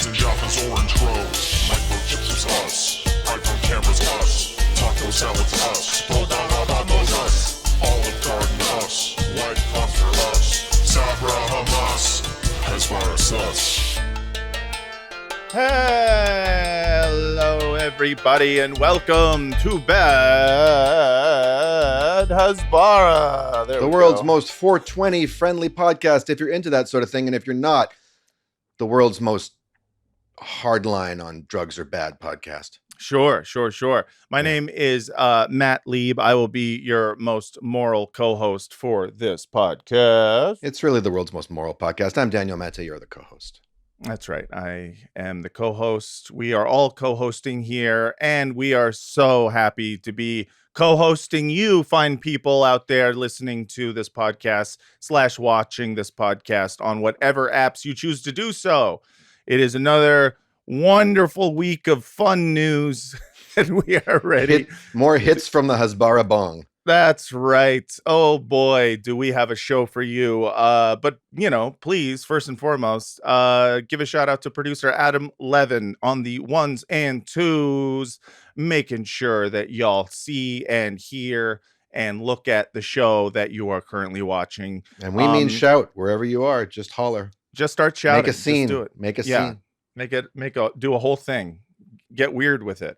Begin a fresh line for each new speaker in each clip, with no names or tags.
Pizza Jaffa's orange grows. Microchips is us. iPhone cameras us. Taco salads us. Vamos us. Olive Garden us. White Cross for us. Sabra Hamas. Hezbollah us.
Hello, everybody, and welcome to Bad Hasbara.
The world's most 420 friendly podcast, if you're into that sort of thing. And if you're not, the world's most hardline on drugs are bad podcast.
Sure. My name is Matt Lieb. I will be your most moral co-host for this podcast.
It's really the world's most moral podcast. I'm Daniel Mate. You're the co-host.
That's right. I am the co-host. We are all co-hosting here, and we are so happy to be co-hosting you fine people out there listening to this podcast / watching this podcast on whatever apps you choose to do so. It is another wonderful week of fun news, and we are ready.
More hits from the Hasbara Bong.
That's right. Oh boy, do we have a show for you. But, please, first and foremost, give a shout out to producer Adam Levin on the ones and twos, making sure that y'all see and hear and look at the show that you are currently watching.
And we mean shout wherever you are. Just holler.
Just start shouting.
Make a scene.
Just do it.
Make a scene.
Do a whole thing. Get weird with it.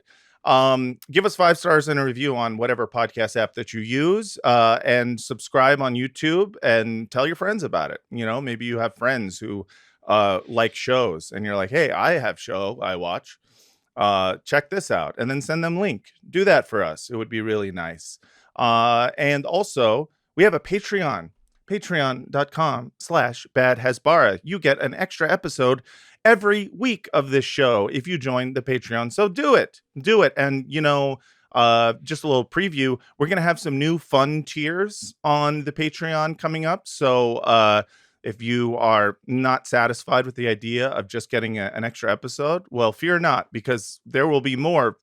Give us 5 stars and a review on whatever podcast app that you use, and subscribe on YouTube and tell your friends about it. Maybe you have friends who like shows and you're like, hey, I have show I watch. Check this out, and then send them link. Do that for us. It would be really nice. And also we have a Patreon, patreon.com/badhasbara. You get an extra episode every week of this show if you join the Patreon. So do it. And, just a little preview. We're going to have some new fun tiers on the Patreon coming up. So if you are not satisfied with the idea of just getting an extra episode, well, fear not, because there will be more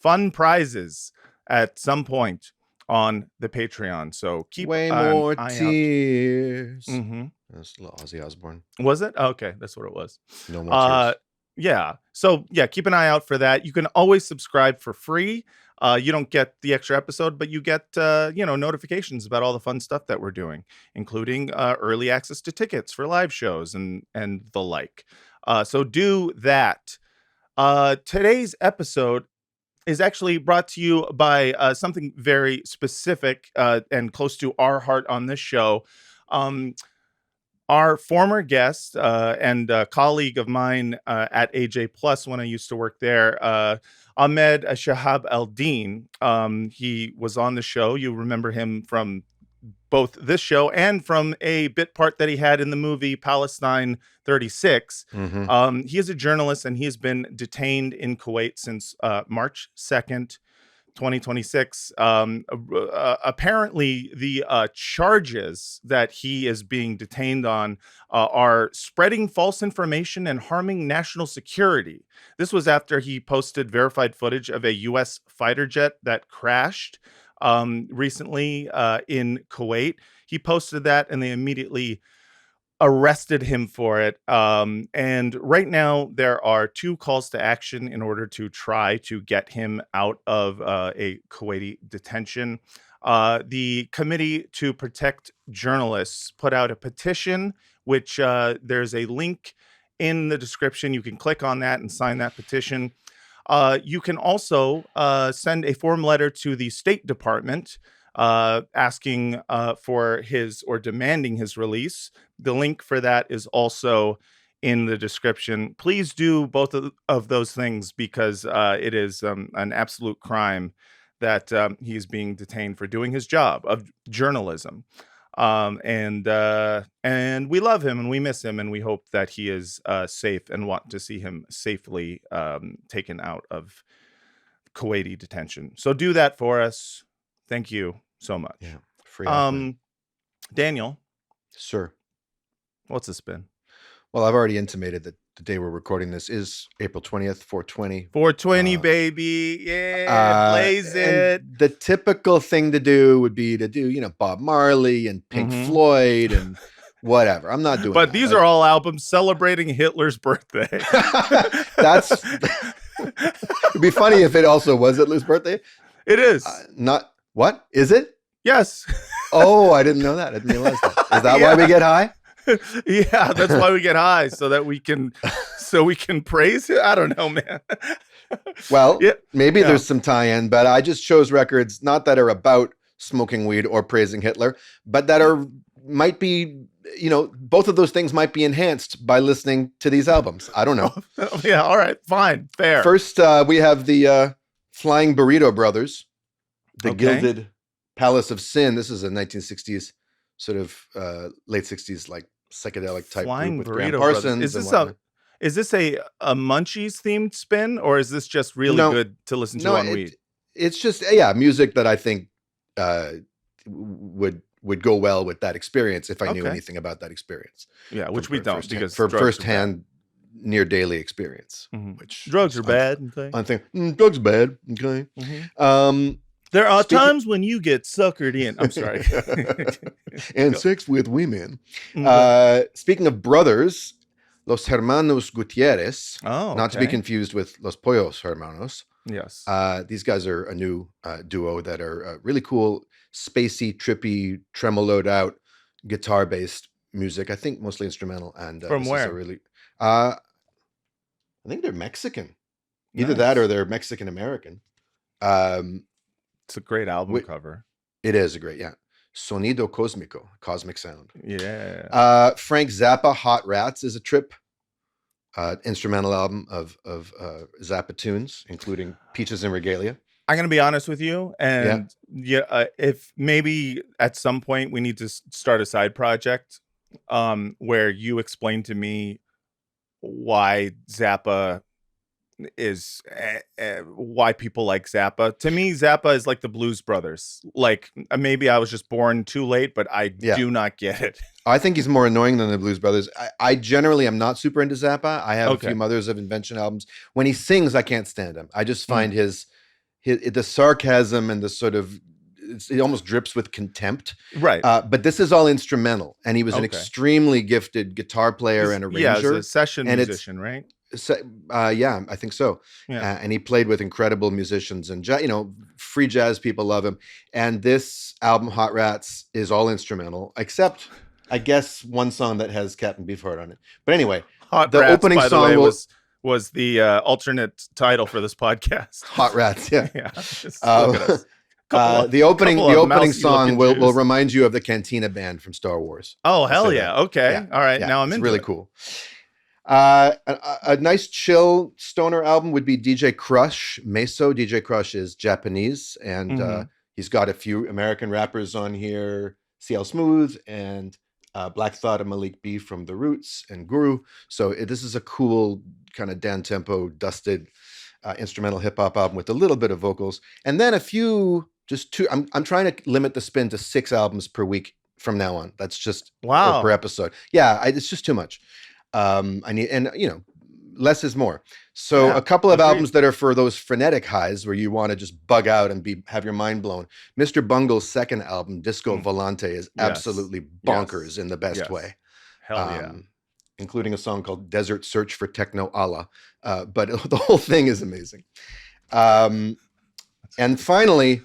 fun prizes at some point on the Patreon. So keep
way
an
more
eye
tears.
out. Mm-hmm.
That's a little Ozzy Osbourne.
Was it? Okay, that's what it was.
No more tears.
Yeah. So keep an eye out for that. You can always subscribe for free. You don't get the extra episode, but you get notifications about all the fun stuff that we're doing, including early access to tickets for live shows and the like. So do that. Today's episode is actually brought to you by something very specific and close to our heart on this show. Our former guest and colleague of mine at AJ Plus when I used to work there, Ahmed Shahab Al-Din, he was on the show. You remember him from both this show and from a bit part that he had in the movie Palestine 36.
Mm-hmm.
He is a journalist, and he has been detained in Kuwait since March 2nd. 2026. Apparently, the charges that he is being detained on are spreading false information and harming national security. This was after he posted verified footage of a U.S. fighter jet that crashed recently in Kuwait. He posted that, and they immediately arrested him for it. And right now there are 2 calls to action in order to try to get him out of a Kuwaiti detention. The Committee to Protect Journalists put out a petition, which there's a link in the description. You can click on that and sign that petition. You can also send a form letter to the State Department asking for his or demanding his release. The link for that is also in the description. Please do both of those things, because it is an absolute crime that he is being detained for doing his job of journalism. And we love him and we miss him, and we hope that he is safe and want to see him safely taken out of Kuwaiti detention. So do that for us. Thank you so much.
Yeah. Free.
Daniel.
Sir.
What's this been?
Well, I've already intimated that the day we're recording this is April 20th, 420.
420, baby. Yeah, blaze it.
The typical thing to do would be to do, Bob Marley and Pink Floyd and Whatever. I'm not doing
But
that.
these are all albums celebrating Hitler's birthday.
That's it'd be funny if it also was Hitler's birthday.
It is.
Not what? Is it?
Yes.
Oh, I didn't know that. I didn't realize that. Is that why we get high?
Yeah, that's why we get high, so that we can praise it. I don't know, man.
Well,
Yeah.
maybe
Yeah.
there's some tie-in, but I just chose records not that are about smoking weed or praising Hitler, but that might be, both of those things might be enhanced by listening to these albums. I don't know.
Yeah, all right, fine, fair.
First, we have the Flying Burrito Brothers, the
Okay.
Gilded Palace of Sin. This is a 1960s, sort of late 60s, like psychedelic type
Flying
group with Graham
Burrito Brothers.
Parsons.
Is this a Munchies themed spin, or is this just really
No.
good to listen to on weed?
It's just music that I think would go well with that experience if I knew
Okay.
anything about that experience.
Yeah, which we don't because
for
drugs are
firsthand near daily experience.
Mhm.
Which
drugs are
is
bad. Okay.
I think drugs are bad. Okay.
Mhm. There are
Speaking-
times when you get suckered in. I'm sorry.
And
Go.
sex with women.
Mhm.
Speaking of brothers, Los Hermanos Gutierrez,
Oh,
not to be
okay.
confused with Los Pollos Hermanos.
Yes.
These guys are a new duo that are really cool, spacey, trippy, tremoloed out, guitar-based music. I think mostly instrumental. And
From
this
where?
Is a really, I think they're Mexican. Either
Nice.
that or they're Mexican American.
It's a great album
Wait.
cover.
It is a great, Sonido Cósmico, cosmic sound.
Yeah.
Frank Zappa, Hot Rats is a trip. Instrumental album of Zappa tunes, including Peaches and Regalia.
I'm gonna be honest with you, and if maybe at some point we need to start a side project, where you explain to me why Zappa is why people like Zappa. To me, Zappa is like the Blues Brothers. Like maybe I was just born too late, but I do not get it.
I think he's more annoying than the Blues Brothers. I generally am not super into Zappa. I have
Okay.
a few Mothers of Invention albums. When he sings, I can't stand him. I just find his the sarcasm and the sort of it almost drips with contempt.
Right.
But this is all instrumental, and he was an
Okay.
extremely gifted guitar player and arranger.
Yeah, as a session
and it's-
musician, right?
Yeah, I think so.
Yeah.
And he played with incredible musicians and free jazz people love him. And this album, Hot Rats, is all instrumental, except I guess one song that has Captain Beefheart on it. But anyway,
Hot
the
Rats,
opening
by the
song
way,
will-
was the alternate title for this podcast.
Hot Rats, yeah.
Yeah. Just look at us.
The opening
couple of
song
mousy-looking
will
Jews.
remind you of the Cantina Band from Star Wars.
Oh, hell
say
yeah.
that.
Okay.
Yeah,
All right.
Yeah,
Now I'm
it's
into
really
it.
cool. A nice chill stoner album would be DJ Crush. Meso. DJ Crush is Japanese, and
Mhm.
he's got a few American rappers on here. CL Smooth and Black Thought and Malik B from The Roots and Guru. So this is a cool kind of down tempo, dusted instrumental hip hop album with a little bit of vocals, and then a few, just two. I'm trying to limit the spin to 6 albums per week from now on. That's just
Wow.
or per episode. Yeah, it's just too much. I need, and less is more. So
Yeah,
a couple of
agreed.
albums that are for those frenetic highs where you want to just bug out and have your mind blown. Mr. Bungle's second album, Disco Volante, is
Yes.
absolutely bonkers in the best
Yes.
way.
Hell yeah.
Including a song called Desert Search for Techno Allah. But the whole thing is amazing. And finally,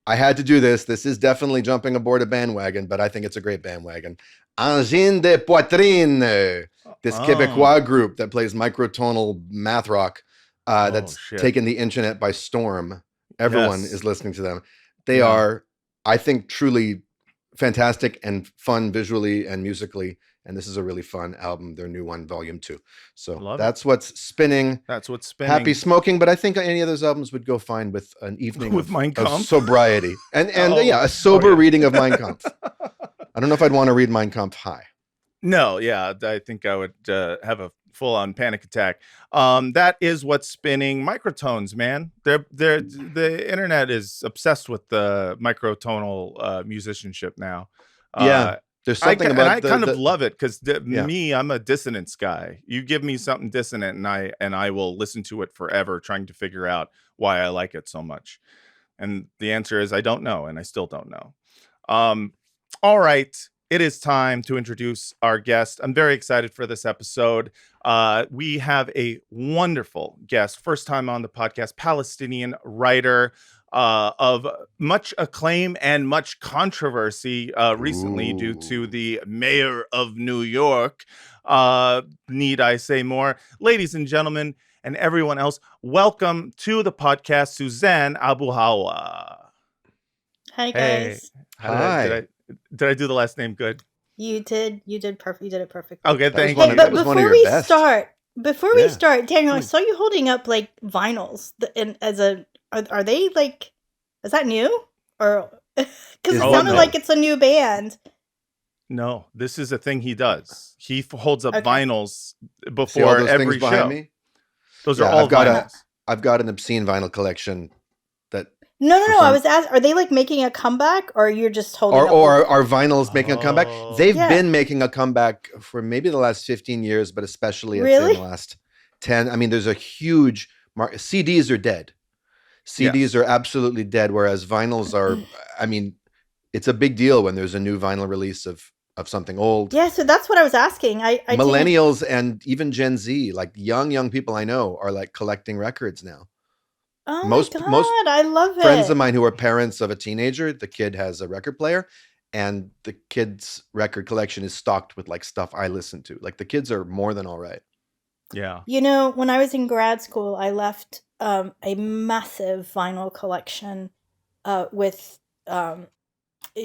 I had to do this. This is definitely jumping aboard a bandwagon, but I think it's a great bandwagon. Engine de Poitrine, this
Oh.
Quebecois group that plays microtonal math rock that's
shit.
taken the internet by storm. Everyone
Yes.
is listening to them. They
Yeah.
are, I think, truly fantastic and fun visually and musically. And this is a really fun album, their new one, Volume 2. So
Love it.
that's what's spinning.
That's what's spinning.
Happy smoking, but I think any of those albums would go fine with an evening
With Mein
of
Kampf?
sobriety. And
Oh.
yeah, a sober
Oh, yeah.
reading of Mein Kampf. I don't know if I'd want to read Mein Kampf high.
No, yeah, I think I would have a full-on panic attack. That is what's spinning. Microtones, man. The internet is obsessed with the microtonal musicianship now.
There's something about
I kind
the-
of love it because
Yeah.
me, I'm a dissonance guy. You give me something dissonant, and I will listen to it forever, trying to figure out why I like it so much. And the answer is I don't know, and I still don't know. All right, it is time to introduce our guest. I'm very excited for this episode. We have a wonderful guest, first time on the podcast, Palestinian writer of much acclaim and much controversy recently due to
Ooh.
the mayor of New York. Need I say more? Ladies and gentlemen, and everyone else, welcome to the podcast, Suzanne Abulhawa.
Hi
Hey,
guys.
Hi.
did I do the last name good?
You did perfect. You did it perfectly.
Okay,
That was
thank
one
you.
of-
Hey,
that
but
was one of
before
your
we
best.
start,
Yeah.
Daniel, I
Hmm.
saw you holding up like vinyls. And are they like, is that new or because
Is
it
Oh,
what
sounded
no.
like it's a new band?
No, this is a thing he does. He holds up
Okay.
vinyls
See all
before
those
every
things behind
show.
me?
Those
Yeah,
are all
I've got
vinyls.
I've got an obscene vinyl collection that
No.
For
I
some-
was asked, are they like making a comeback or you're just holding up?
or are vinyls making a comeback?
Oh.
They've
Yeah.
been making a comeback for maybe the last 15 years, but especially I'd say in
Really?
the last 10. I mean, there's a huge CDs are dead. CDs
Yes.
are absolutely dead, whereas vinyls are, I mean, it's a big deal when there's a new vinyl release of something old.
Yeah, so that's what I was asking. I didn't-
Millennials and even Gen Z, like young people I know, are like collecting records now.
Oh
most-
my god,
most
I love it.
Friends of mine who are parents of a teenager, the kid has a record player, and the kid's record collection is stocked with like stuff I listen to. Like the kids are more than all right.
Yeah.
You know, when I was in grad school, I left a massive vinyl collection with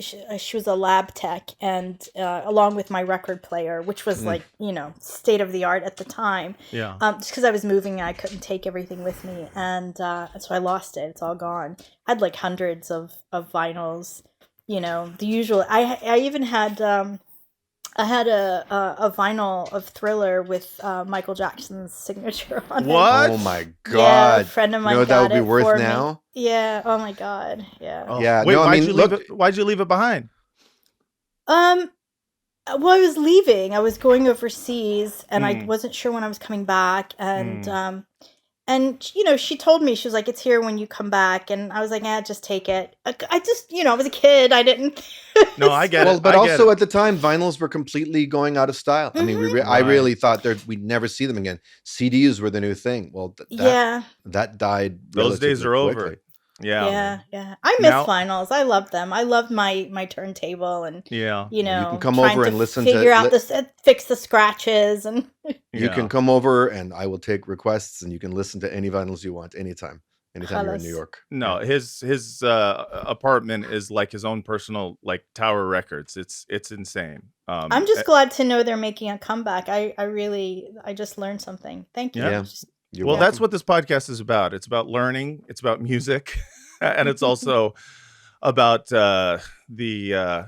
she was a lab tech, and along with my record player, which was like, you know, state of the art at the time.
Yeah.
Just because I was moving, I couldn't take everything with me, and so I lost it. It's all gone. I had like hundreds of vinyls. You know, the usual. I even had I had a vinyl of Thriller with Michael Jackson's signature on it.
What?
Oh my
Yeah, a
god.
friend of
You
mine
know what that
got
would be
it
worth
for me.
now?
Yeah. Oh my god. Yeah.
Oh.
Yeah,
Wait,
no, I
why'd
mean,
you leave
look-
it? Why'd you leave it behind?
Well, I was leaving. I was going overseas, and I
Mm.
wasn't sure when I was coming back. And you know, she told me, she was like, "It's here when you come back," and I was like, just take it." I just, you know, I was a kid. I didn't.
No, I get
Well,
it.
but
I get
also
it.
at the time, vinyls were completely going out of style. I mean,
Mhm.
I
Right.
really thought we'd never see them again. CDs were the new thing. Well,
Yeah.
that died.
Those days
relatively
are
quickly.
over. Yeah.
Yeah. I miss
Now-
vinyls. I loved them. I loved my turntable, and
Yeah.
you know,
can come
trying
over
to
and listen to
figure out
li-
fix the scratches, and
You
Yeah.
can come over and I will take requests, and you can listen to any vinyls you want anytime you're in New
Halas.
York.
No, his apartment is like his own personal like Tower Records. It's insane.
I'm just glad to know they're making a comeback. I just learned something. Thank you.
Yeah.
Just-
You're
well,
welcome.
that's what this podcast is about. It's about learning. It's about music, and it's also about the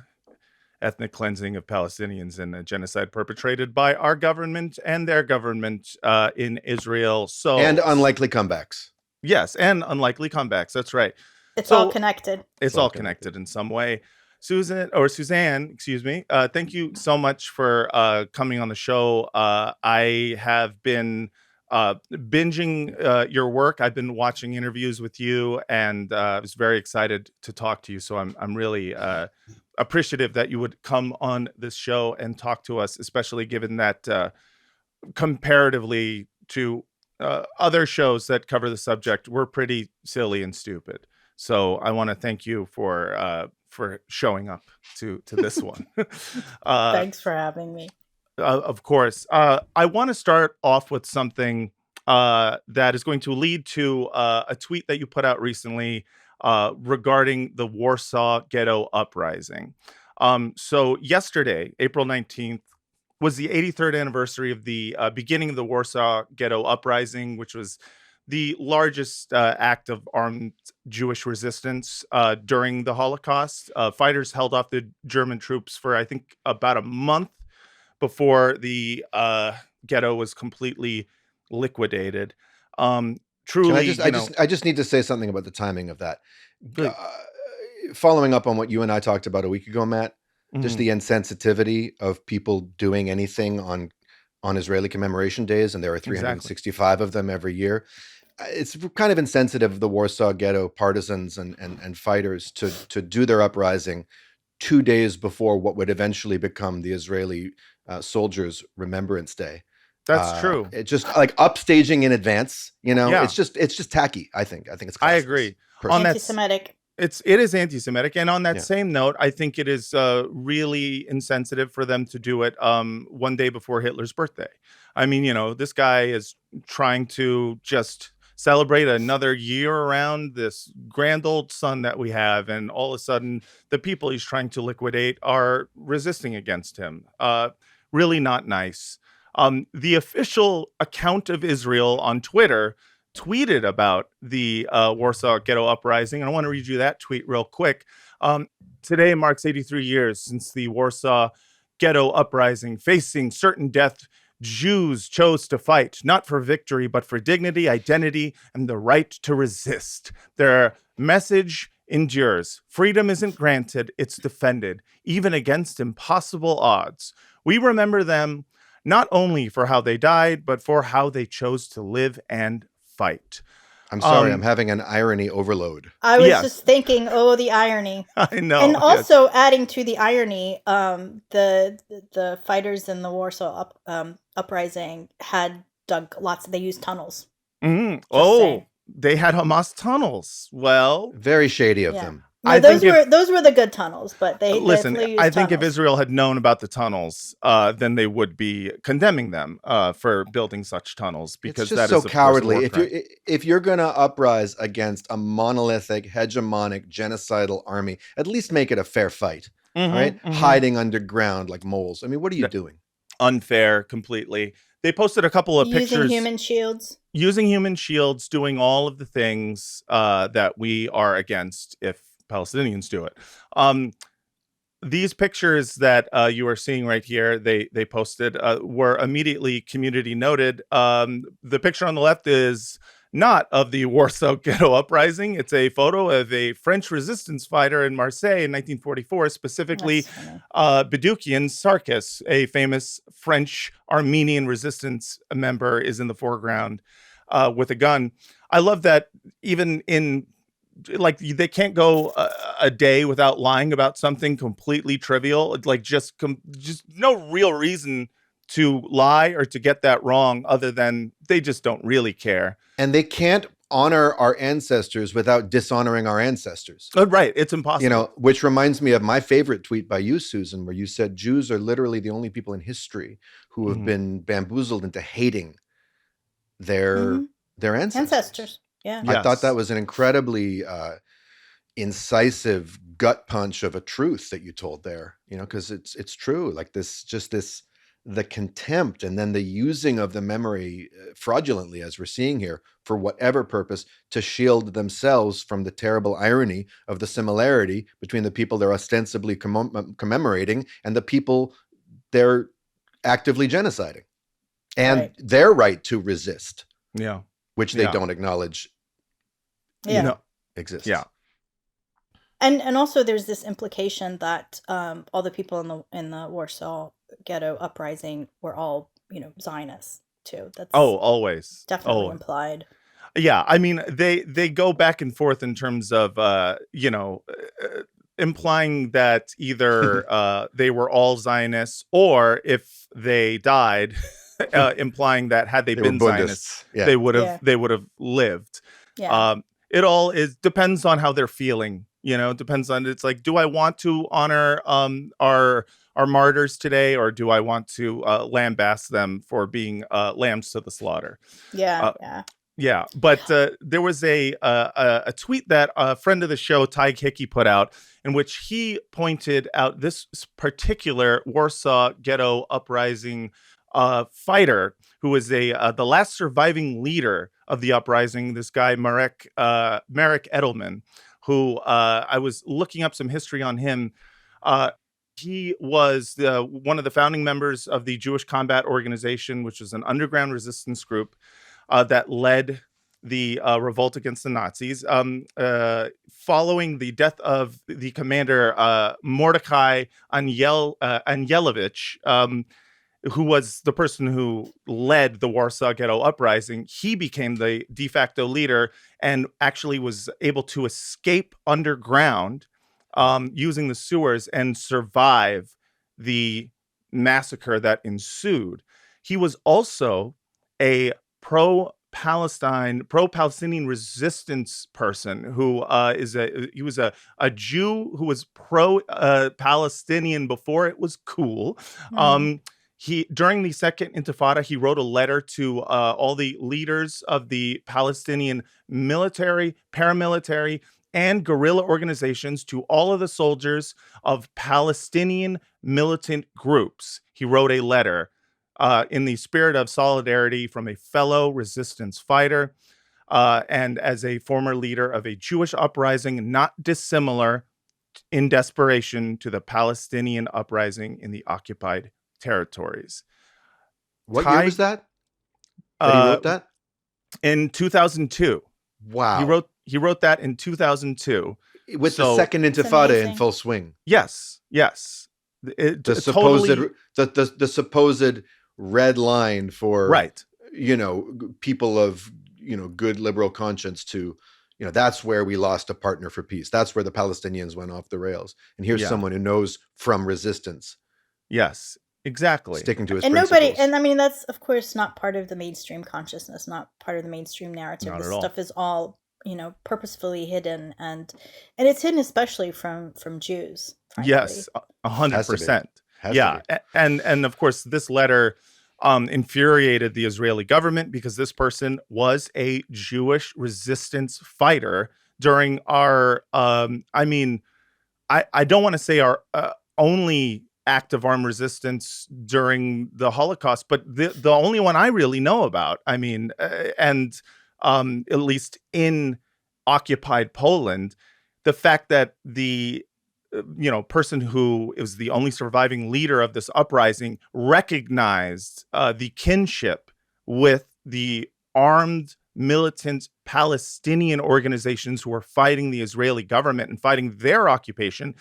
ethnic cleansing of Palestinians and the genocide perpetrated by our government and their government in Israel. So
and unlikely comebacks.
yes, and unlikely comebacks. That's right.
It's
So-
all connected.
It's all connected in some way. Suzanne, excuse me. Thank you so much for coming on the show. I have been binging your work. I've been watching interviews with you, and I was very excited to talk to you. So I'm really appreciative that you would come on this show and talk to us, especially given that comparatively to other shows that cover the subject, we're pretty silly and stupid. So I want to thank you for showing up to this one.
Thanks for having me.
Of course. I want to start off with something that is going to lead to a tweet that you put out recently regarding the Warsaw Ghetto Uprising. So yesterday, April 19th, was the 83rd anniversary of the beginning of the Warsaw Ghetto Uprising, which was the largest act of armed Jewish resistance during the Holocaust. Fighters held off the German troops for, I think, about a month before the ghetto was completely liquidated. Truly,
I just need to say something about the timing of that.
Good.
Following up on what you and I talked about a week ago, Matt, just
Mhm.
the insensitivity of people doing anything on Israeli commemoration days, and there are 365 of them every year. It's kind of insensitive of the Warsaw Ghetto partisans and fighters to do their uprising 2 days before what would eventually become the Israeli soldiers' Remembrance Day.
That's true.
It just like upstaging in advance,
Yeah.
it's just tacky. I think it's
I
classless,
agree.
personally.
On that
Anti-Semitic.
it is anti-Semitic, and on that
Yeah.
same note, I think it is really insensitive for them to do it one day before Hitler's birthday. I mean, this guy is trying to just celebrate another year around this grand old son that we have, and all of a sudden, the people he's trying to liquidate are resisting against him. Really not nice. The official account of Israel on Twitter tweeted about the Warsaw Ghetto Uprising, and I want to read you that tweet real quick. Today marks 83 years since the Warsaw Ghetto Uprising. Facing certain death, Jews chose to fight, not for victory, but for dignity, identity, and the right to resist. Their message endures. Freedom isn't granted, it's defended, even against impossible odds. We remember them not only for how they died, but for how they chose to live and fight.
I'm sorry, I'm having an irony overload.
I was
Yes.
just thinking, oh, the irony.
I know.
And
yes.
also adding to the irony, the fighters in the Warsaw uprising had dug lots. They used tunnels.
Mhm.
Just
Oh,
saying.
they had Hamas tunnels. Well,
Very shady of
Yeah.
them.
No,
I
those
think
those were the good tunnels, but they
listen,
definitely used
I think if
tunnels.
Israel had known about the tunnels, then they would be condemning them for building such tunnels, because
It's
that
just so
is, of course, a
cowardly.
war
If
crime.
you're gonna uprise against a monolithic, hegemonic, genocidal army, at least make it a fair fight.
Mhm,
All right,
mhm.
hiding underground like moles. I mean, what are you
Yeah.
doing?
Unfair completely. They posted a couple of
Using
pictures
human shields.
using human shields, doing all of the things that we are against if Palestinians do it. These pictures that you are seeing right here, they posted, were immediately community noted. The picture on the left is not of the Warsaw Ghetto Uprising. It's a photo of a French resistance fighter in Marseille in 1944, specifically
That's funny.
Bedukian Sarkis, a famous French Armenian resistance member, is in the foreground with a gun. I love that even in, like, they can't go a day without lying about something completely trivial, like just no real reason to lie or to get that wrong, other than they just don't really care.
And they can't honor our ancestors without dishonoring our ancestors.
Right, it's impossible.
Which reminds me of my favorite tweet by you, Susan, where you said Jews are literally the only people in history who have
Mhm.
been bamboozled into hating their ancestors.
Yeah.
Yeah.
I thought
Yes.
that was an incredibly incisive gut punch of a truth that you told there, because it's true. Like the contempt and then the using of the memory fraudulently, as we're seeing here, for whatever purpose, to shield themselves from the terrible irony of the similarity between the people they're ostensibly commemorating and the people they're actively genociding, and
Right.
their right to resist,
Yeah.
which they
Yeah.
don't acknowledge
Yeah.
No.
exists.
Yeah.
And also there's this implication that all the people in the Warsaw Ghetto Uprising were all, Zionists too. That's
Oh, always.
definitely
Oh,
implied.
yeah. I mean, they go back and forth in terms of implying that either they were all Zionists, or if they died, implying that had they
They were
been
Buddhists.
Zionists,
Yeah.
they would have lived.
Yeah.
It all depends on how they're feeling. Depends on, it's like, do I want to honor our martyrs today, or do I want to lambaste them for being lambs to the slaughter?
Yeah.
uh, Yeah, but there was a tweet that a friend of the show, Ty Hickey, put out, in which he pointed out this particular Warsaw Ghetto Uprising fighter, who was the last surviving leader of the uprising. This guy, Marek Edelman, who I was looking up some history on him. He was one of the founding members of the Jewish Combat Organization, which is an underground resistance group that led the revolt against the Nazis. Following the death of the commander, Mordecai Anielewicz, who was the person who led the Warsaw Ghetto Uprising, he became the de facto leader and actually was able to escape underground using the sewers and survive the massacre that ensued. He was also a pro-Palestinian resistance person who he was a Jew who was pro-Palestinian before it was cool. He during the Second Intifada, he wrote a letter to all the leaders of the Palestinian military, paramilitary, and guerrilla organizations, to all of the soldiers of Palestinian militant groups. He wrote a letter in the spirit of solidarity from a fellow resistance fighter and as a former leader of a Jewish uprising not dissimilar in desperation to the Palestinian uprising in the occupied territories.
What year was that? That he wrote that?
In 2002.
Wow.
He wrote that in 2002.
With the Second Intifada in full swing.
Yes.
The supposed red line for people of good liberal conscience to that's where we lost a partner for peace. That's where the Palestinians went off the rails. And here's someone who knows from resistance.
Yes, exactly.
Sticking to his
and
principles.
Nobody, and I mean that's of course not part of the mainstream consciousness, not part of the mainstream narrative. This stuff is all purposefully hidden, and it's hidden especially from Jews. Frankly.
Yes, 100%. Yeah, and of course this letter infuriated the Israeli government because this person was a Jewish resistance fighter during our I don't want to say our only act of armed resistance during the Holocaust, but the only one I really know about. I mean, and at least in occupied Poland, the fact that the person who is the only surviving leader of this uprising recognized the kinship with the armed militant Palestinian organizations who are fighting the Israeli government and fighting their occupation.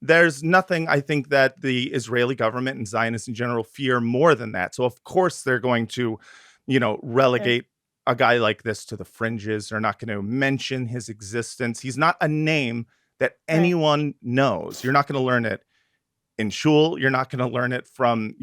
There's nothing I think that the Israeli government and Zionists in general fear more than that. So of course they're going to, relegate a guy like this to the fringes. They're not going to mention his existence. He's not a name that anyone knows. You're not going to learn it in shul. You're not going to learn it from,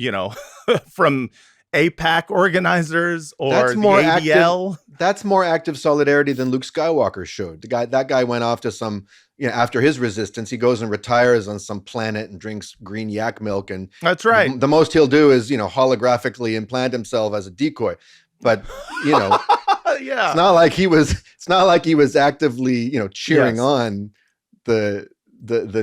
from AIPAC organizers or the ADL.
That's more active solidarity than Luke Skywalker showed. That guy went off to some, after his resistance, he goes and retires on some planet and drinks green yak milk. And
that's right.
The most he'll do is, holographically implant himself as a decoy. But, it's not like he was actively, cheering on the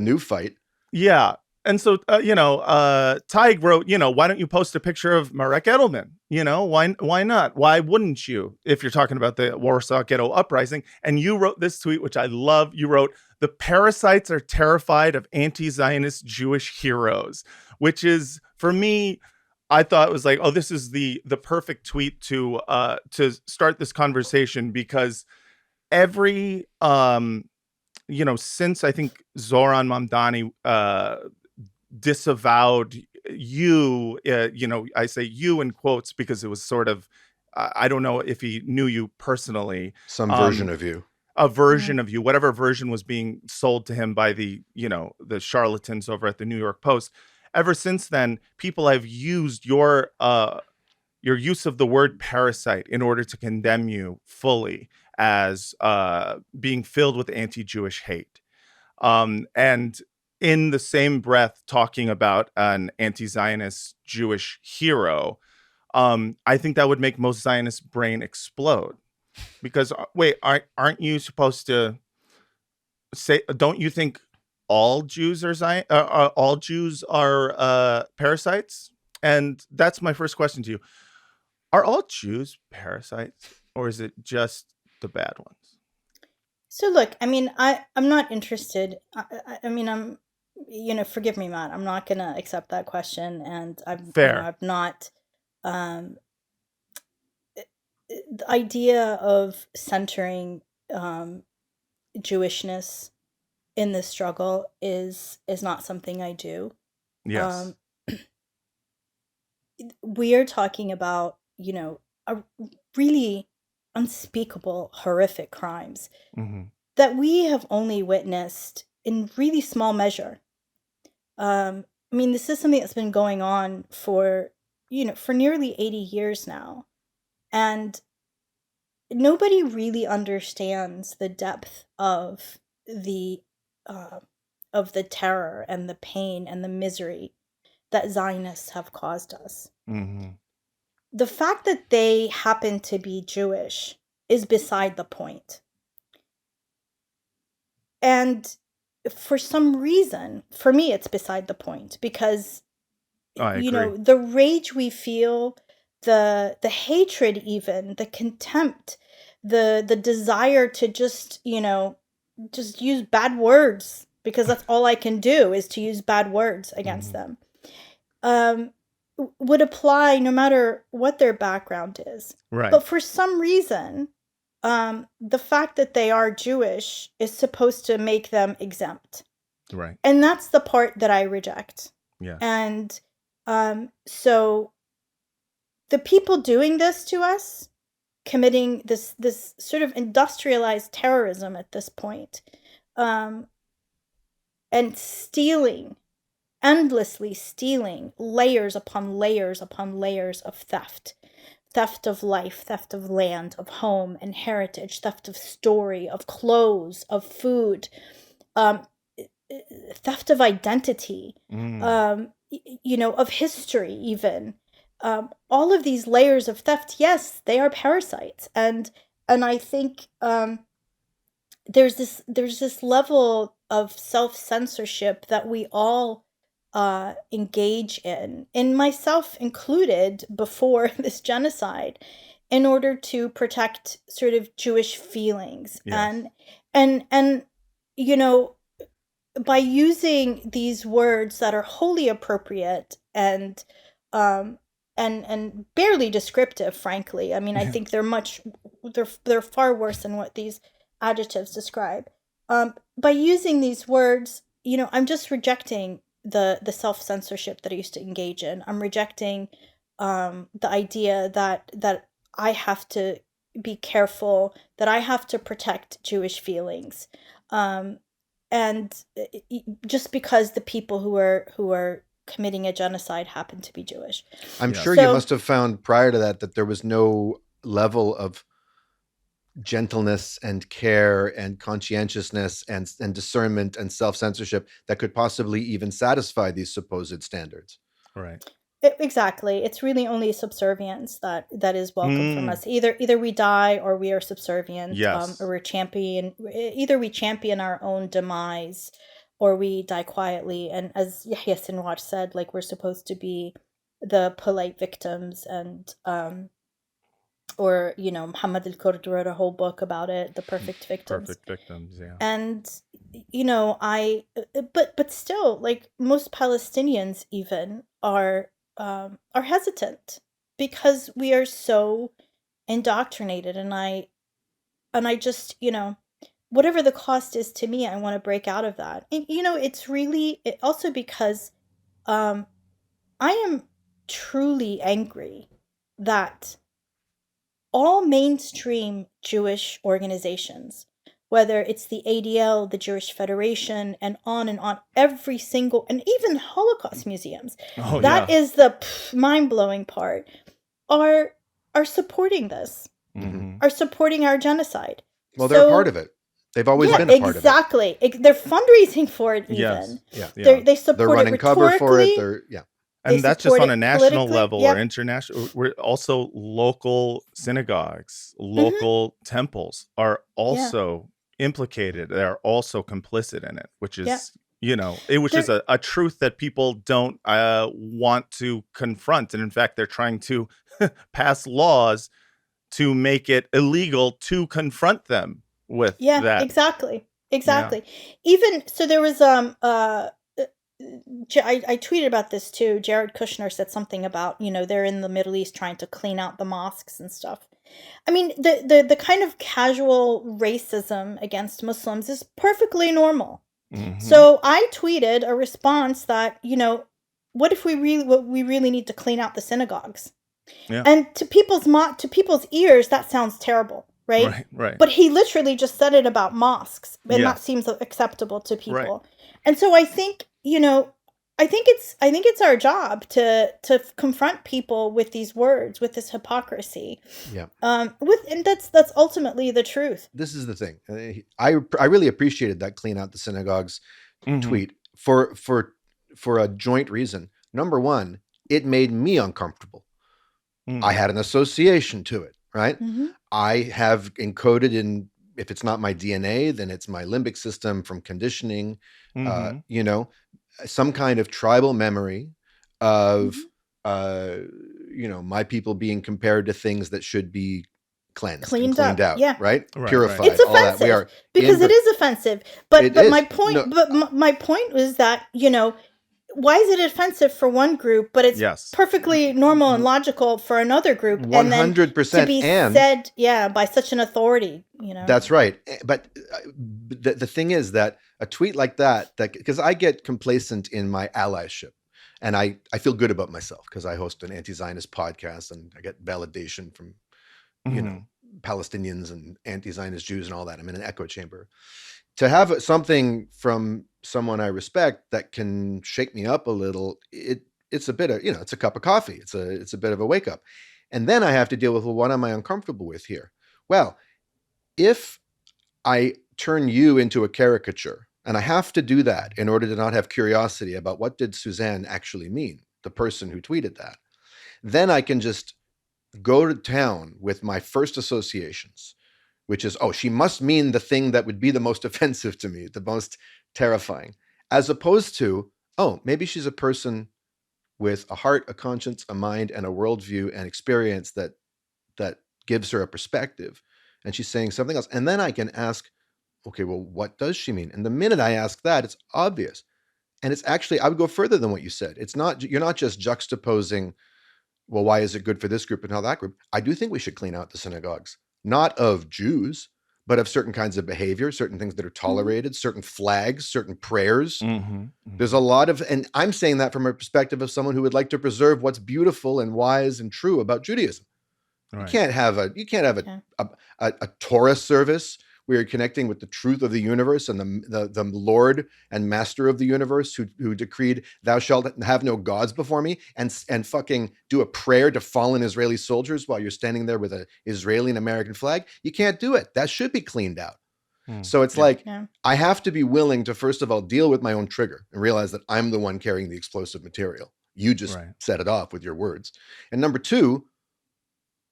new fight.
Yeah. And so, Teig wrote, why don't you post a picture of Marek Edelman? Why not? Why wouldn't you, if you're talking about the Warsaw Ghetto Uprising? And you wrote this tweet, which I love. You wrote, "The parasites are terrified of anti-Zionist Jewish heroes," which is, for me, I thought it was like, oh, this is the perfect tweet to start this conversation, because every, since I think Zoran Mamdani disavowed you, I say you in quotes because it was sort of, I don't know if he knew you personally.
Some version of you.
A version of you, whatever version was being sold to him by the charlatans over at the New York Post. Ever since then, people have used your use of the word parasite in order to condemn you fully as being filled with anti-Jewish hate. And in the same breath, talking about an anti-Zionist Jewish hero, I think that would make most Zionists' brain explode. Because, wait, aren't you supposed to say, don't you think all Jews are parasites? And that's my first question to you. Are all Jews parasites, or is it just the bad ones?
So look, I mean, I'm not interested. I mean, I'm, forgive me, Matt. I'm not going to accept that question. And I'm fair. I'm not, the idea of centering Jewishness in this struggle is not something I do.
Yes.
We are talking about, a really unspeakable, horrific crimes that we have only witnessed in really small measure. I mean, this is something that's been going on for nearly 80 years now, and nobody really understands the depth of the terror and the pain and the misery that Zionists have caused us.
Mm-hmm.
The fact that they happen to be Jewish is beside the point. And for some reason, for me, it's beside the point, because,
I agree.
the rage we feel, the hatred, even the contempt, the desire to just use bad words, because that's all I can do is to use bad words against them, would apply no matter what their background is.
Right.
But for some reason, the fact that they are Jewish is supposed to make them exempt.
Right.
And that's the part that I reject.
Yeah.
And so the people doing this to us, committing this sort of industrialized terrorism at this point, and endlessly stealing layers upon layers upon layers of theft of life, theft of land, of home and heritage, theft of story, of clothes, of food, theft of identity, of history, even. All of these layers of theft, yes, they are parasites, and I think there's this level of self-censorship that we all engage in myself included, before this genocide, in order to protect sort of Jewish feelings.
Yes.
And by using these words that are wholly appropriate and barely descriptive, frankly. I mean, I think they're far worse than what these adjectives describe. By using these words, I'm just rejecting the self-censorship that I used to engage in. I'm rejecting the idea that I have to be careful, that I have to protect Jewish feelings, and just because the people who are committing a genocide happen to be Jewish.
I'm sure you must have found prior to that there was no level of gentleness and care and conscientiousness and discernment and self-censorship that could possibly even satisfy these supposed standards.
Right.
Exactly. It's really only subservience that is welcome from us. Either we die or we are subservient.
Yes.
Or either we champion our own demise or we die quietly. And as Yahya Sinwar said, like, we're supposed to be the polite victims, and or Muhammad al-Kurd wrote a whole book about it, The Perfect Victims.
Perfect victims, yeah.
And but still, like, most Palestinians even are hesitant because we are so indoctrinated, and I just, whatever the cost is to me, I want to break out of that. And, it's really also because I am truly angry that all mainstream Jewish organizations, whether it's the ADL, the Jewish Federation, and on, every single, and even Holocaust museums, that is the mind-blowing part, are supporting this, are supporting our genocide.
Well, they're a part of it. They've always been a part of it.
Exactly. They're fundraising for it even.
Yes.
Yeah.
They support
They're running
it
cover for it.
And that's just on a national level or
Yep.
international. We're also local synagogues, local temples are also implicated. They're also complicit in it, which is, which is a truth that people don't want to confront. And in fact, they're trying to pass laws to make it illegal to confront them with that.
Exactly. Yeah. Even so, there was I tweeted about this too. Jared Kushner said something about, they're in the Middle East trying to clean out the mosques and stuff. I mean, the kind of casual racism against Muslims is perfectly normal. So I tweeted a response that, what if we really need to clean out the synagogues? Yeah. And to people's ears, that sounds terrible. right?
Right. Right.
But he literally just said it about mosques, and that
Yes.
seems acceptable to
Right.
people. And so I think, I think it's our job to confront people with these words, with this hypocrisy.
Yeah.
And that's ultimately the truth.
This is the thing. I really appreciated that clean out the synagogues
Mhm.
tweet for a joint reason. Number one, it made me uncomfortable.
Mhm.
I had an association to it, right?
Hmm.
I have encoded in, if it's not my DNA, then it's my limbic system from conditioning,
Mhm.
some kind of tribal memory of,
Mhm.
my people being compared to things that should be cleansed and
Cleaned
cleaned
up,
out,
yeah.
right?
Right. Right.
Purified,
It's
all that. We
offensive
are
because
in
it is offensive. But
It
but
is.
my point
No.
my point was that, why is it offensive for one group, but it's
Yes.
perfectly normal and logical for another group, and then to
100%.
be
And
said, by such an authority,
that's right. But the thing is that a tweet like that because I get complacent in my allyship, and I feel good about myself because I host an anti-Zionist podcast and I get validation from,
Mhm.
Palestinians and anti-Zionist Jews and all that. I'm in an echo chamber. To have something from someone I respect that can shake me up a little, it's a bit of, it's a cup of coffee. It's a bit of a wake up. And then I have to deal with, well, what am I uncomfortable with here? Well, if I turn you into a caricature, and I have to do that in order to not have curiosity about what did Suzanne actually mean, the person who tweeted that, then I can just go to town with my first associations, which is, oh, she must mean the thing that would be the most offensive to me, the most terrifying, as opposed to, oh, maybe she's a person with a heart, a conscience, a mind, and a worldview and experience that gives her a perspective, and she's saying something else. And then I can ask, okay, well, what does she mean? And the minute I ask that, it's obvious. And it's actually, I would go further than what you said. You're not just juxtaposing, well, why is it good for this group and not that group? I do think we should clean out the synagogues, not of Jews, but of certain kinds of behavior, certain things that are tolerated, certain flags, certain prayers.
Mhm.
There's a lot of, and I'm saying that from a perspective of someone who would like to preserve what's beautiful and wise and true about Judaism. You
Right.
can't have a Torah service where you're connecting with the truth of the universe and the Lord and Master of the universe who decreed, "Thou shalt have no gods before me," and fucking do a prayer to fallen Israeli soldiers while you're standing there with an Israeli and American flag. You can't do it. That should be cleaned out. So it's like,
Yeah.
I have to be willing to, first of all, deal with my own trigger and realize that I'm the one carrying the explosive material. You just
Right.
set it off with your words. And number two,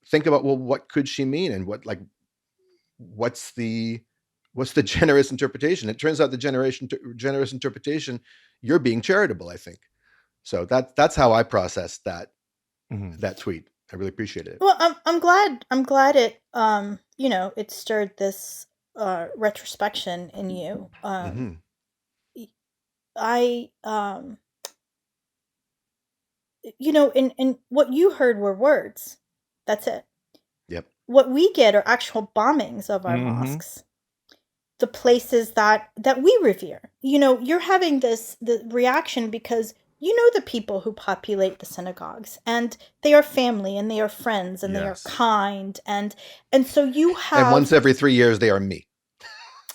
think about, well, what could she mean, and what's the generous interpretation? It turns out the generous interpretation, you're being charitable, I think. So that's how I processed that
Mhm.
that tweet. I really appreciated it.
Well, I'm glad it it stirred this retrospection in you.
Mhm.
I and what you heard were words. That's it.
Yep.
What we get are actual bombings of our
Mhm.
mosques, the places that we revere. You're having the reaction because the people who populate the synagogues, and they are family, and they are friends, and they are
Yes.
kind, and so you have.
And once every 3 years, they are me.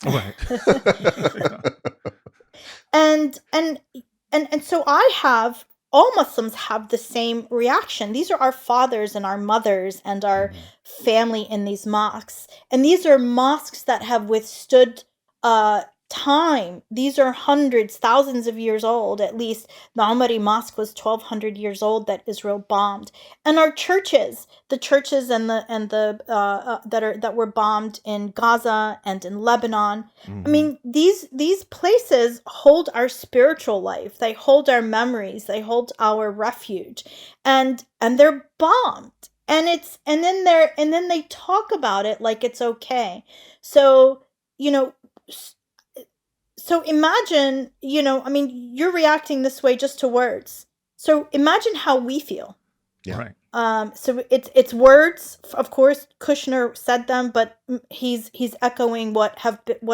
Right.
and so all Muslims have the same reaction. These are our fathers and our mothers and our family in these mosques. And these are mosques that have withstood time. These are hundreds, thousands of years old. At least the Almaty Mosque was 1,200 years old that Israel bombed. And our churches, the churches and the that were bombed in Gaza and in Lebanon. I mean, these places hold our spiritual life. They hold our memories. They hold our refuge, and they're bombed. And then they talk about it like it's okay. So so imagine, you're reacting this way just to words. So imagine how we feel.
Yeah.
Right.
So it's words. Of course, Kushner said them, but he's echoing what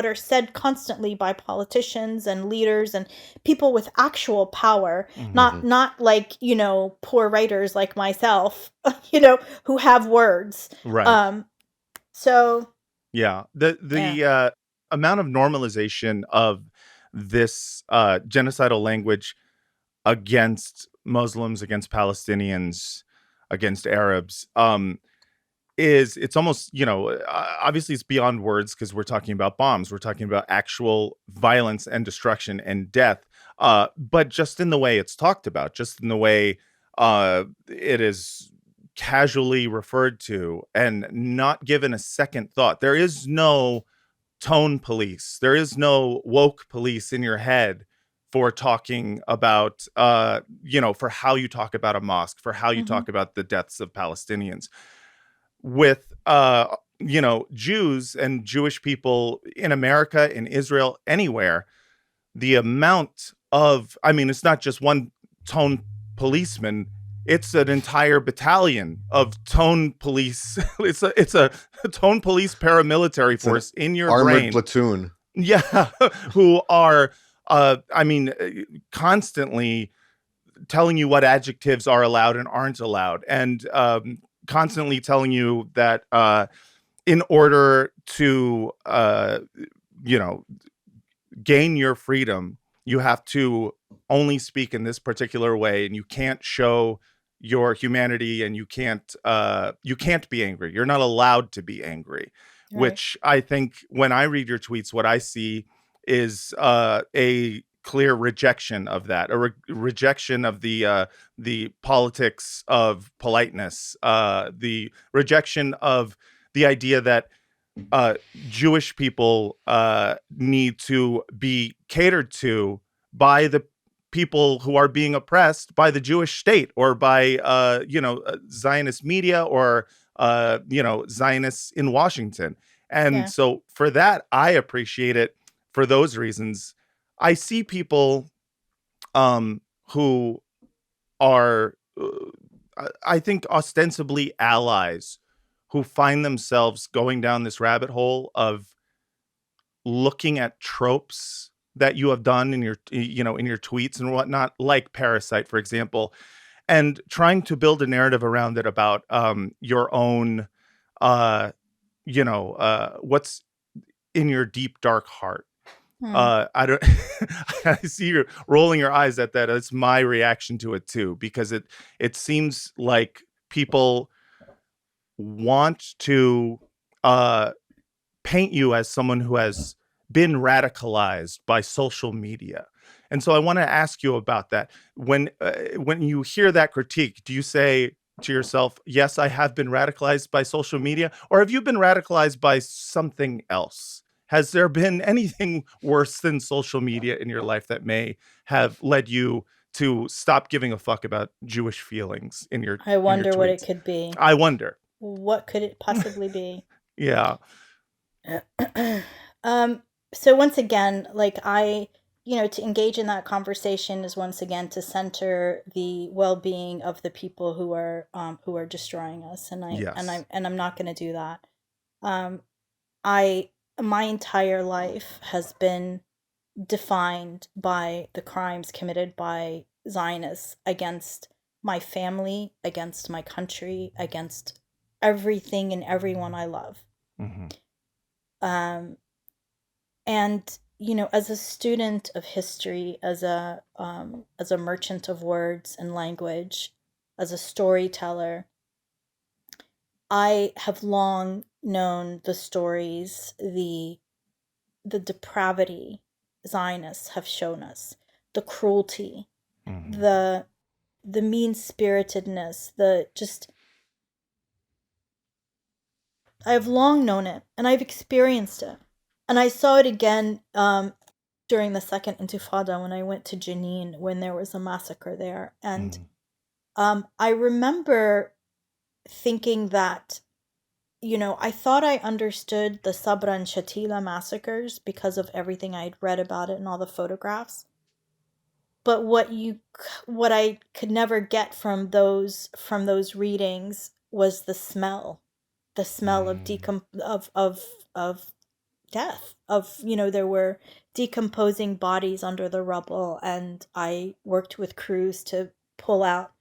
are said constantly by politicians and leaders and people with actual power, not like poor writers like myself, who have words.
Right.
So
Yeah. The amount of normalization of this genocidal language against Muslims, against Palestinians, against Arabs, it's almost, obviously it's beyond words because we're talking about bombs, we're talking about actual violence and destruction and death, but just in the way it's talked about, just in the way it is casually referred to and not given a second thought. There is no tone police, there is no woke police in your head for talking about for how you talk about a mosque, for how you
mhm,
talk about the deaths of Palestinians. With Jews and Jewish people in America, in Israel, anywhere, the amount of, I mean, it's not just one tone policeman, it's an entire battalion of tone police. It's a tone police paramilitary
It's an
force in your
armored
brain.
platoon.
Yeah. Who are constantly telling you what adjectives are allowed and aren't allowed, and constantly telling you that in order to gain your freedom, you have to only speak in this particular way, and you can't show your humanity, and you can't be angry. You're not allowed to be angry.
right.
Which I think, when I read your tweets, what I see is a clear rejection of that, a rejection of the politics of politeness, the rejection of the idea that uh, Jewish people need to be catered to by the people who are being oppressed by the Jewish state, or by Zionist media, or Zionists in Washington. And
Yeah.
so for that, I appreciate it for those reasons. I see people who are, I think, ostensibly allies, who find themselves going down this rabbit hole of looking at tropes that you have done in your tweets and whatnot, like Parasite, for example, and trying to build a narrative around it about your own, uh, what's in your deep dark heart.
Hmm.
I don't. I see you rolling your eyes at that. That's my reaction to it too, because it seems like people want to uh, paint you as someone who has been radicalized by social media. And so I want to ask you about that. When you hear that critique, do you say to yourself, "Yes, I have been radicalized by social media," or have you been radicalized by something else? Has there been anything worse than social media in your life that may have led you to stop giving a fuck about Jewish feelings in your
I
in your
wonder what it
tweets?
could be.
I wonder.
What could it possibly be?
Yeah.
um, so once again, to engage in that conversation is once again to center the well-being of the people who are destroying us, and
Yes.
I'm not going to do that. Um, I my entire life has been defined by the crimes committed by Zionists against my family, against my country, against everything and everyone I love.
Hmm.
Um, and as a student of history, as a merchant of words and language, as a storyteller, I have long known the stories, the depravity Zionists have shown us, the cruelty,
Hmm.
the mean spiritedness, the just I've long known it, and I've experienced it, and I saw it again during the Second Intifada when I went to Jenin when there was a massacre there, and
Hmm.
I remember thinking that I thought I understood the Sabra and Shatila massacres because of everything I'd read about it and all the photographs. But what I could never get from those readings was the smell of
Mm.
of death, of there were decomposing bodies under the rubble, and I worked with crews to pull out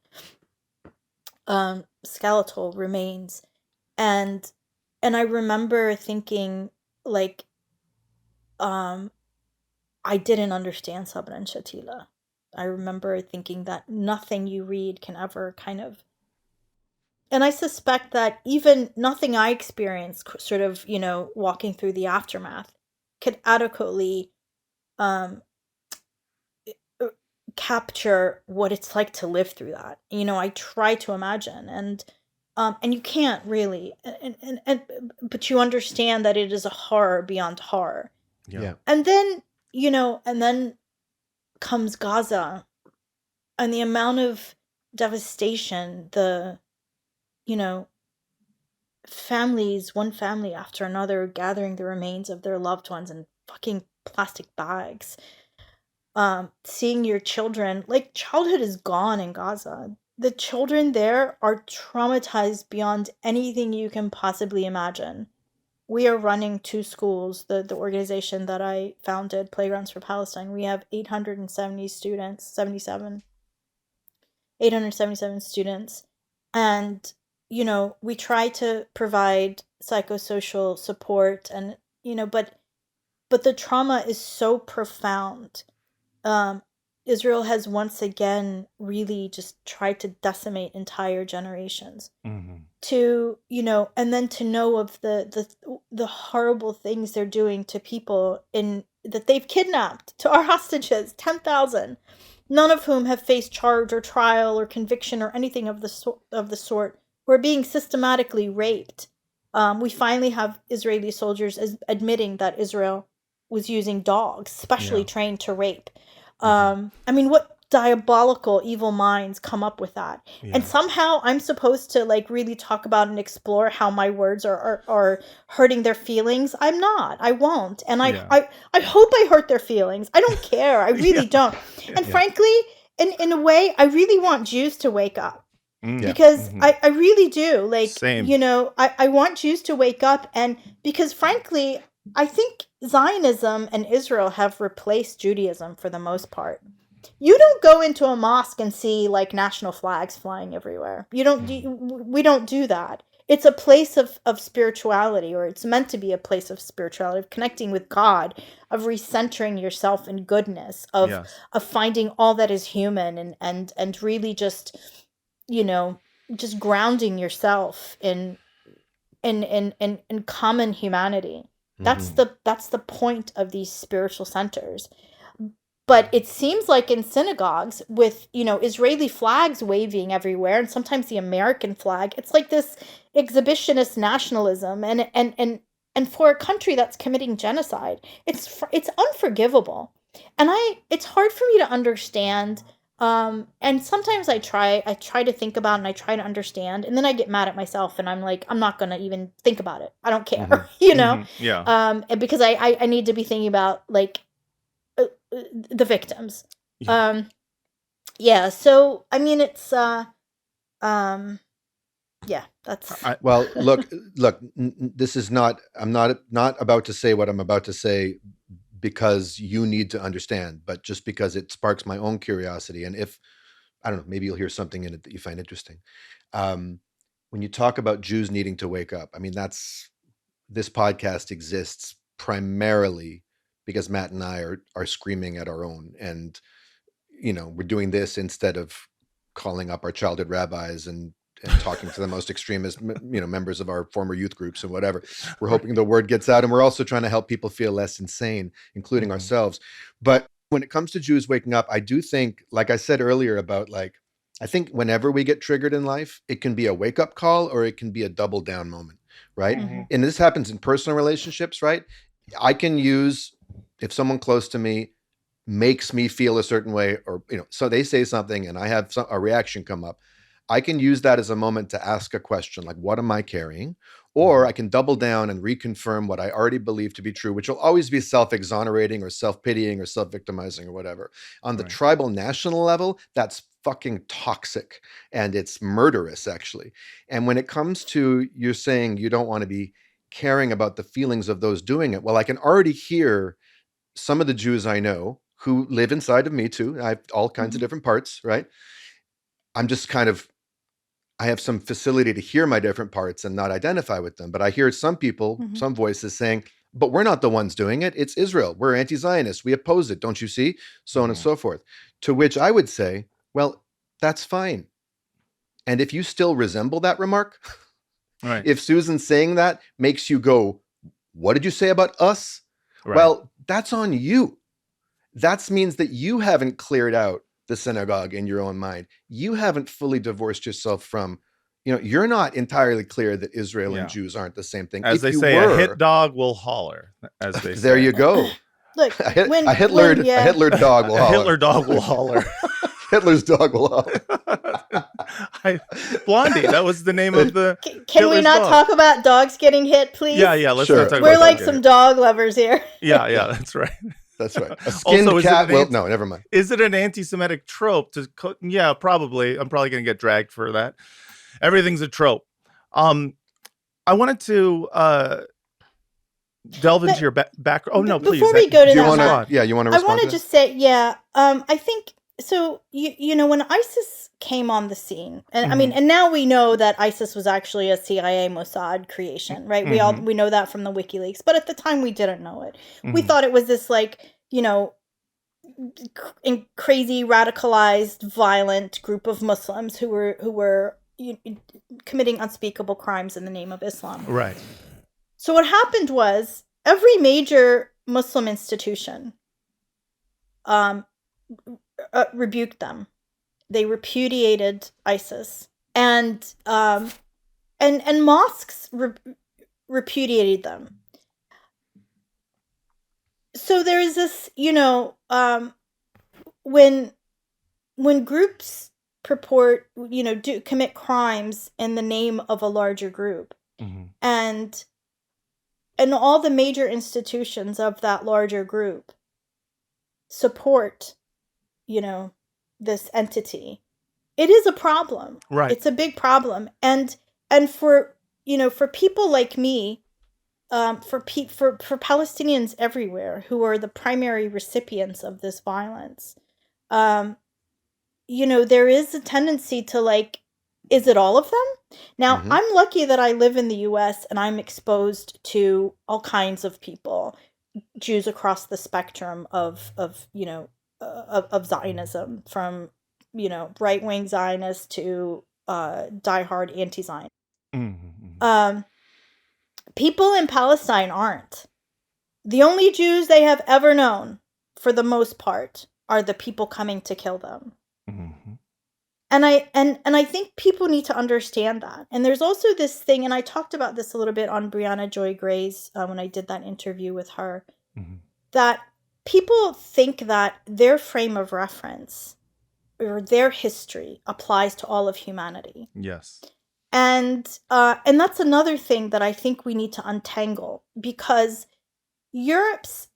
skeletal remains, and And I remember thinking, like, um, I didn't understand Sabra and Shatila. I remember thinking that nothing you read can ever kind of, and I suspect that even nothing I experienced, sort of, walking through the aftermath, could adequately um, uh, capture what it's like to live through that. I try to imagine, and you can't really, and but you understand that it is a horror beyond horror.
Yeah.
And then, and then comes Gaza, and the amount of devastation, you know, one family after another gathering the remains of their loved ones in fucking plastic bags. Seeing your children, like, childhood is gone in Gaza. The children there are traumatized beyond anything you can possibly imagine. We are running 2 schools, the organization that I founded, Playgrounds for Palestine. We have 870 students, 877 students. And, we try to provide psychosocial support, and, but the trauma is so profound. Israel has once again really just tried to decimate entire generations. And then to know of the horrible things they're doing to people that they've kidnapped, to our hostages, 10,000, none of whom have faced charge or trial or conviction or anything of the sort, who are being systematically raped. We finally have Israeli soldiers admitting that Israel was using dogs specially trained to rape. I mean, what diabolical evil minds come up with that? And somehow I'm supposed to, like, really talk about and explore how my words are hurting their feelings. I'm not. I won't. And I hope I hurt their feelings. I don't care. I really don't. And frankly, in a way, I really want Jews to wake up. Because I really do. Like,
Same.
I want Jews to wake up, and because frankly, I think Zionism and Israel have replaced Judaism for the most part. You don't go into a mosque and see, like, national flags flying everywhere. We don't do that. It's a place of spirituality, or it's meant to be a place of spirituality, of connecting with God, of recentering yourself in goodness, of finding all that is human, and really just, just grounding yourself in common humanity. That's the point of these spiritual centers. But it seems like in synagogues, with, Israeli flags waving everywhere, and sometimes the American flag, it's like this exhibitionist nationalism, and for a country that's committing genocide, it's unforgivable. And it's hard for me to understand. And sometimes I try to think about, and I try to understand, and then I get mad at myself, and I'm like, I'm not gonna even think about it. I don't care, and because I need to be thinking about, like, the victims. So I mean, it's that's
Well, look, this is not, I'm not about to say what I'm about to say because you need to understand, but just because it sparks my own curiosity. And if, I don't know, maybe you'll hear something in it that you find interesting. When you talk about Jews needing to wake up, I mean, this podcast exists primarily because Matt and I are screaming at our own, and, we're doing this instead of calling up our childhood rabbis and talking to the most extremist, members of our former youth groups and whatever. We're hoping the word gets out, and we're also trying to help people feel less insane, including ourselves. But when it comes to Jews waking up, I do think, like I said earlier about, like, I think whenever we get triggered in life, it can be a wake up call or it can be a double down moment, right? And this happens in personal relationships, right? I can use, if someone close to me makes me feel a certain way, or, so they say something and I have a reaction come up, I can use that as a moment to ask a question, like, what am I carrying? Or I can double down and reconfirm what I already believe to be true, which will always be self-exonerating or self-pitying or self-victimizing or whatever. On the tribal national level, that's fucking toxic, and it's murderous, actually. And when it comes to, you're saying you don't want to be caring about the feelings of those doing it, well, I can already hear some of the Jews I know who live inside of me too. I have all kinds of different parts, right? I'm just kind of, I have some facility to hear my different parts and not identify with them. But I hear some people, some voices saying, but we're not the ones doing it. It's Israel. We're anti-Zionist. We oppose it. Don't you see? So on and so forth. To which I would say, well, that's fine. And if you still resemble that remark,
Right.
if Susan saying that makes you go, what did you say about us?
Right.
Well, that's on you. That means that you haven't cleared out the synagogue in your own mind. You haven't fully divorced yourself from, you're not entirely clear that Israel and Jews aren't the same thing.
As
If
they
you
say,
were,
a hit dog will holler, as they say.
there you go.
Look,
A Hitler dog will
A
holler.
Hitler dog will holler.
Hitler's dog will holler.
Blondie, that was the name of the
Can we
Hitler's
not
dog.
talk about dogs getting hit, please?
Yeah, let's
Sure.
not talk
We're
about
like
that.
some dog lovers here.
Yeah, that's right.
That's right. A skinned
Also, is it
cat
an
will...
anti-
No, never mind.
Is it an anti-Semitic trope to yeah, probably. I'm probably going to get dragged for that. Everything's a trope. I wanted to delve into your back. Oh no, please.
Before we go to
Do you
that,
want
Matt,
to? Yeah, you want to
I
respond?
want to just say, I think so. When ISIS came on the scene, and I mean, and now we know that ISIS was actually a CIA Mossad creation, right? We know that from the WikiLeaks, but at the time we didn't know it. We thought it was this crazy, radicalized, violent group of Muslims who were committing unspeakable crimes in the name of Islam.
Right.
So what happened was every major Muslim institution rebuked them. They repudiated ISIS, and mosques repudiated them. So there is this, when groups purport, commit crimes in the name of a larger group, and all the major institutions of that larger group support, this entity, it is a problem.
Right.
It's a big problem. And for people like me, for Palestinians everywhere who are the primary recipients of this violence, there is a tendency to is it all of them? Now, I'm lucky that I live in the US and I'm exposed to all kinds of people, Jews across the spectrum of Zionism, from, right-wing Zionists to diehard anti-Zionist. People in Palestine aren't. The only Jews they have ever known, for the most part, are the people coming to kill them. And I think people need to understand that. And there's also this thing, and I talked about this a little bit on Brianna Joy Gray's when I did that interview with her, that people think that their frame of reference or their history applies to all of humanity.
Yes.
And that's another thing that I think we need to untangle, because Europe's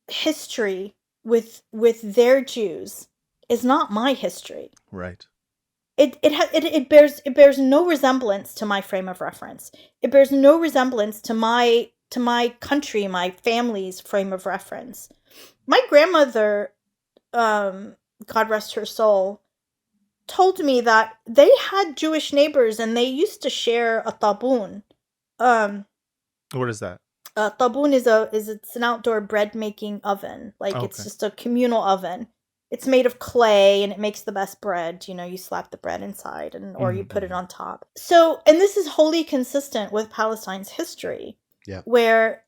history with their Jews is not my history.
Right.
It bears no resemblance to my frame of reference. It bears no resemblance to my country, my family's frame of reference. My grandmother, God rest her soul, told me that they had Jewish neighbors and they used to share a tabun.
What is that?
A tabun it's an outdoor bread making oven. It's just a communal oven. It's made of clay and it makes the best bread. You slap the bread inside or you put it on top. So, and this is wholly consistent with Palestine's history.
Yeah.
Where,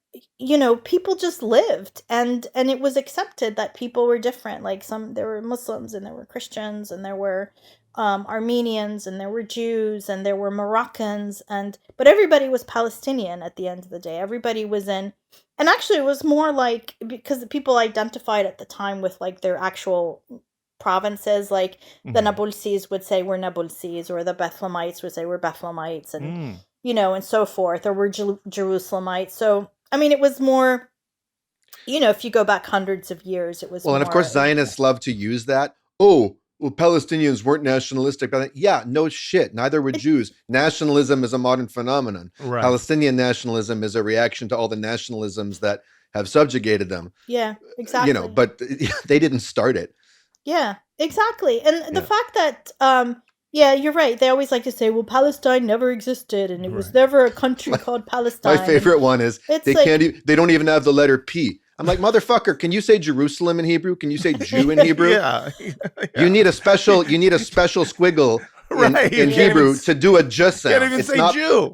people just lived and it was accepted that people were different. There were Muslims and there were Christians and there were Armenians and there were Jews and there were Moroccans but everybody was Palestinian at the end of the day. Everybody was in. And actually, it was more because people identified at the time with their actual provinces, the Nabulsis would say we're Nabulsis, or the Bethlehemites would say we're Bethlehemites, and and so forth, or we're Jerusalemites. So, I mean, it was more, if you go back hundreds of years, it was.
Well, and of course, Zionists love to use that. Oh, well, Palestinians weren't nationalistic. But yeah, no shit. Neither were Jews. Nationalism is a modern phenomenon.
Right.
Palestinian nationalism is a reaction to all the nationalisms that have subjugated them.
Yeah, exactly.
But they didn't start it.
Yeah, exactly. And the fact that, Yeah, you're right. They always like to say, well, Palestine never existed and it was
Right.
never a country called Palestine.
My favorite one is
It's
they
like-
can't. They don't even have the letter P. I'm like, motherfucker, can you say Jerusalem in Hebrew? Can you say Jew in Hebrew?
Yeah.
You need a special squiggle
Right.
in
You can't
Hebrew
even-
to do a just sound.
Can't even
It's
say
not
Jew.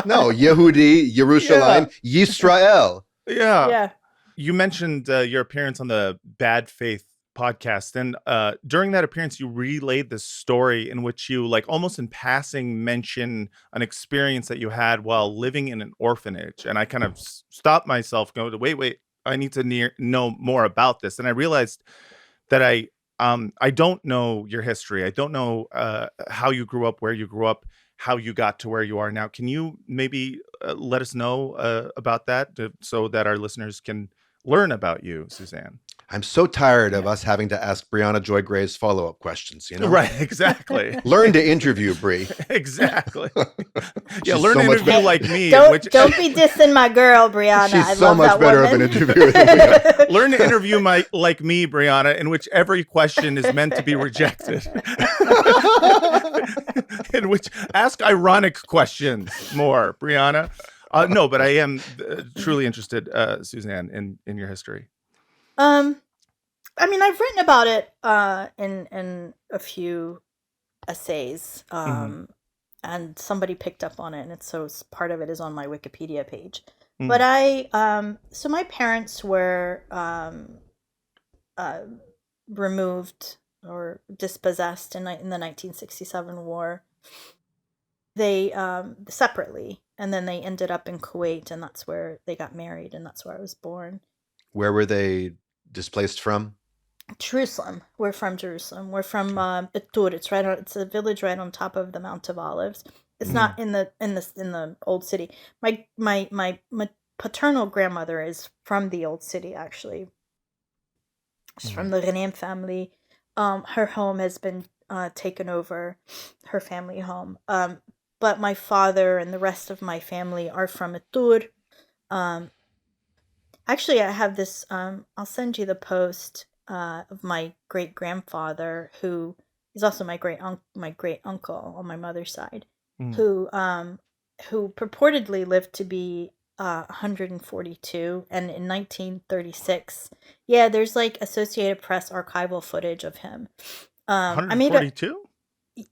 no Yehudi, Yerushalayim, Yisrael.
Yeah.
yeah.
You mentioned your appearance on the Bad Faith podcast, and during that appearance, you relayed this story in which you, like, almost in passing, mention an experience that you had while living in an orphanage. And I kind of stopped myself, going, "Wait, I need to know more about this." And I realized that I don't know your history. I don't know how you grew up, where you grew up, how you got to where you are now. Can you maybe let us know about that so that our listeners can learn about you, Suzanne?
I'm so tired of us having to ask Brianna Joy Gray's follow-up questions, you know?
Right, exactly.
Learn to interview, Bri.
Exactly. Yeah,
She's
learn
so
to
much
interview
better.
like me.
Don't be dissing my girl, Brianna.
She's
I
so
love
much
that
better of
woman.
an interviewer than we are.
Learn to interview like me, Brianna, in which every question is meant to be rejected. In which ask ironic questions more, Brianna. No, but I am truly interested, Suzanne, in your history.
I mean, I've written about it in a few essays, and somebody picked up on it, and part of it is on my Wikipedia page. But so my parents were removed or dispossessed in the 1967 war. They separately, and then they ended up in Kuwait, and that's where they got married, and that's where I was born.
Where were they displaced from?
Jerusalem. We're from Jerusalem. We're from Betur. It's a village right on top of the Mount of Olives. It's not in the old city. My paternal grandmother is from the old city, actually. She's from the Renem family. Her home has been taken over, her family home. But my father and the rest of my family are from Betur. Actually, I have this. I'll send you the post of my great grandfather, who is also my great uncle on my mother's side, who purportedly lived to be 142, and in 1936, yeah, there's like Associated Press archival footage of him.
142?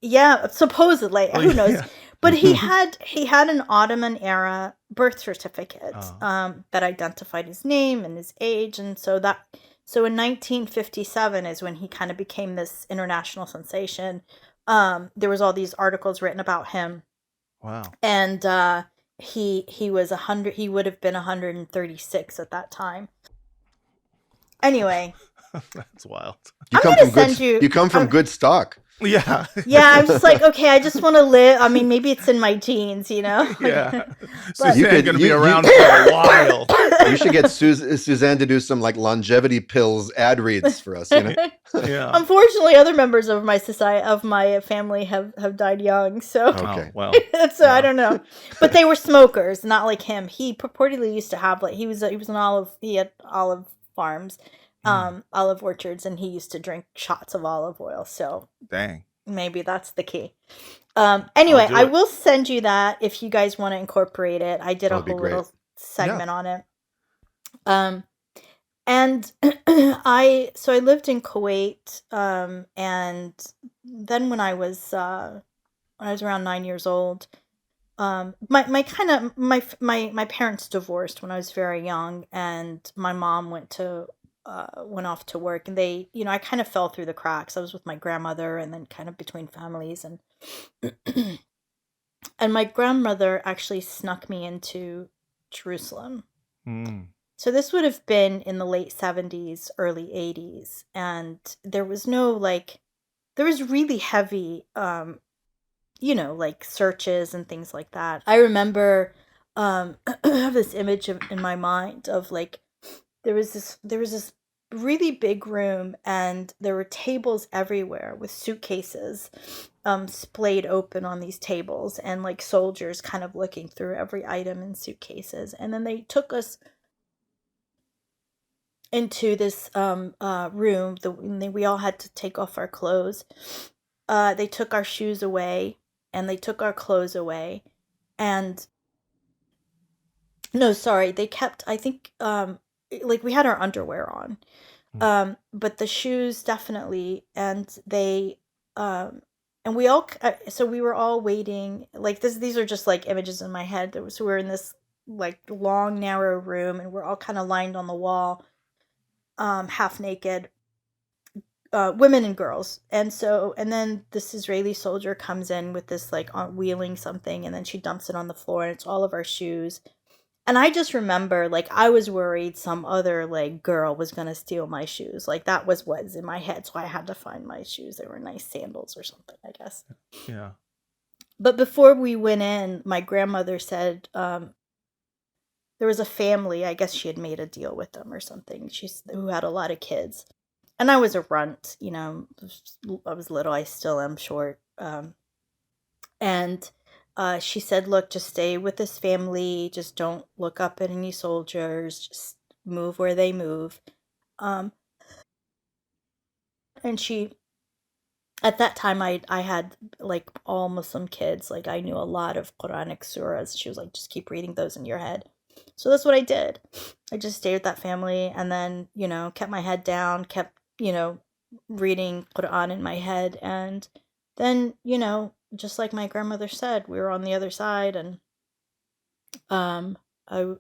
Yeah, supposedly.
Oh,
Who knows?
yeah.
But he had an Ottoman era birth certificate that identified his name and his age, and so in 1957 is when he kind of became this international sensation. There was all these articles written about him.
Wow.
And he was 100. He would have been 136 at that time. Anyway,
That's wild.
You come from good stock.
Yeah.
Yeah, I'm just like, okay, I just want to live. I mean, maybe it's in my genes, you know?
Yeah.
But-
Suzanne's going to be around for a while.
You should get Suzanne to do some like longevity pills ad reads for us, you know?
Yeah.
Unfortunately, other members of my family have died young, so
Okay.
Oh, well.
so I don't know. But they were smokers, not like him. He purportedly used to have he had olive farms, olive orchards, and he used to drink shots of olive oil. So
Dang.
maybe that's the key. Anyway,
I'll do
I
it.
will send you that if you guys want to incorporate it. I did
That'd
a
be
whole
great.
little segment on it. And I lived in Kuwait, and then when I was around 9 years old, my parents divorced when I was very young, and my mom went off to work, and they, I kind of fell through the cracks. I was with my grandmother, and then kind of between families, and and my grandmother actually snuck me into Jerusalem. So this would have been in the late 70s, early 80s, and there was really heavy, searches and things like that. I remember, I have this image in my mind of there was this really big room, and there were tables everywhere with suitcases splayed open on these tables, and soldiers kind of looking through every item in suitcases. And then they took us into this room. We all had to take off our clothes, they took our shoes away and they took our clothes away. And no, sorry, they kept, I think, like we had our underwear on. But the shoes definitely, and they, and we all, so we were all waiting, like these are just like images in my head. So we were in this like long, narrow room, and we're all kind of lined on the wall, half naked, women and girls. And then this Israeli soldier comes in with this like wheeling something, and then she dumps it on the floor, and it's all of our shoes. And I just remember, like, I was worried some other, like, girl was going to steal my shoes. Like, that was what was in my head. So I had to find my shoes. They were nice sandals or something, I guess.
Yeah.
But before we went in, my grandmother said there was a family. I guess she had made a deal with them or something. Who had a lot of kids. And I was a runt, you know. I was little. I still am short. And she said, look, just stay with this family. Just don't look up at any soldiers. Just move where they move. And she, at that time, I had, like, all Muslim kids. Like, I knew a lot of Quranic surahs. She was like, just keep reading those in your head. So that's what I did. I just stayed with that family and then, you know, kept my head down, kept, you know, reading Quran in my head. And then, you know, just like my grandmother said, we were on the other side, and and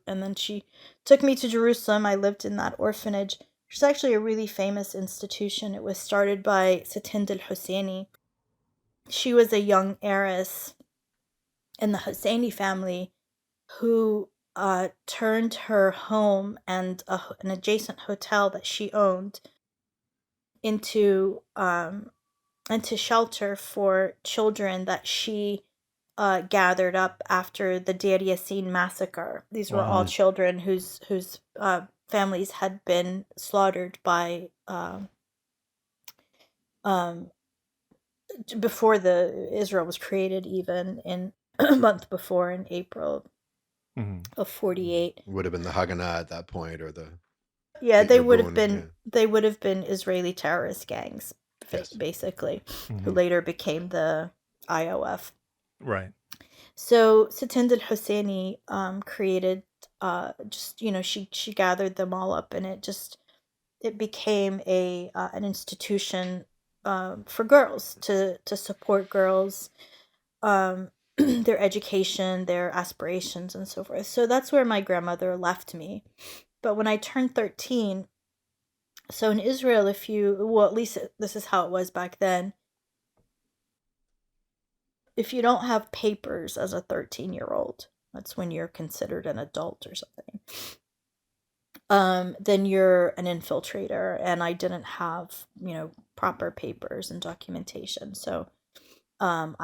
then she took me to Jerusalem. I lived in that orphanage, which is actually a really famous institution. It was started by Satind al-Husseini. She was a young heiress in the Husseini family who turned her home and an adjacent hotel that she owned into shelter for children that she gathered up after the Deir Yassin massacre. These were all children whose families had been slaughtered by before Israel was created, even in a month before, in April of 48.
Would have been the Haganah at that point, or the
they would have been
yeah.
they would have been Israeli terrorist gangs,
Yes.
basically, who later became the IOF.
Right.
So Satind al-Husseini created just, you know, she gathered them all up, and it became an institution for girls to support girls, their education, their aspirations, and so forth. So that's where my grandmother left me. But when I turned 13, so in Israel, at least this is how it was back then, if you don't have papers as a 13-year-old, that's when you're considered an adult or something, then you're an infiltrator. And I didn't have, you know, proper papers and documentation. So I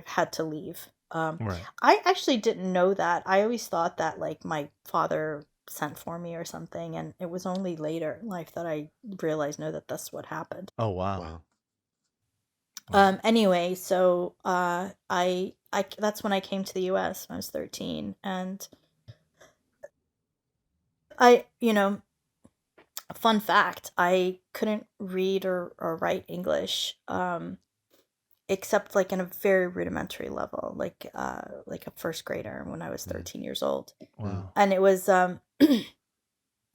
had to leave.
Right.
I actually didn't know that. I always thought that, like, my father sent for me or something, and it was only later in life that I realized, no, that's what happened.
Oh, wow.
Wow.
Anyway, so I that's when I came to the US when I was 13, and I, you know, fun fact, I couldn't read or write English, except like in a very rudimentary level, like a first grader when I was 13 years old.
Wow.
And it was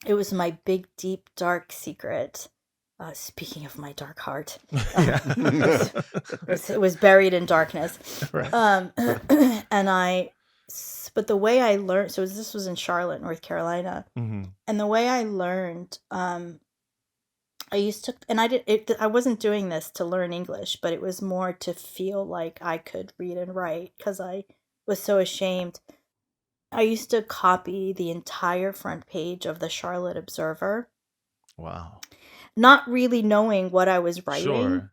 it was my big, deep, dark secret. Speaking of my dark heart, it was buried in darkness.
Right.
But the way I learned, so this was in Charlotte, North Carolina, and the way I learned, I used to, and I wasn't doing this to learn English, but it was more to feel like I could read and write, because I was so ashamed. I used to copy the entire front page of the Charlotte Observer.
Wow.
Not really knowing what I was writing.
Sure.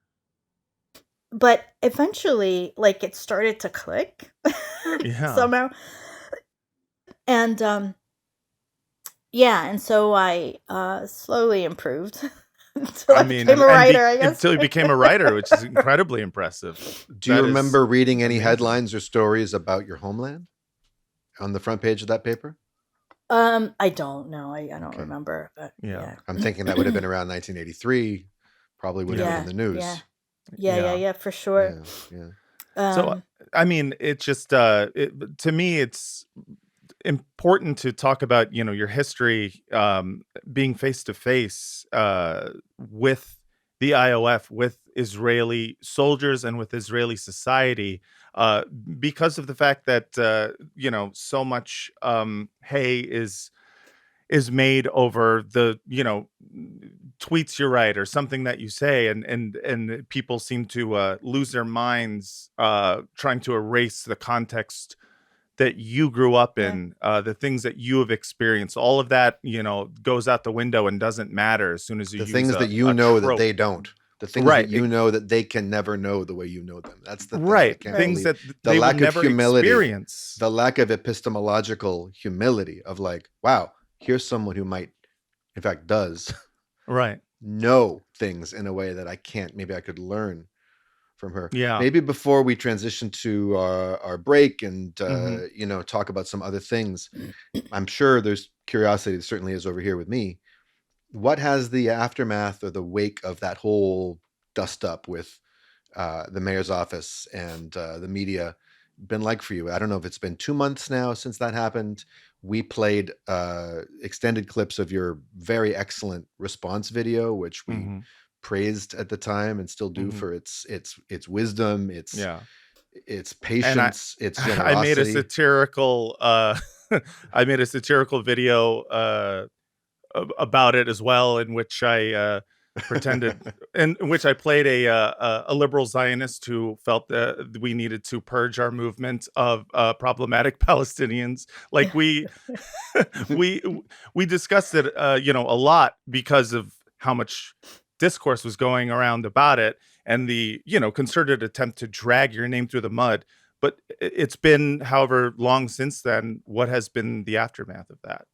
But eventually, like, it started to click somehow. And and so I slowly improved until I became a writer, I guess.
Until you became a writer, which is incredibly impressive.
Do you remember reading any headlines or stories about your homeland on the front page of that paper?
I don't know. I don't remember. But
Yeah.
I'm thinking that would have been around 1983, probably would have been
Yeah,
in the news.
yeah, yeah,
Yeah.
for sure.
Yeah.
So,
Um,
I mean, it's just to me, it's important to talk about, your history, being face to face with the IOF, with Israeli soldiers, and with Israeli society, uh, because of the fact that so much hay is made over the tweets you write or something that you say, and people seem to lose their minds trying to erase the context that you grew up
yeah,
in, the things that you have experienced. All of that goes out the window and doesn't matter as soon as you
The
use
things that you
a
know that
trope.
they don't. The things that
Right,
you know that they can never know the way you know them. That's the thing I
right,
can't
right.
things
believe.
that
The
they will
lack of
never
humility,
experience.
the lack of epistemological humility of like, wow, here's someone who might, in fact, does
Right.
know things in a way that I can't. Maybe I could learn from her.
Yeah.
Maybe before we transition to our break and
Hmm.
talk about some other things, I'm sure there's curiosity. There certainly is over here with me. What has the aftermath or the wake of that whole dust up with the mayor's office and the media been like for you? I don't know if it's been 2 months now since that happened. We played extended clips of your very excellent response video, which we
Hmm.
praised at the time and still do
Hmm.
for its wisdom, its
Yeah. And
patience, its
I made a
generosity.
satirical I made a satirical video about it as well, in which I pretended, in which I played a liberal Zionist who felt that we needed to purge our movement of problematic Palestinians. Like we we discussed it, a lot because of how much discourse was going around about it, and the concerted attempt to drag your name through the mud. But it's been however long since then. What has been the aftermath of that?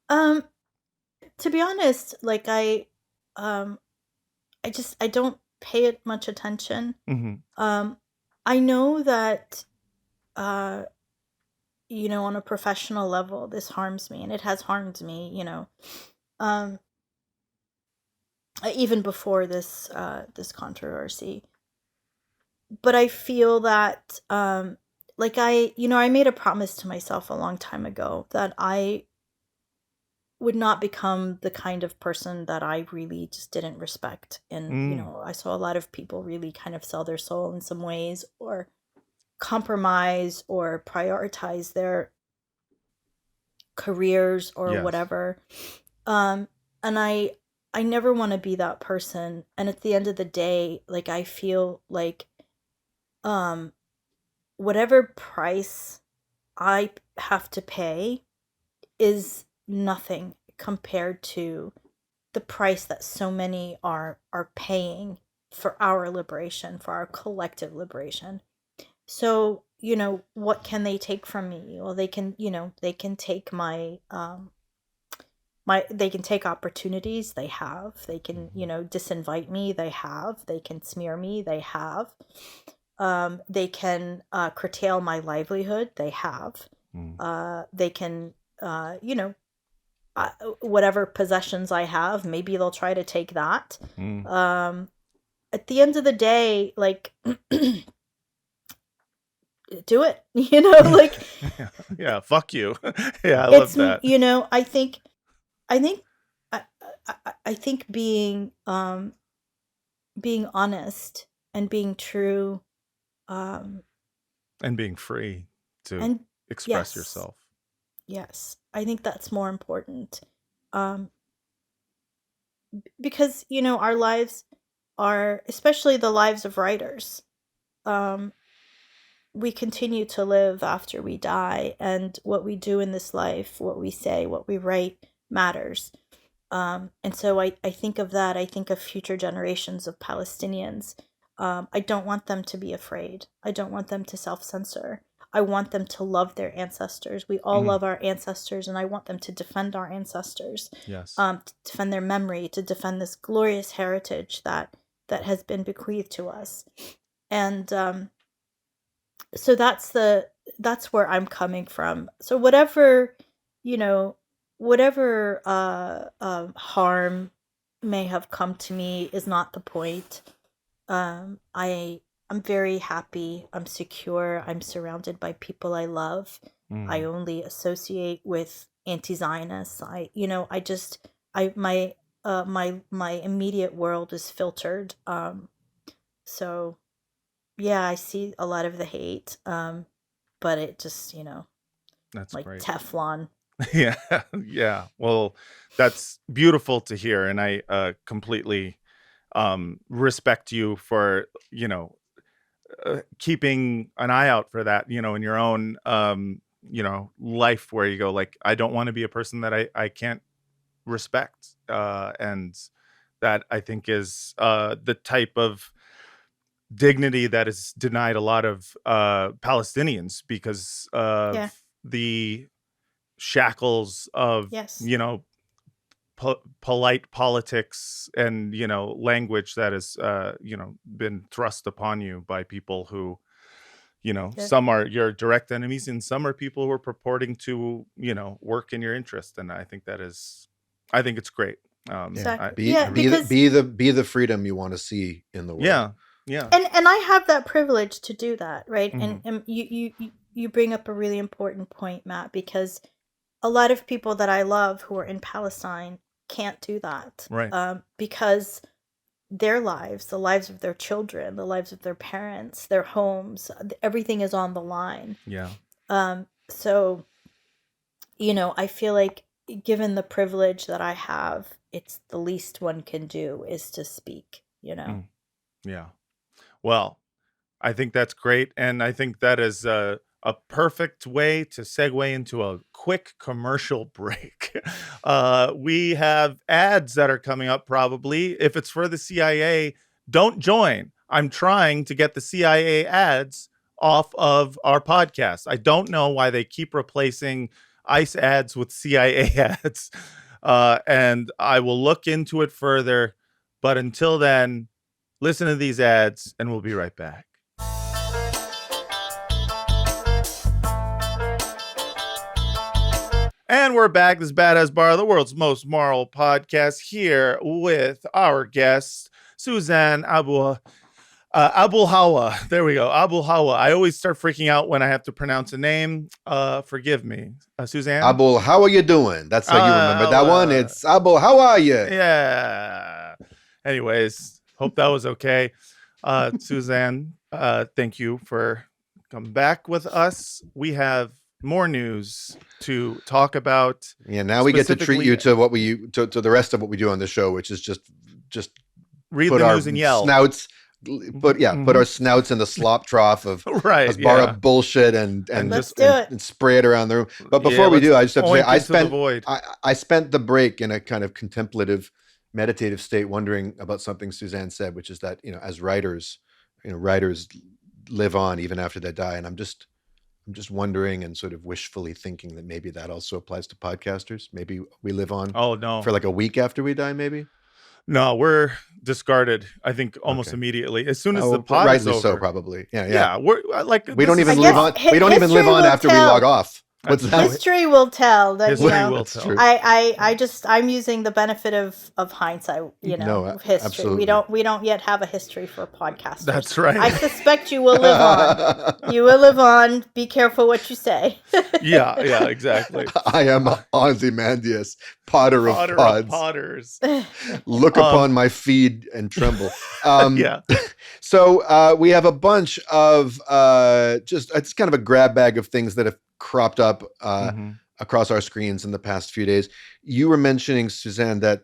um, to be honest, like um, I don't pay it much attention.
Hmm.
Um, I know that on a professional level, this harms me, and it has harmed me. Um, even before this controversy. But I feel that like I made a promise to myself a long time ago that I would not become the kind of person that I really just didn't respect. And
Mm,
I saw a lot of people really kind of sell their soul in some ways, or compromise, or prioritize their careers or
yes.
whatever. And I never want to be that person. And at the end of the day, like I feel like um whatever price I have to pay is nothing compared to the price that so many are paying for our liberation, for our collective liberation. So, what can they take from me? Well, they can take they can take opportunities, they have. They can, disinvite me, they have. They can smear me, they have. They can curtail my livelihood, they have.
Mm,
They can, whatever possessions I have, maybe they'll try to take that.
mm.
At the end of the day, like, do it, like,
Yeah, yeah, fuck you. Yeah, I love
it's,
that.
I think, I, I think being honest and being true, um,
And being free to
and
express
yes,
yourself.
yes, I think that's more important. Um, because our lives are, especially the lives of writers, um, we continue to live after we die, and what we do in this life, what we say, what we write, matters. And so I think of that. I think of future generations of Palestinians. I don't want them to be afraid. I don't want them to self-censor. I want them to love their ancestors. We all
Mhm.
love our ancestors, and I want them to defend our ancestors,
Yes.
to defend their memory, to defend this glorious heritage that has been bequeathed to us. And so that's where I'm coming from. So whatever, you know, whatever harm may have come to me is not the point. I'm very happy. I'm secure. I'm surrounded by people I love. I only associate with anti-Zionists. My immediate world is filtered. So yeah, I see a lot of the hate. But it just,
That's
like
great.
Teflon.
Yeah, yeah. Well, that's beautiful to hear, and I completely respect you for keeping an eye out for that, in your own life, where you go like, I don't want to be a person that I can't respect, and that I think is the type of dignity that is denied a lot of Palestinians because of
Yeah.
the shackles of
Yes.
polite politics and language that has been thrust upon you by people who
Yeah.
some are your direct enemies and some are people who are purporting to work in your interest, and I think it's great.
Exactly.
Be the freedom you want to see in the world.
Yeah.
And I have that privilege to do that, right?
Mhm.
And you bring up a really important point, Matt, because a lot of people that I love who are in Palestine can't do that,
Right.
because their lives, the lives of their children, the lives of their parents, their homes, everything is on the line.
Yeah.
So, I feel like given the privilege that I have, it's the least one can do is to speak,
Yeah. Well, I think that's great. And I think that is a perfect way to segue into a quick commercial break. We have ads that are coming up probably. If it's for the CIA, don't join. I'm trying to get the CIA ads off of our podcast. I don't know why they keep replacing ICE ads with CIA ads. And I will look into it further. But until then, listen to these ads and we'll be right back. And we're back. This is Badass Bar, the world's most moral podcast, here with our guest, Suzanne Abulhawa. There we go. Abulhawa. I always start freaking out when I have to pronounce a name. Forgive me. Suzanne?
Abul, how are you doing? That's how you remember that one. It's Abul, how are you?
Yeah. Anyways, hope that was okay. Suzanne, thank you for coming back with us. We have more news to talk about.
Yeah, now we get to treat you to what to the rest of what we do on the show, which is just
read
put
the
our
news and yell.
Snouts, put our snouts in the slop trough of
right,
Asbara bullshit and
let's do it
and spray it around the room. But before we do, I just have to say I spent the break in a kind of contemplative, meditative state, wondering about something Suzanne said, which is that as writers, writers live on even after they die, and I'm just wondering and sort of wishfully thinking that maybe that also applies to podcasters. Maybe we live on for like a week after we die, maybe?
No, we're discarded, I think, almost immediately. As soon as the pod is
rightly
over.
so, probably. Yeah.
Yeah, we're like
we don't even live on. We don't even live on after we log off. What's that?
History will tell that.
History will tell.
I'm using the benefit of hindsight. Of history.
Absolutely.
We don't yet have a history for podcasters.
That's right.
I suspect you will live on. You will live on. Be careful what you say.
yeah, exactly.
I am Ozymandias, Potter of pods.
Potters.
Look upon my feed and tremble.
Yeah.
So we have a bunch of it's kind of a grab bag of things that have cropped up across our screens in the past few days. You were mentioning, Suzanne, that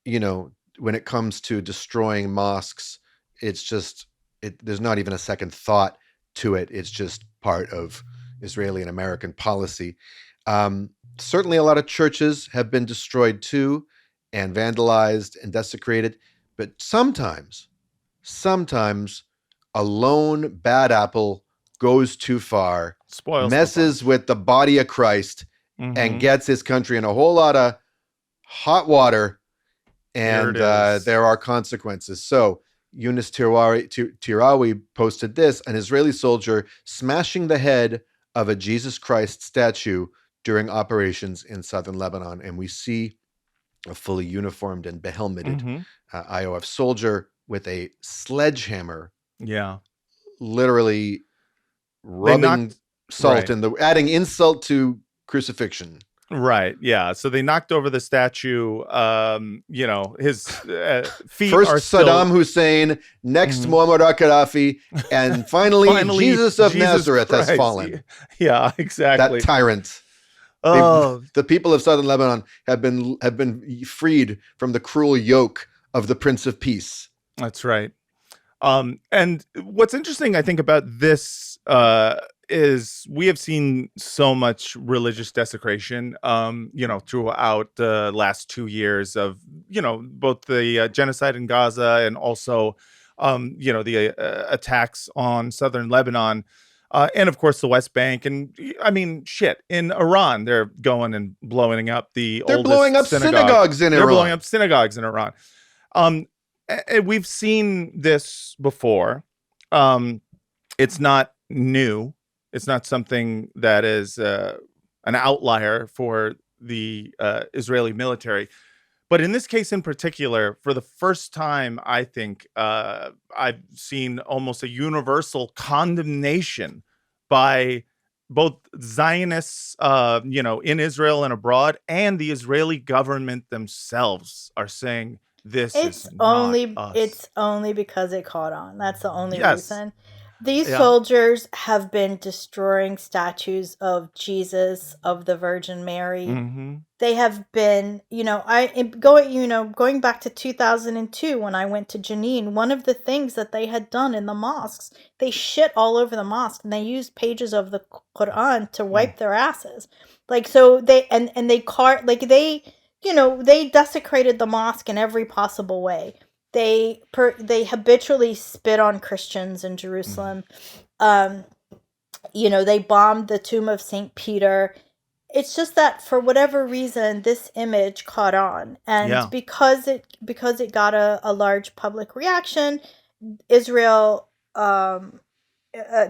when it comes to destroying mosques, it's just there's not even a second thought to it. It's just part of Israeli and American policy. Certainly a lot of churches have been destroyed too, and vandalized and desecrated, but sometimes a lone bad apple goes too far, messes with the body of Christ, and gets his country in a whole lot of hot water, and there are consequences. So Yunus Tirawi posted this: an Israeli soldier smashing the head of a Jesus Christ statue during operations in southern Lebanon. And we see a fully uniformed and behelmeted
hmm
IOF soldier with a sledgehammer,
Yeah.
literally
They
rubbing
knocked
salt
right.
in the, adding insult to crucifixion.
Right. Yeah. So they knocked over the statue. His feet
First
are
Saddam
still
Hussein, next
Mhm.
Muammar Gaddafi, and finally
finally
Jesus of
Jesus
Nazareth has
Christ.
fallen.
Yeah,
That
exactly.
tyrant.
Oh,
The people of southern Lebanon have been freed from the cruel yoke of the Prince of Peace.
that's right. And what's interesting, I think, about this is we have seen so much religious desecration, throughout the last 2 years of, both the genocide in Gaza and also, the attacks on southern Lebanon. And of course, the West Bank. And I mean, shit, in Iran, they're going and blowing up the
They're blowing
oldest
up
synagogue.
synagogues in
They're blowing
Iran.
up synagogues in Iran. Um, we've seen this before. It's not new. It's not something that is an outlier for the Israeli military. But in this case in particular, for the first time, I think I've seen almost a universal condemnation by both Zionists, in Israel and abroad, and the Israeli government themselves are saying this is not us.
It's only because it caught on. That's the only
Yes.
reason. These
Yeah.
soldiers have been destroying statues of Jesus, of the Virgin Mary.
Mm-hmm.
They have been, going back to 2002 when I went to Jenin, one of the things that they had done in the mosques, they shit all over the mosque and they used pages of the Quran to wipe their asses. Like, so they, and they they desecrated the mosque in every possible way. They habitually spit on Christians in Jerusalem. They bombed the tomb of St. Peter. It's just that for whatever reason, this image caught on, and
Yeah.
because it got a large public reaction, Israel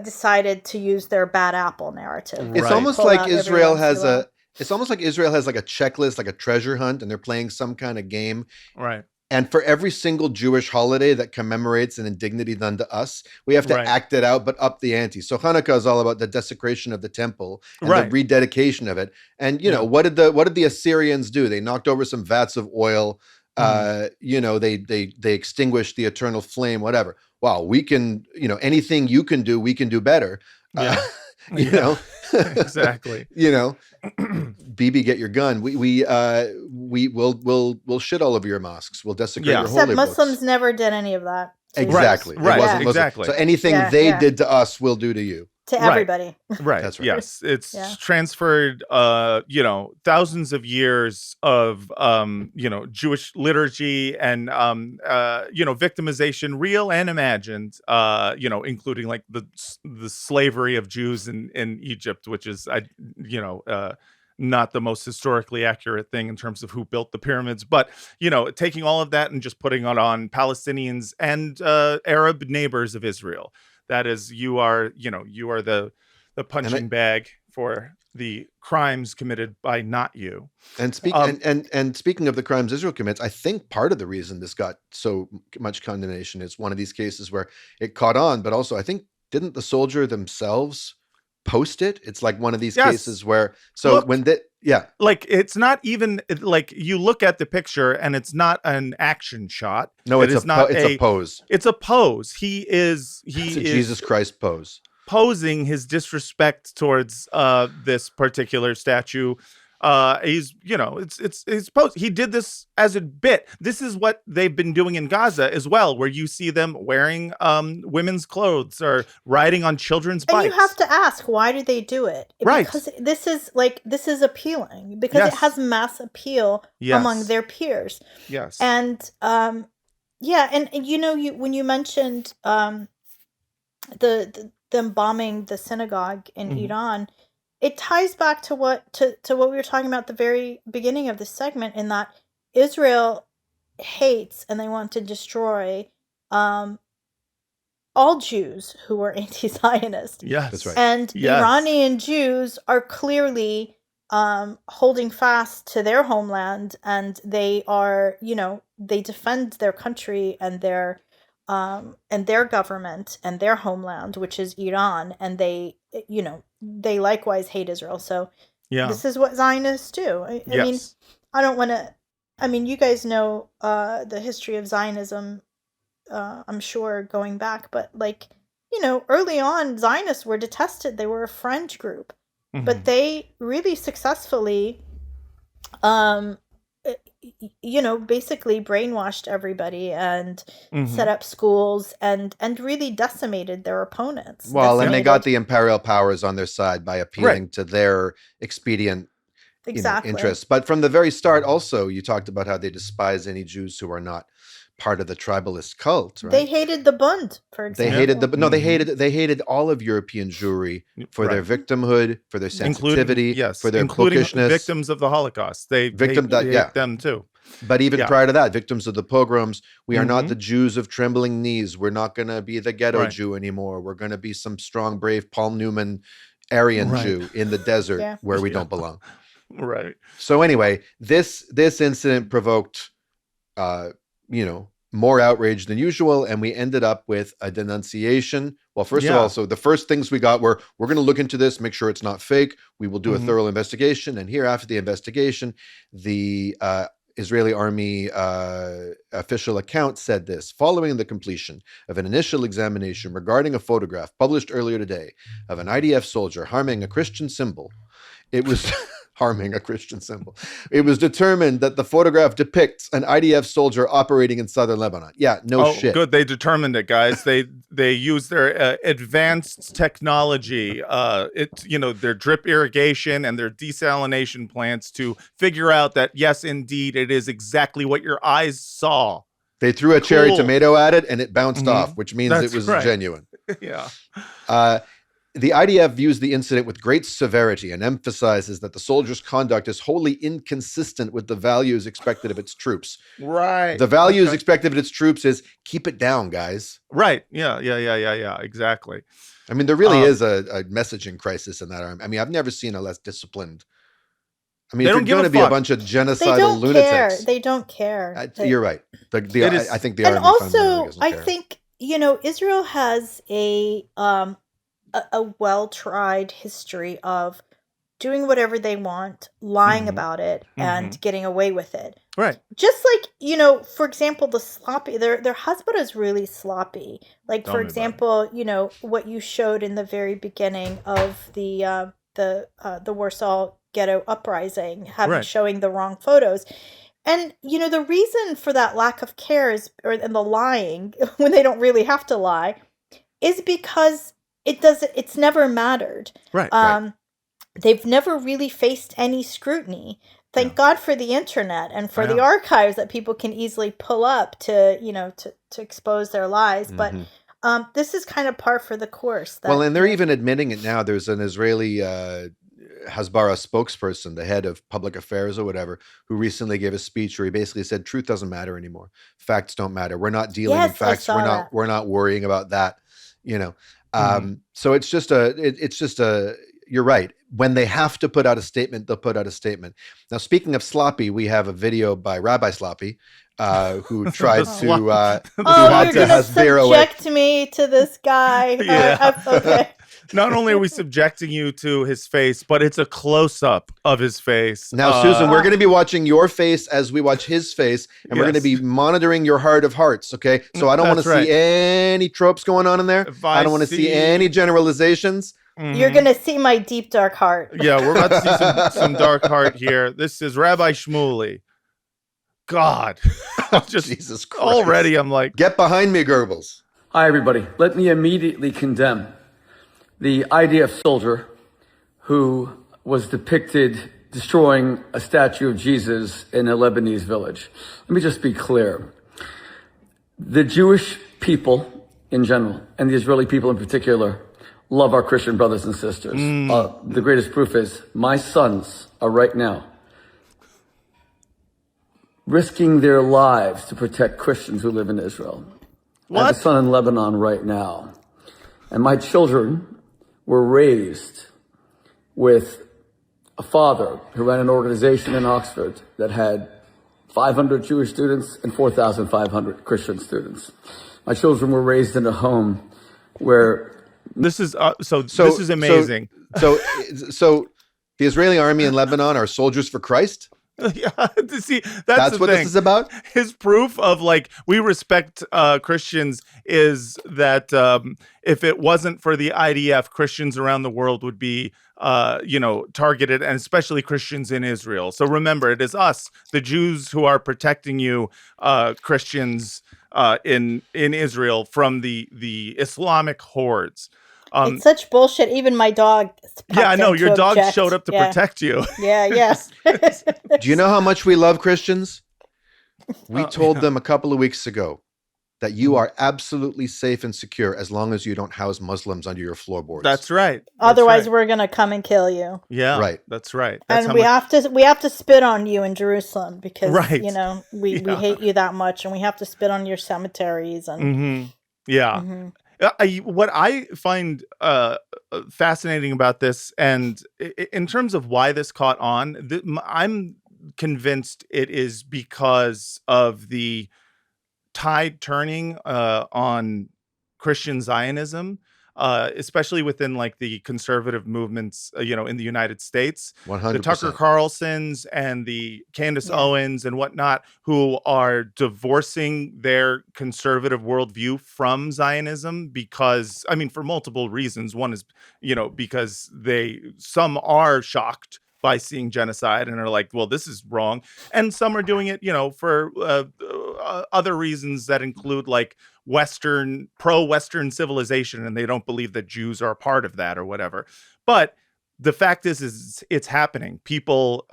decided to use their bad apple narrative.
It's
Right.
almost
Pull
like
out every
Israel
once in
has
a while.
it's almost like Israel has like a checklist, like a treasure hunt, and they're playing some kind of game.
Right.
And for every single Jewish holiday that commemorates an indignity done to us, we have to
Right.
act it out, but up the ante. So Hanukkah is all about the desecration of the temple and
Right.
the rededication of it. And
Yeah.
what did the Assyrians do? They knocked over some vats of oil. They extinguished the eternal flame. Whatever. Wow, we can. Anything you can do, we can do better.
Yeah.
You know.
Exactly.
BB, get your gun. We'll shit all over your mosques. We'll desecrate
Yeah.
your
Except
holy
Muslims
books.
never did any of that.
Exactly.
Right.
It wasn't Muslim.
Exactly.
So anything
Yeah,
they
yeah.
did to us, we'll do to you.
To
Right.
everybody.
Right.
That's right.
Yes. It's
Yeah.
transferred, thousands of years of, Jewish liturgy and, victimization, real and imagined, including like the slavery of Jews in Egypt, which is, not the most historically accurate thing in terms of who built the pyramids, but, taking all of that and just putting it on Palestinians and Arab neighbors of Israel. That is, you are the punching bag for the crimes committed by not you.
And speaking of the crimes Israel commits, I think part of the reason this got so much condemnation is one of these cases where it caught on, but also I think didn't the soldier themselves post it? It's like one of these cases where
like it's not even like you look at the picture and it's not an action shot.
No, it's a pose.
It's a pose. It's a
Jesus Christ pose.
Posing his disrespect towards this particular statue. He's pose. He did this as a bit. This is what they've been doing in Gaza as well, where you see them wearing women's clothes or riding on children's bikes.
And you have to ask, why do they do it?
Right.
Because this is appealing. Because it has mass appeal among their peers.
Yes.
And when you mentioned them bombing the synagogue in Iran, it ties back to what we were talking about at the very beginning of this segment, in that Israel hates and they want to destroy all Jews who are anti-Zionist.
Yes,
that's right.
And
Yes.
Iranian Jews are clearly holding fast to their homeland, and they are, they defend their country and their government and their homeland, which is Iran, and they likewise hate Israel. So
Yeah.
this is what Zionists do. I mean,
Yes.
I don't want to. I mean, you guys know the history of Zionism. I'm sure going back, but early on, Zionists were detested. They were a fringe group, but they really successfully, basically brainwashed everybody and set up schools and really decimated their opponents.
Well, and they got the imperial powers on their side by appealing
Right.
to their expedient
Exactly.
interests. But from the very start, also, you talked about how they despise any Jews who are not part of the tribalist cult, right?
They hated the Bund, for
They
example.
hated they hated all of European Jewry for their victimhood, for their sensitivity, for their
including
bookishness.
victims of the Holocaust. They hate them too.
But even
Yeah.
prior to that, victims of the pogroms, we are not the Jews of trembling knees. We're not going to be the ghetto Jew anymore. We're going to be some strong, brave Paul Newman Aryan Jew in the desert where we don't belong.
Right.
So anyway, this incident provoked, more outrage than usual, and we ended up with a denunciation. Well, first of all, so the first things we got were, we're going to look into this, make sure it's not fake. We will do a thorough investigation. And here, after the investigation, the Israeli army official account said this: following the completion of an initial examination regarding a photograph published earlier today of an IDF soldier harming a Christian symbol, it was harming a Christian symbol. It was determined that the photograph depicts an IDF soldier operating in southern Lebanon. Yeah, no shit.
Good. They determined it, guys. They used their advanced technology, their drip irrigation and their desalination plants to figure out that, yes, indeed, it is exactly what your eyes saw.
They threw a cherry tomato at it and it bounced off, which means it was genuine.
Yeah.
The IDF views the incident with great severity and emphasizes that the soldiers' conduct is wholly inconsistent with the values expected of its troops.
Right.
The values expected of its troops is keep it down, guys.
Right. Yeah. Exactly.
I mean, there really is a messaging crisis in that army. I mean, I've never seen a less disciplined. I mean, if you're going to be a bunch of genocidal lunatics,
they don't care.
You're right. I think the army.
And also,
doesn't
I
care.
think Israel has a well-tried history of doing whatever they want, lying about it, and getting away with it.
Right.
Just for example, the sloppy, their Hasbara is really sloppy. For example, what you showed in the very beginning of the Warsaw Ghetto Uprising, showing the wrong photos. And, the reason for that lack of care and the lying, when they don't really have to lie, is because it's never mattered.
Right.
They've never really faced any scrutiny. Thank God for the internet and for the archives that people can easily pull up to expose their lies. But this is kind of par for the course.
And they're even admitting it now. There's an Israeli Hasbara spokesperson, the head of public affairs or whatever, who recently gave a speech where he basically said, truth doesn't matter anymore. Facts don't matter. We're not dealing in facts. We're not worrying about that. So it's just you're right. When they have to put out a statement, they'll put out a statement. Now, speaking of sloppy, we have a video by Rabbi Sloppy, who tried to
you're gonna subject me to this guy. Okay.
Not only are we subjecting you to his face, but it's a close-up of his face.
Now, Susan, we're going to be watching your face as we watch his face, and we're going to be monitoring your heart of hearts, okay? So I don't want to see any tropes going on in there. I don't want to see any generalizations.
You're going to see my deep, dark heart.
Yeah, we're about to see some dark heart here. This is Rabbi Shmuley. God.
Jesus Christ.
Already, I'm like...
Get behind me, Goebbels.
Hi, everybody. Let me immediately condemn the IDF soldier who was depicted destroying a statue of Jesus in a Lebanese village. Let me just be clear. The Jewish people in general, and the Israeli people in particular, love our Christian brothers and sisters. The greatest proof is my sons are right now risking their lives to protect Christians who live in Israel. I have a son in Lebanon right now. And my children were raised with a father who ran an organization in Oxford that had 500 Jewish students and 4,500 Christian students. My children were raised in a home where
This is this is amazing.
So the Israeli army in Lebanon are soldiers for Christ.
Yeah, see,
That's
the
what
thing.
this is about.
His proof of like we respect Christians is that if it wasn't for the IDF, Christians around the world would be targeted, and especially Christians in Israel. So remember, it is us, the Jews, who are protecting you, Christians in Israel, from the Islamic hordes.
It's such bullshit. Even my dog.
Yeah, I know. Your dog
object.
showed up to protect you.
Yeah, yes.
Do you know how much we love Christians? We told them a couple of weeks ago that you are absolutely safe and secure as long as you don't house Muslims under your floorboards.
That's right.
Otherwise, we're gonna come and kill you.
Yeah,
right.
That's right. That's
and we have to spit on you in Jerusalem because
Right.
we hate you that much, and we have to spit on your cemeteries and.
Mm-hmm. Yeah.
Mm-hmm.
What I find fascinating about this, and in terms of why this caught on, I'm convinced it is because of the tide turning on Christian Zionism, especially within like the conservative movements, in the United States.
100%.
The Tucker Carlsons and the Candace Owens and whatnot, who are divorcing their conservative worldview from Zionism because, for multiple reasons. One is, because some are shocked by seeing genocide and are like, well, this is wrong. And some are doing it, for other reasons that include like pro-Western civilization, and they don't believe that Jews are a part of that or whatever. But the fact is it's happening. People,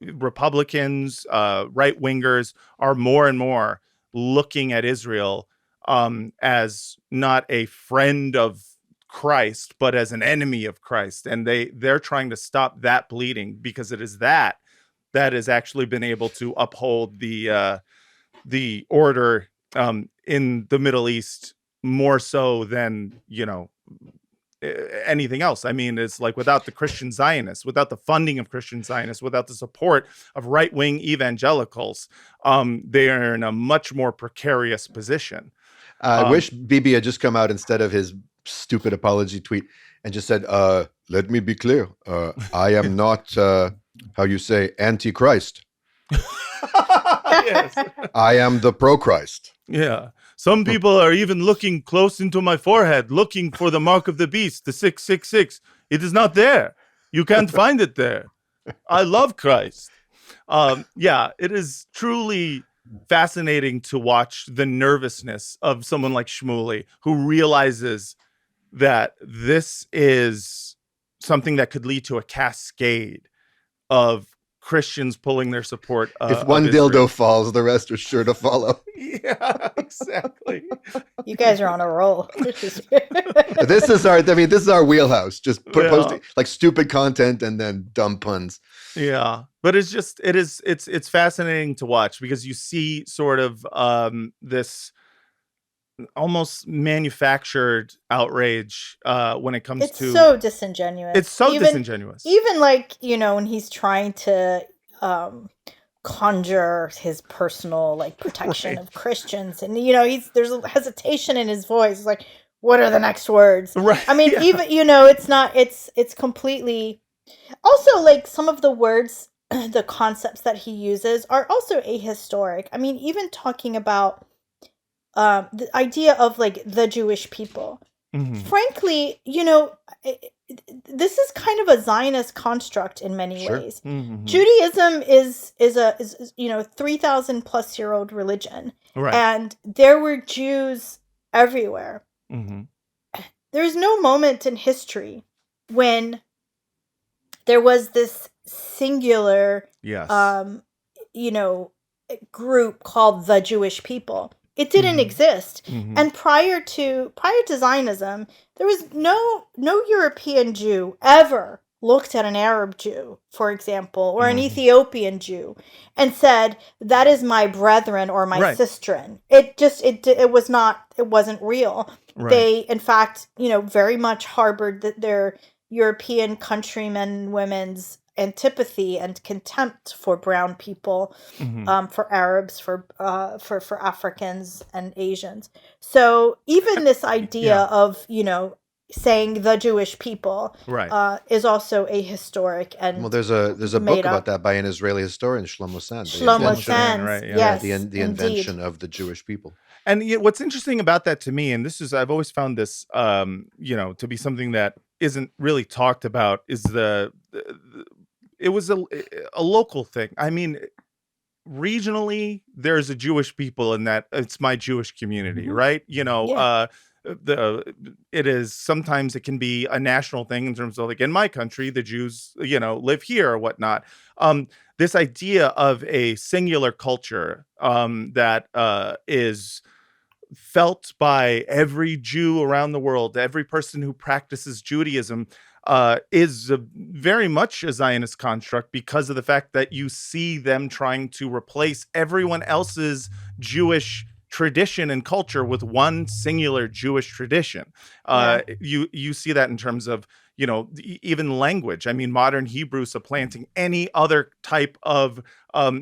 Republicans, right-wingers are more and more looking at Israel as not a friend of Christ, but as an enemy of Christ. And they're trying to stop that bleeding, because it is that has actually been able to uphold the order in the Middle East more so than, anything else. It's like without the Christian Zionists, without the funding of Christian Zionists, without the support of right-wing evangelicals, they are in a much more precarious position.
I wish Bibi had just come out instead of his stupid apology tweet and just said, let me be clear. I am not, how you say, anti-Christ.
Yes.
I am the pro-Christ.
Yeah. Some people are even looking close into my forehead, looking for the mark of the beast, the 666. It is not there. You can't find it there. I love Christ. It is truly fascinating to watch the nervousness of someone like Shmuley, who realizes that this is something that could lead to a cascade of Christians pulling their support.
If one dildo falls, the rest are sure to follow.
Yeah, exactly.
You guys are on a roll.
This is our wheelhouse. Just posting like stupid content and then dumb puns.
Yeah, but it's fascinating to watch, because you see sort of this almost manufactured outrage when it comes to.
It's so disingenuous.
It's so disingenuous.
Even like, when he's trying to conjure his personal like protection of Christians, and there's a hesitation in his voice. It's like, what are the next words?
Right.
Even it's completely. Also, like some of the words, the concepts that he uses are also ahistoric. Even talking about the idea of like the Jewish people.
Mm-hmm.
Frankly, this is kind of a Zionist construct in many ways.
Mm-hmm.
Judaism is 3,000 plus year old religion,
Right.
and there were Jews everywhere.
Mm-hmm.
There's no moment in history when there was this singular,
Yes.
group called the Jewish people. It didn't exist.
Mm-hmm.
And prior to Zionism, there was no European Jew ever looked at an Arab Jew, for example, or an Ethiopian Jew, and said, that is my brethren or my sistren. It wasn't real.
Right.
They, in fact, very much harbored their European countrymen and women's antipathy and contempt for brown people, for Arabs, for Africans and Asians. So even this idea of, saying the Jewish people,
Right.
is also ahistoric and
Well, there's a book
made
about
up.
that by an Israeli historian, Shlomo Sand. The
Shlomo
invention,
Sand,
Sands,
right, yeah.
yes,
the
indeed.
invention of the Jewish people.
And what's interesting about that to me, and this is, I've always found this, to be something that isn't really talked about, is it was a local thing. I mean, regionally, there's a Jewish people in that it's my Jewish community, right?
Yeah.
It is, sometimes it can be a national thing in terms of, like, in my country, the Jews, live here or whatnot. This idea of a singular culture that is felt by every Jew around the world, every person who practices Judaism, is very much a Zionist construct, because of the fact that you see them trying to replace everyone else's Jewish tradition and culture with one singular Jewish tradition. You see that in terms of, even language. I mean, modern Hebrew supplanting any other type of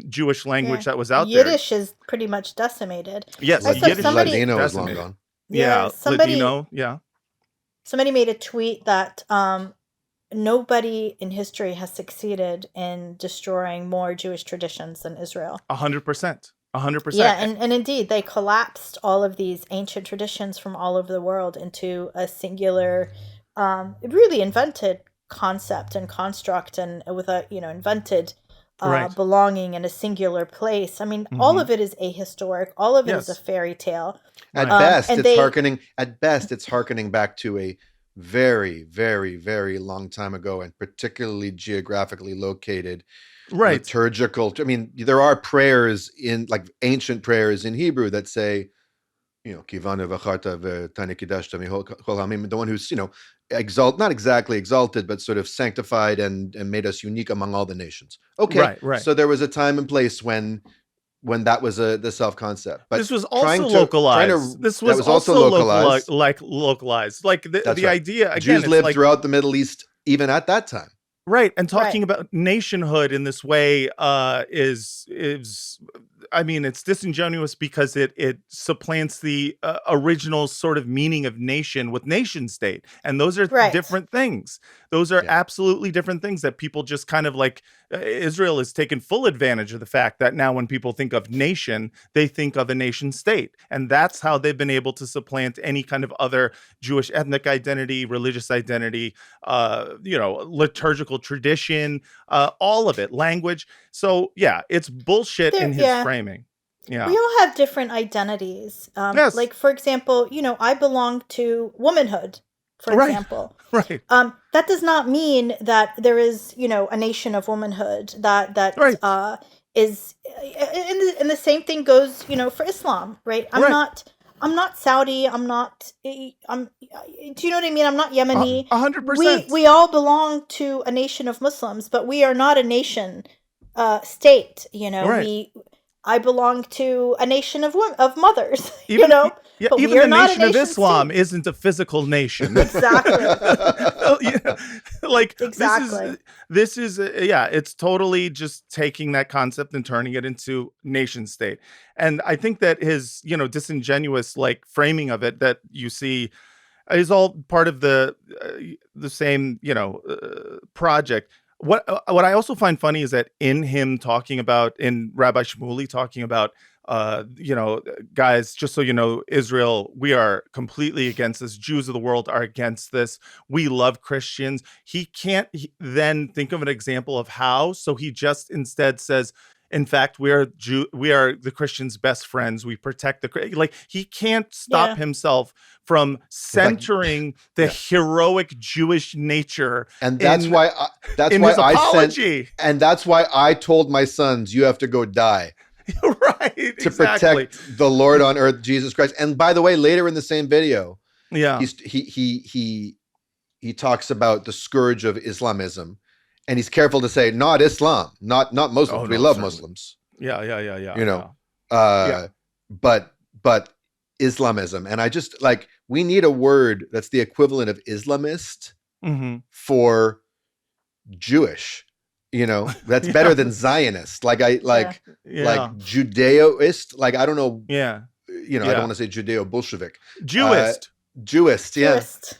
Jewish language that was out there.
Yiddish is pretty much decimated.
Yes,
I saw
Yiddish
somebody-
Ladino is long
decimated.
gone.
Yeah,
somebody
Ladino, yeah.
somebody made a tweet that nobody in history has succeeded in destroying more Jewish traditions than Israel.
100%. 100%.
Yeah, and indeed, they collapsed all of these ancient traditions from all over the world into a singular, really invented concept and construct, and with a invented
Right.
belonging in a singular place. I mean, all of it is ahistoric. All of it is a
Yes.
fairy tale.
At
Right.
best,
and
it's
they-
hearkening. At best, it's hearkening back to a very, very, very long time ago, and particularly geographically located
Right.
liturgical. I mean, there are prayers in, like, ancient prayers in Hebrew that say, Kivanu v'charta v'tani kidashta mihol hamim, the one who's, not exactly exalted, but sort of sanctified and made us unique among all the nations. Okay,
Right.
so there was a time and place when that was the self concept. But
This was
trying
also
to-
localized.
trying to-
This
that
was
also
also
localized.
localized. Like the
That's right.
idea again.
Jews
it's
lived
like,
throughout the Middle East even at that time.
right, and talking
Right.
about nationhood in this way is I mean, it's disingenuous, because it supplants the original sort of meaning of nation with nation state, and those are
Right.
different things. Those are
Yeah.
absolutely different things that people just kind of like. Israel has taken full advantage of the fact that now when people think of nation, they think of a nation state, and that's how they've been able to supplant any kind of other Jewish ethnic identity, religious identity, liturgical tradition, all of it, language. So yeah, it's bullshit in his
Yeah.
framing. Yeah.
We all have different identities.
Yes.
Like, for example, I belong to womanhood, for
Right.
example.
Right.
That does not mean that there is, a nation of womanhood that
Right.
is, and the same thing goes, for Islam, right? I'm
Right.
not Saudi. Do you know what I mean? I'm not Yemeni.
100%.
We all belong to a nation of Muslims, but we are not a nation state.
Right.
I belong to a nation of mothers.
Even,
but
even
we are
the
not a
nation of
nation
Islam
state.
isn't a physical nation.
Exactly.
Like
Exactly.
this is it's totally just taking that concept and turning it into nation state. And I think that his disingenuous like framing of it that you see is all part of the same project. What I also find funny is that in Rabbi Shmuley talking about guys, just so you know, Israel, we are completely against this. Jews of the world are against this. We love Christians. He can't then think of an example of how, so he just instead says, in fact, we are the Christians' best friends. We protect he can't stop himself from centering the heroic Jewish nature.
And that's why
his apology.
And that's why I told my sons, you have to go die.
Right.
To protect the Lord on earth, Jesus Christ. And by the way, later in the same video, he talks about the scourge of Islamism. And he's careful to say, not Islam, not Muslims.
Oh,
we
no,
love
certainly.
Muslims.
Yeah.
But Islamism. And I just we need a word that's the equivalent of Islamist
Mm-hmm.
for Jewish. You know, that's better than Zionist. Like like
Yeah.
Judaoist. Like I don't know.
Yeah.
You know, I don't want to say Judeo-Bolshevik.
Jewist.
Jewist. Yeah.
Jewist.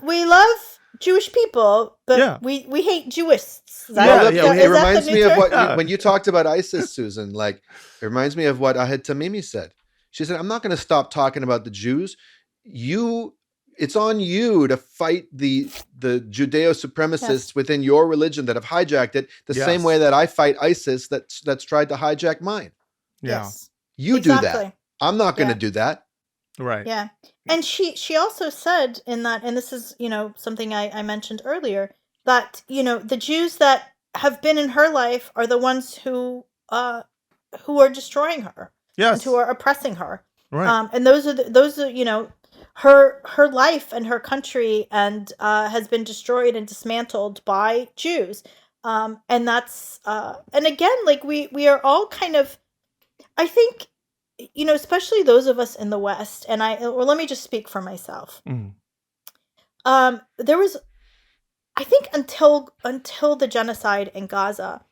we love Jewish people, but we hate Jewists.
It reminds me of what when you talked about ISIS, Susan. Like, it reminds me of what Ahed Tamimi said. She said, "I'm not going to stop talking about the Jews. It's on you to fight the Judeo supremacists within your religion that have hijacked it, the same way that I fight ISIS that's tried to hijack mine.
Yeah,
yes.
You do that. I'm not going to do that."
Right.
Yeah. And she also said in that, and this is, you know, something I mentioned earlier, that, you know, the Jews that have been in her life are the ones who are destroying her.
Yes.
And who are oppressing her.
Right.
And those are, you know, her life and her country and has been destroyed and dismantled by Jews. And that's and again, like we are all kind of, I think, you know, especially those of us in the West, and let me just speak for myself. There was, I think, until the genocide in Gaza,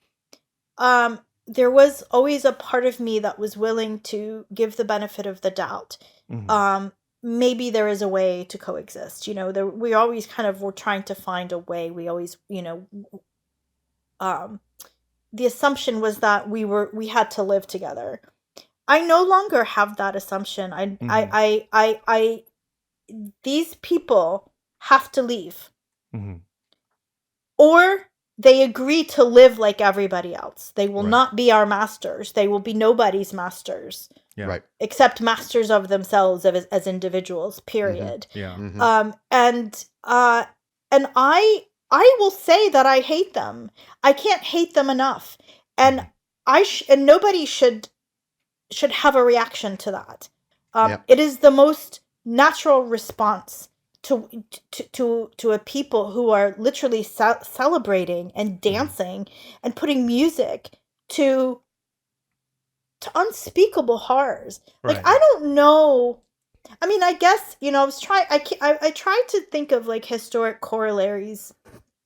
there was always a part of me that was willing to give the benefit of the doubt. Maybe there is a way to coexist. You know, we always kind of were trying to find a way. We always, you know, the assumption was that we had to live together. I no longer have that assumption. These people have to leave, or they agree to live like everybody else. They will not be our masters. They will be nobody's masters, except masters of themselves as individuals. Period. And I will say that I hate them. I can't hate them enough, and and nobody should have a reaction to that. It is the most natural response to a people who are literally celebrating and dancing and putting music to unspeakable horrors. Like, I don't know. I mean, I guess, you know, I tried to think of like historic corollaries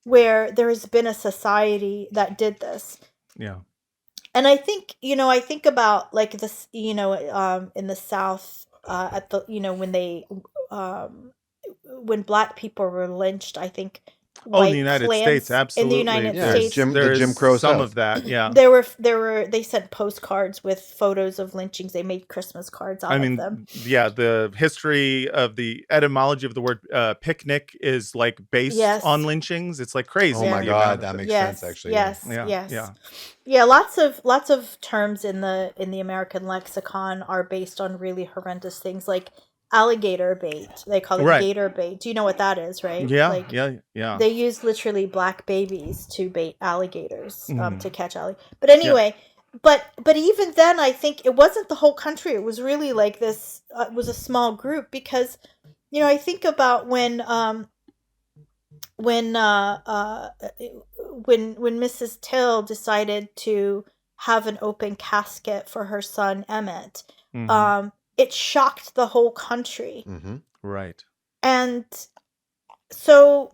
where there has been a society that did this.
Yeah.
And I think, you know, I think about like this, you know, in the South, at the, you know, when Black people were lynched, I think.
In the United States, absolutely.
In the United States,
the Jim Crow
some
South.
of that. Yeah.
They sent postcards with photos of lynchings. They made Christmas cards out of them.
Yeah, the history of the etymology of the word picnic is like based on lynchings. It's like crazy.
Oh my God, that makes sense actually.
Yeah, lots of terms in the American lexicon are based on really horrendous things, like alligator bait. They call it gator bait. Do you know what that is, right?
Yeah,
yeah. They use literally black babies to bait alligators, to catch alligators. But anyway, but even then, I think it wasn't the whole country. It was really like this. It was a small group, because, you know, I think about when Mrs. Till decided to have an open casket for her son Emmett. It shocked the whole country.
Right.
And so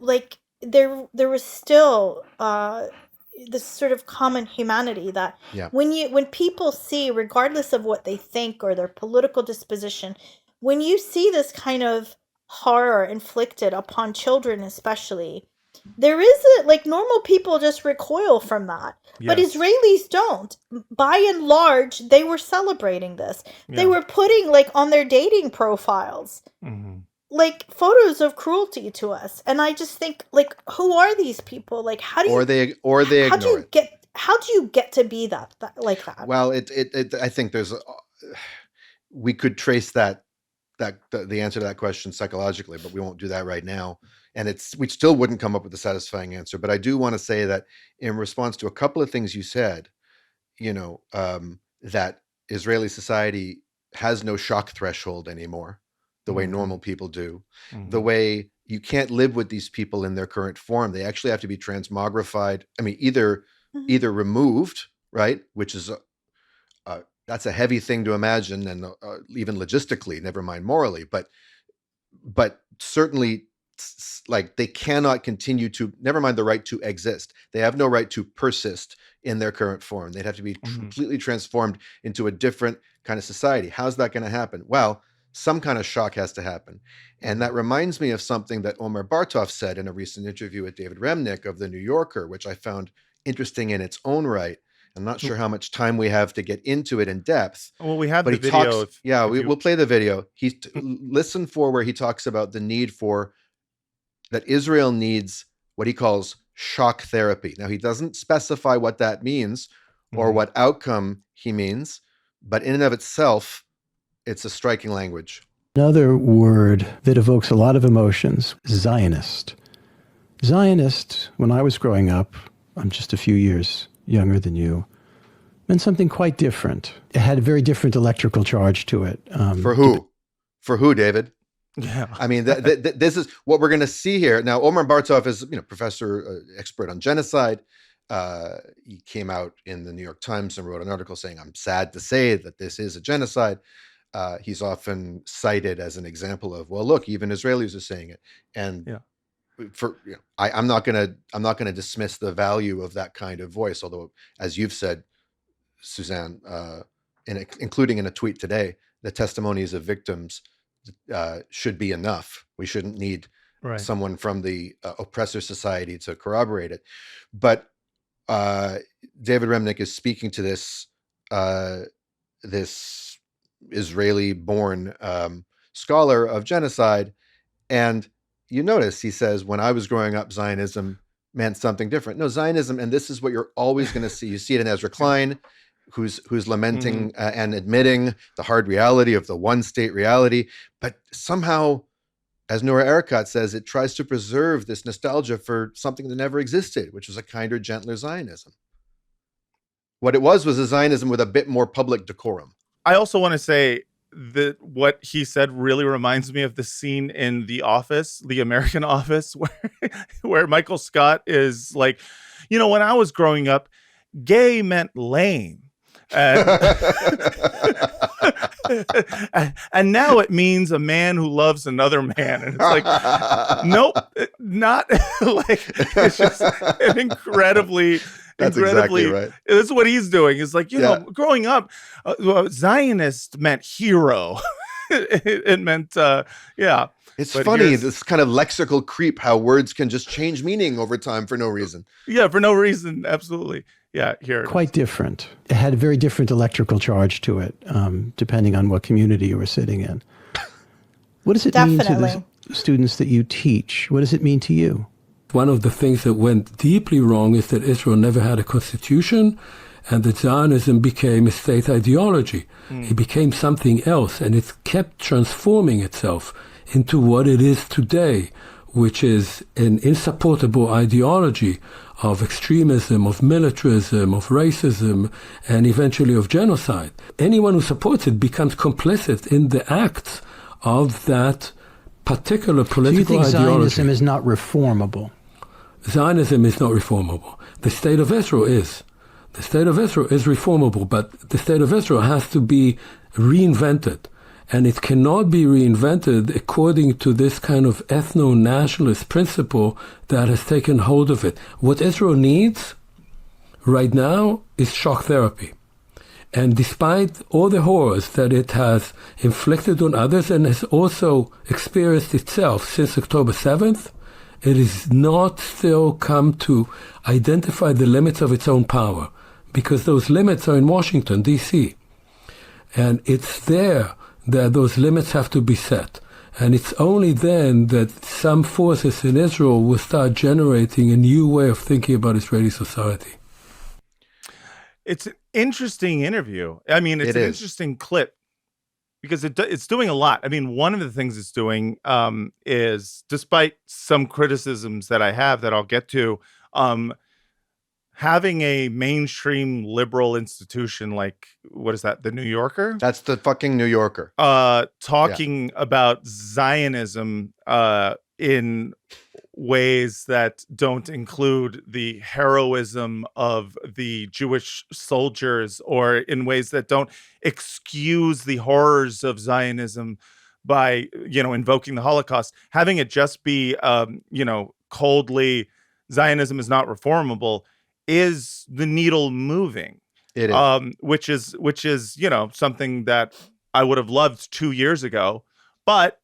like there was still this sort of common humanity that when people see, regardless of what they think or their political disposition, when you see this kind of horror inflicted upon children especially, there is like normal people just recoil from that. But Israelis don't. By and large, they were celebrating this. They were putting like on their dating profiles like photos of cruelty to us. And I just think, like, who are these people? Like, how do you how do you get to be that like that?
Well, I think we could trace the answer to that question psychologically, but we won't do that right now. And we still wouldn't come up with a satisfying answer. But I do want to say that in response to a couple of things you said, you know, that Israeli society has no shock threshold anymore, the way normal people do, the way you can't live with these people in their current form. They actually have to be transmogrified. I mean, either removed, right, which is that's a heavy thing to imagine, and even logistically, never mind morally, but certainly like they cannot continue to, never mind the right to exist. They have no right to persist in their current form. They'd have to be completely transformed into a different kind of society. How's that going to happen? Well, some kind of shock has to happen. And that reminds me of something that Omar Bartov said in a recent interview with David Remnick of The New Yorker, which I found interesting in its own right. I'm not sure how much time we have to get into it in depth.
Well, we have
but
the video.
We'll play the video. Listen for where he talks about the need for, that Israel needs what he calls shock therapy. Now, he doesn't specify what that means or what outcome he means, but in and of itself, it's a striking language.
Another word that evokes a lot of emotions, Zionist. Zionist, when I was growing up, I'm just a few years younger than you, meant something quite different. It had a very different electrical charge to it.
For who? For who, David?
Yeah.
I mean, this is what we're going to see here. Now, Omar Bartov is, professor, expert on genocide. He came out in the New York Times and wrote an article saying, I'm sad to say that this is a genocide. He's often cited as an example of, well, look, even Israelis are saying it. And I'm not going to dismiss the value of that kind of voice. Although, as you've said, Suzanne, including in a tweet today, the testimonies of victims should be enough. We shouldn't need someone from the oppressor society to corroborate it. But David Remnick is speaking to this Israeli-born scholar of genocide, and you notice he says, when I was growing up, Zionism meant something different. No, Zionism, and this is what you're always going to see. You see it in Ezra Klein, who's lamenting and admitting the hard reality of the one-state reality. But somehow, as Noura Erakat says, it tries to preserve this nostalgia for something that never existed, which was a kinder, gentler Zionism. What it was a Zionism with a bit more public decorum.
I also want to say that what he said really reminds me of the scene in The Office, the American Office, where Michael Scott is like, when I was growing up, gay meant lame. And, and now it means a man who loves another man. And it's like, nope, not like, it's just an incredibly...
That's exactly right.
That's what he's doing. It's like, growing up, Zionist meant hero. It meant,
It's but funny, this kind of lexical creep, how words can just change meaning over time for no reason.
Yeah, for no reason. Absolutely. Yeah, here.
Quite different. It had a very different electrical charge to it, depending on what community you were sitting in. What does it mean to the students that you teach? What does it mean to you?
One of the things that went deeply wrong is that Israel never had a constitution, and that Zionism became a state ideology. It became something else, and it kept transforming itself into what it is today, which is an insupportable ideology of extremism, of militarism, of racism, and eventually of genocide. Anyone who supports it becomes complicit in the acts of that particular political ideology.
So you think Zionism is not reformable?
Zionism is not reformable. The state of Israel is. The state of Israel is reformable, but the state of Israel has to be reinvented. And it cannot be reinvented according to this kind of ethno-nationalist principle that has taken hold of it. What Israel needs right now is shock therapy. And despite all the horrors that it has inflicted on others and has also experienced itself since October 7th, it is not still come to identify the limits of its own power, because those limits are in Washington, D.C. And it's there that those limits have to be set. And it's only then that some forces in Israel will start generating a new way of thinking about Israeli society.
It's an interesting interview. I mean, it's an interesting clip because it's doing a lot. I mean, one of the things it's doing is, despite some criticisms that I have that I'll get to, having a mainstream liberal institution like, what is that, the New Yorker?
That's the fucking New Yorker.
Talking about Zionism in ways that don't include the heroism of the Jewish soldiers, or in ways that don't excuse the horrors of Zionism, by, invoking the Holocaust, having it just be, coldly, Zionism is not reformable, is the needle moving.
It is.
Which is something that I would have loved 2 years ago, but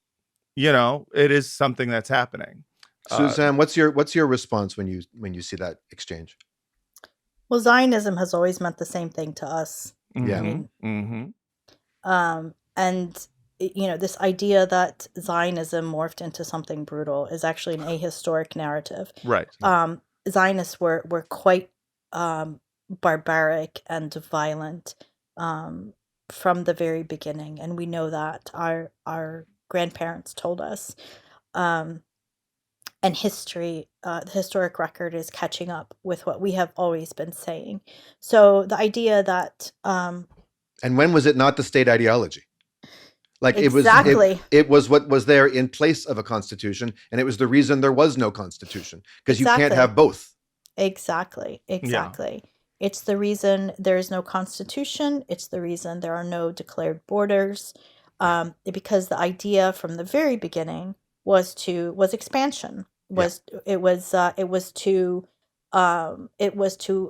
it is something that's happening.
Suzanne, what's your response when you see that exchange?
Well, Zionism has always meant the same thing to us.
Yeah.
I mean,
Mm-hmm.
and this idea that Zionism morphed into something brutal is actually an ahistoric narrative.
Right.
Zionists were quite barbaric and violent from the very beginning, and we know that our grandparents told us. And history, the historic record is catching up with what we have always been saying. So the idea that
And when was it not the state ideology? Like
exactly,
it was what was there in place of a constitution, and it was the reason there was no constitution, because you can't
Exactly.
have both.
Exactly. It's the reason there is no constitution. It's the reason there are no declared borders. Because the idea from the very beginning was expansion. It was to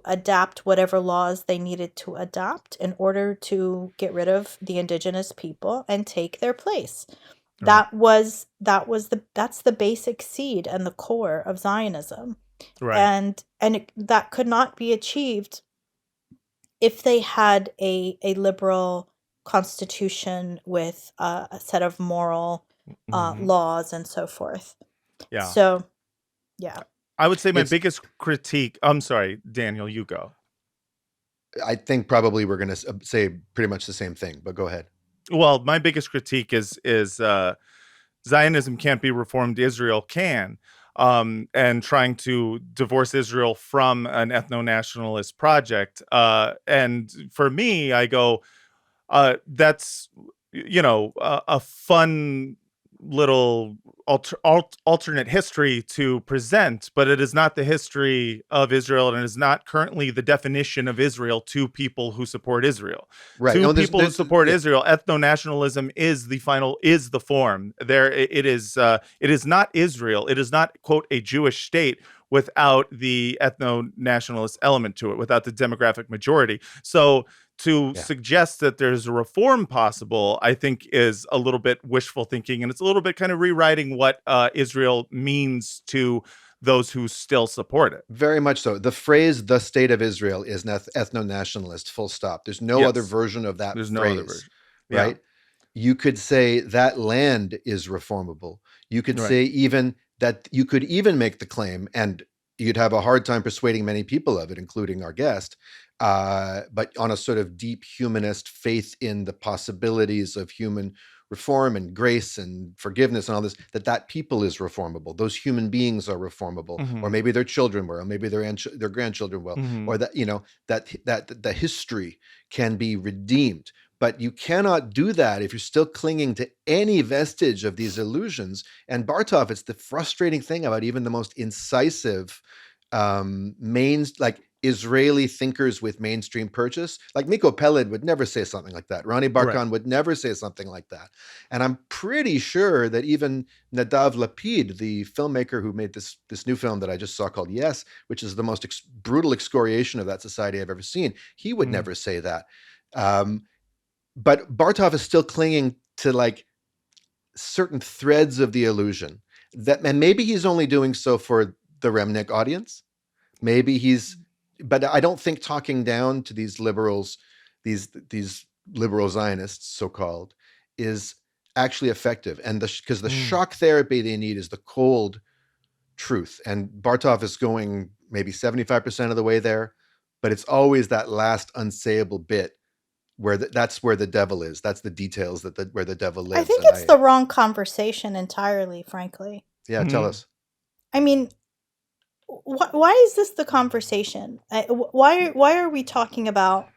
adapt whatever laws they needed to adapt in order to get rid of the indigenous people and take their place.
Right.
That's the basic seed and the core of Zionism.
Right.
And that could not be achieved if they had a liberal constitution with a set of moral laws and so forth.
Yeah.
So, yeah.
I would say my
It's-
biggest critique. I'm sorry, Daniel, you go.
I think probably we're going to say pretty much the same thing, but go ahead.
Well, my biggest critique is Zionism can't be reformed. Israel can. And trying to divorce Israel from an ethno-nationalist project. And for me, I go, that's, a fun little alternate history to present, but it is not the history of Israel, and it is not currently the definition of Israel to people who support Israel.
Right.
To
No,
people who support
yeah.
Israel, ethno-nationalism is the form. It is not Israel. It is not, quote, a Jewish state without the ethno-nationalist element to it, without the demographic majority. So to suggest that there's a reform possible, I think, is a little bit wishful thinking, and it's a little bit kind of rewriting what Israel means to those who still support it.
Very much so. The phrase "the state of Israel" is ethno-nationalist, full stop. There's no other version of that
There's
phrase,
no other version. Yeah.
right? You could say that land is reformable. You could
Right.
say even that you could even make the claim, and you'd have a hard time persuading many people of it, including our guest, but on a sort of deep humanist faith in the possibilities of human reform and grace and forgiveness and all this, that people is reformable. Those human beings are reformable,
Mhm.
or maybe their children will, or maybe their grandchildren will,
Mhm.
or that, that the history can be redeemed. But you cannot do that if you're still clinging to any vestige of these illusions. And Bartov, it's the frustrating thing about even the most incisive Israeli thinkers with mainstream purchase. Like Miko Peled would never say something like that. Ronnie Barkan would never say something like that. And I'm pretty sure that even Nadav Lapid, the filmmaker who made this new film that I just saw called Yes, which is the most brutal excoriation of that society I've ever seen, he would never say that. But Bartov is still clinging to like certain threads of the illusion and maybe he's only doing so for the Remnick audience. Maybe but I don't think talking down to these liberals, these liberal Zionists, so-called, is actually effective. And because the shock therapy they need is the cold truth. And Bartov is going maybe 75% of the way there, but it's always that last unsayable bit where that's where the devil is. That's the details where the devil lives.
I think it's the wrong conversation entirely, frankly.
Yeah, tell us.
I mean, why is this the conversation? Why are we talking about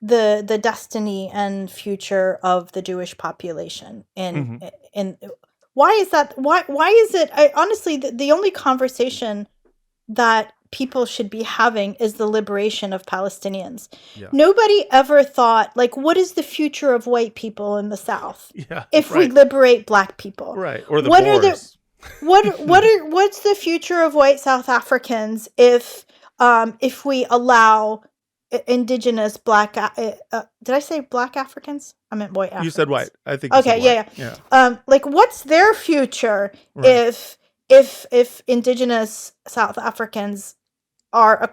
the destiny and future of the Jewish population? And why is that? Why is it? Honestly, the only conversation that people should be having is the liberation of Palestinians.
Yeah.
Nobody ever thought, like, what is the future of white people in the South
Yeah.
if we
Right.
liberate black people?
Right. Or the
What are the
Boers.
what's the future of white South Africans if we allow indigenous black did I say black Africans? I meant white Africans.
You said white. I think you
Okay,
said
yeah,
white.
yeah. Like, what's their future
Right.
if indigenous South Africans are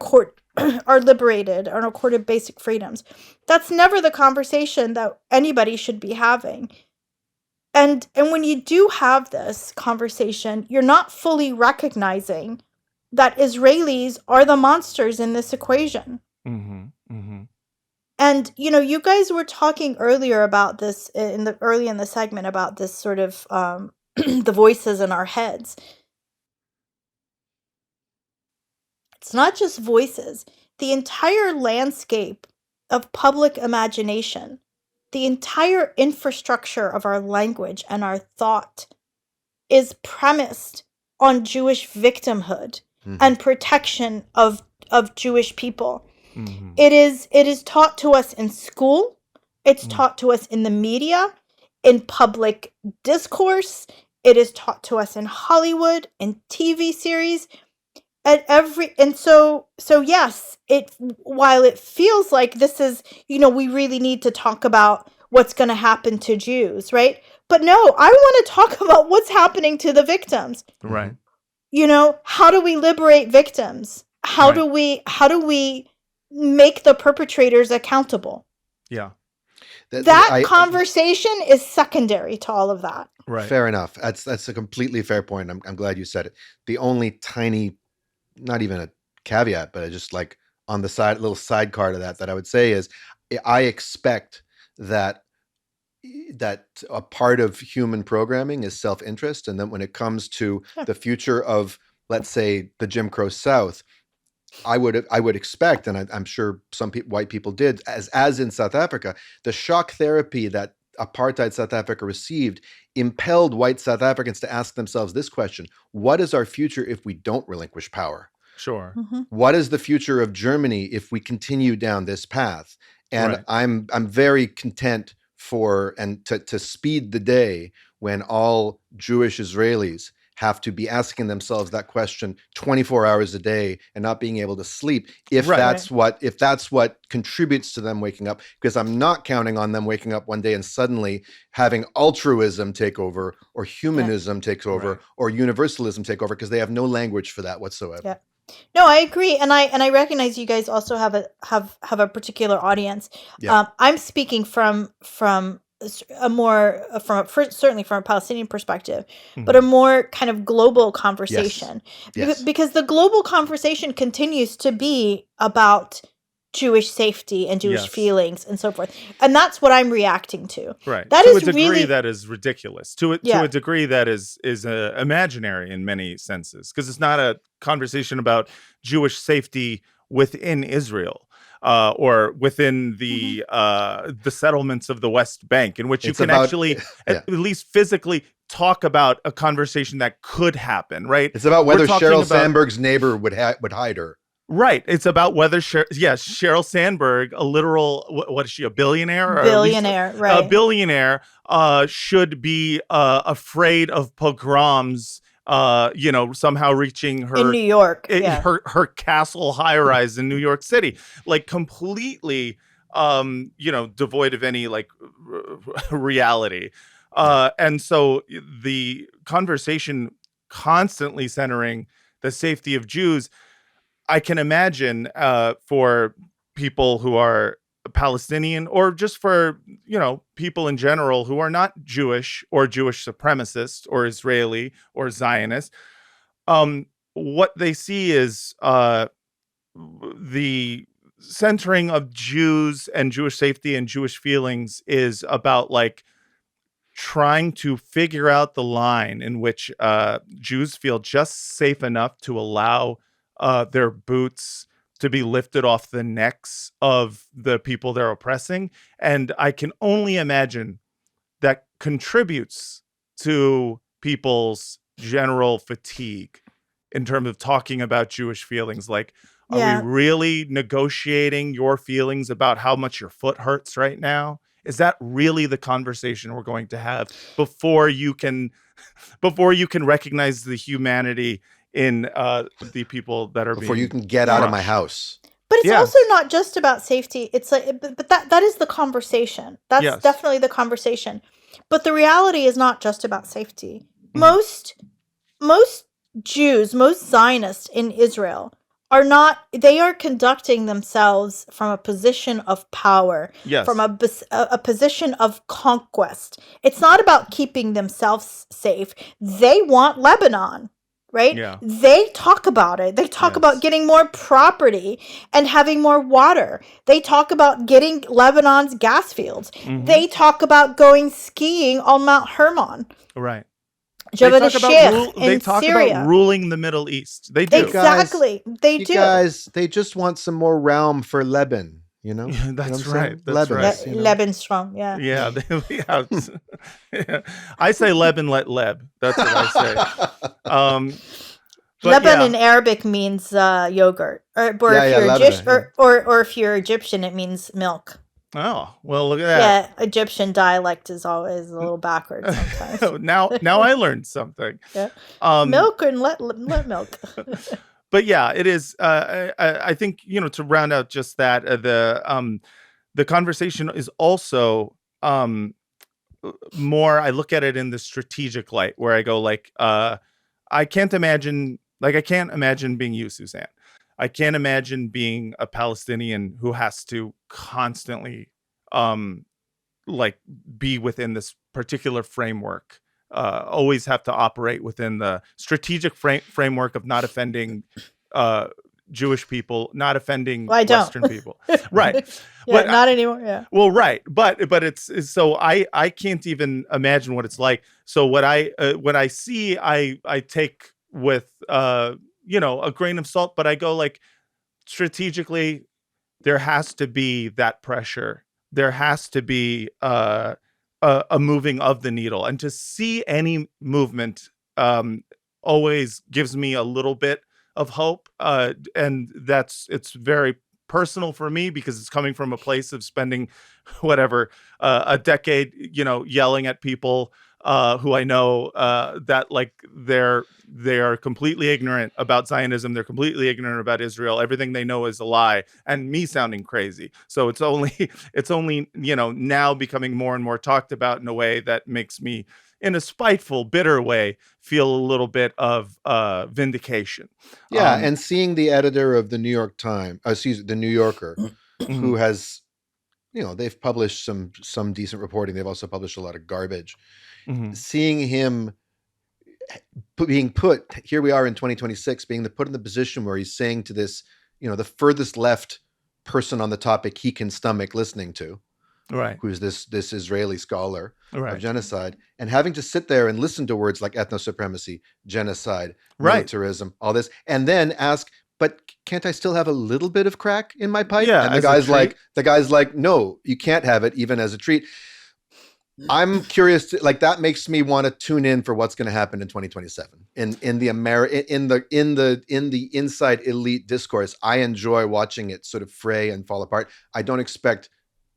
are liberated or accorded basic freedoms? That's never the conversation that anybody should be having. And when you do have this conversation, you're not fully recognizing that Israelis are the monsters in this equation.
Mm-hmm. Mm-hmm.
And, you know, you guys were talking earlier about this early in the segment about this sort of the voices in our heads. It's not just voices. The entire landscape of public imagination, the entire infrastructure of our language and our thought is premised on Jewish victimhood and protection of Jewish people.
Mm-hmm.
It is taught to us in school. It's taught to us in the media, in public discourse. It is taught to us in Hollywood, in TV series, so yes, while it feels like this is, you know, we really need to talk about what's going to happen to Jews, right? But no, I want to talk about what's happening to the victims.
Right.
You know, how do we liberate victims? How do we make the perpetrators accountable?
Yeah.
That conversation is secondary to all of that.
Right.
Fair enough. That's a completely fair point. I'm glad you said it. The only tiny, not even a caveat, but just like on the side, little sidecar to that I would say is, I expect that a part of human programming is self-interest, and then when it comes to the future of, let's say, the Jim Crow South, I would expect, and I'm sure some white people did, as in South Africa, the shock therapy that apartheid South Africa received impelled white South Africans to ask themselves this question: what is our future if we don't relinquish power?
Sure.
Mm-hmm.
What is the future of Germany if we continue down this path? And
Right.
I'm very content to speed the day when all Jewish Israelis have to be asking themselves that question 24 hours a day and not being able to sleep, if
Right.
that's what contributes to them waking up, because I'm not counting on them waking up one day and suddenly having altruism take over, or humanism take over,
Right.
or universalism take over, because they have no language for that whatsoever.
Yeah. No, I agree, and I recognize you guys also have a particular audience.
Yeah.
I'm speaking from a more certainly from a Palestinian perspective, but a more kind of global conversation.
Yes.
Because the global conversation continues to be about Jewish safety and Jewish
Yes.
feelings and so forth, and that's what I'm reacting to.
Right.
That
to
is
a degree
really
that is ridiculous. To
Yeah.
a degree that is imaginary in many senses, because it's not a conversation about Jewish safety within Israel. Or within the settlements of the West Bank, in which you
It's
can
about-
actually,
yeah.
at least physically, talk about a conversation that could happen. Right.
It's about whether
We're talking
Sheryl
about-
Sandberg's neighbor would hide her.
Right. It's about whether Sheryl Sandberg, a literal, what is she, a billionaire? Or at least
billionaire, right?
A billionaire should be afraid of pogroms, somehow reaching her
in New York. Yeah.
her castle high rise in New York City, like completely devoid of any like reality. And so the conversation constantly centering the safety of Jews, I can imagine for people who are Palestinian, or just for, people in general who are not Jewish or Jewish supremacist or Israeli or Zionist, what they see is the centering of Jews and Jewish safety and Jewish feelings is about like trying to figure out the line in which Jews feel just safe enough to allow their boots to be lifted off the necks of the people they're oppressing. And I can only imagine that contributes to people's general fatigue in terms of talking about Jewish feelings. Like, are
Yeah.
we really negotiating your feelings about how much your foot hurts right now? Is that really the conversation we're going to have before you can recognize the humanity in the people that are
Before you
being
can get out of my
crushed?
house.
But it's
Yes.
also not just about safety. It's like, but that is the conversation. That's
Yes.
definitely the conversation. But the reality is not just about safety.
Mhm.
Most Jews, most Zionists in Israel are not. They are conducting themselves from a position of power,
Yes.
from a position of conquest. It's not about keeping themselves safe. They want Lebanon. Right?
Yeah.
They talk about it. They talk
Yes.
about getting more property and having more water. They talk about getting Lebanon's gas fields.
Mhm.
They talk about going skiing on Mount Hermon.
Right.
Jabal
They talk
al-Sheikh
they
in
talk
Syria.
about ruling the Middle East. They do.
Exactly. They
You
do.
guys, they just want some more realm for Lebanon, you know?
Yeah,
You know what
that's
I'm
right.
saying?
That's
Lebanon,
right.
you know?
Lebensstrom, yeah.
Yeah, yeah, yeah. I say Lebanon, let Leb. That's what I say. But
Lebanon
yeah.
in Arabic means yogurt, or if
Yeah,
you're
Lebanon,
Egyptian, or if you're Egyptian, it means milk.
Oh, well, look at that.
Yeah, Egyptian dialect is always a little backwards sometimes.
now I learned something.
Yeah.
Um,
Milk and let milk.
but yeah, it is. I think, to round out just that, the conversation is also more. I look at it in the strategic light, where I go like, I can't imagine being you, Suzanne. I can't imagine being a Palestinian who has to constantly be within this particular framework, always have to operate within the strategic framework of not offending Jewish people, not offending
Well, I don't.
Western people. Right.
Yeah,
But
not anymore. Yeah.
well, right, but it's so I can't even imagine what it's like. So what I see, I take with a grain of salt, but I go like, strategically, there has to be that pressure. There has to be a moving of the needle, and to see any movement always gives me a little bit of hope. And it's very personal for me, because it's coming from a place of spending whatever a decade, yelling at people who I know that like they are completely ignorant about Zionism. They're completely ignorant about Israel. Everything they know is a lie, and me sounding crazy. So it's only now becoming more and more talked about in a way that makes me, in a spiteful, bitter way, feel a little bit of vindication.
Yeah, and seeing the editor of the New York Times, the New Yorker, who has, they've published some decent reporting. They've also published a lot of garbage.
Mm-hmm.
Seeing him being put, here we are in 2026, being put in the position where he's saying to this, the furthest left person on the topic he can stomach listening to,
right,
who's this Israeli scholar
right,
of genocide, and having to sit there and listen to words like ethno-supremacy, genocide,
right,
militarism, all this, and then ask, but can't I still have a little bit of crack in my pipe?
Yeah,
and
as a
the guy's like, no, you can't have it even as a treat. I'm curious that makes me want to tune in for what's going to happen in 2027 in the inside elite discourse. I enjoy watching it sort of fray and fall apart. I don't expect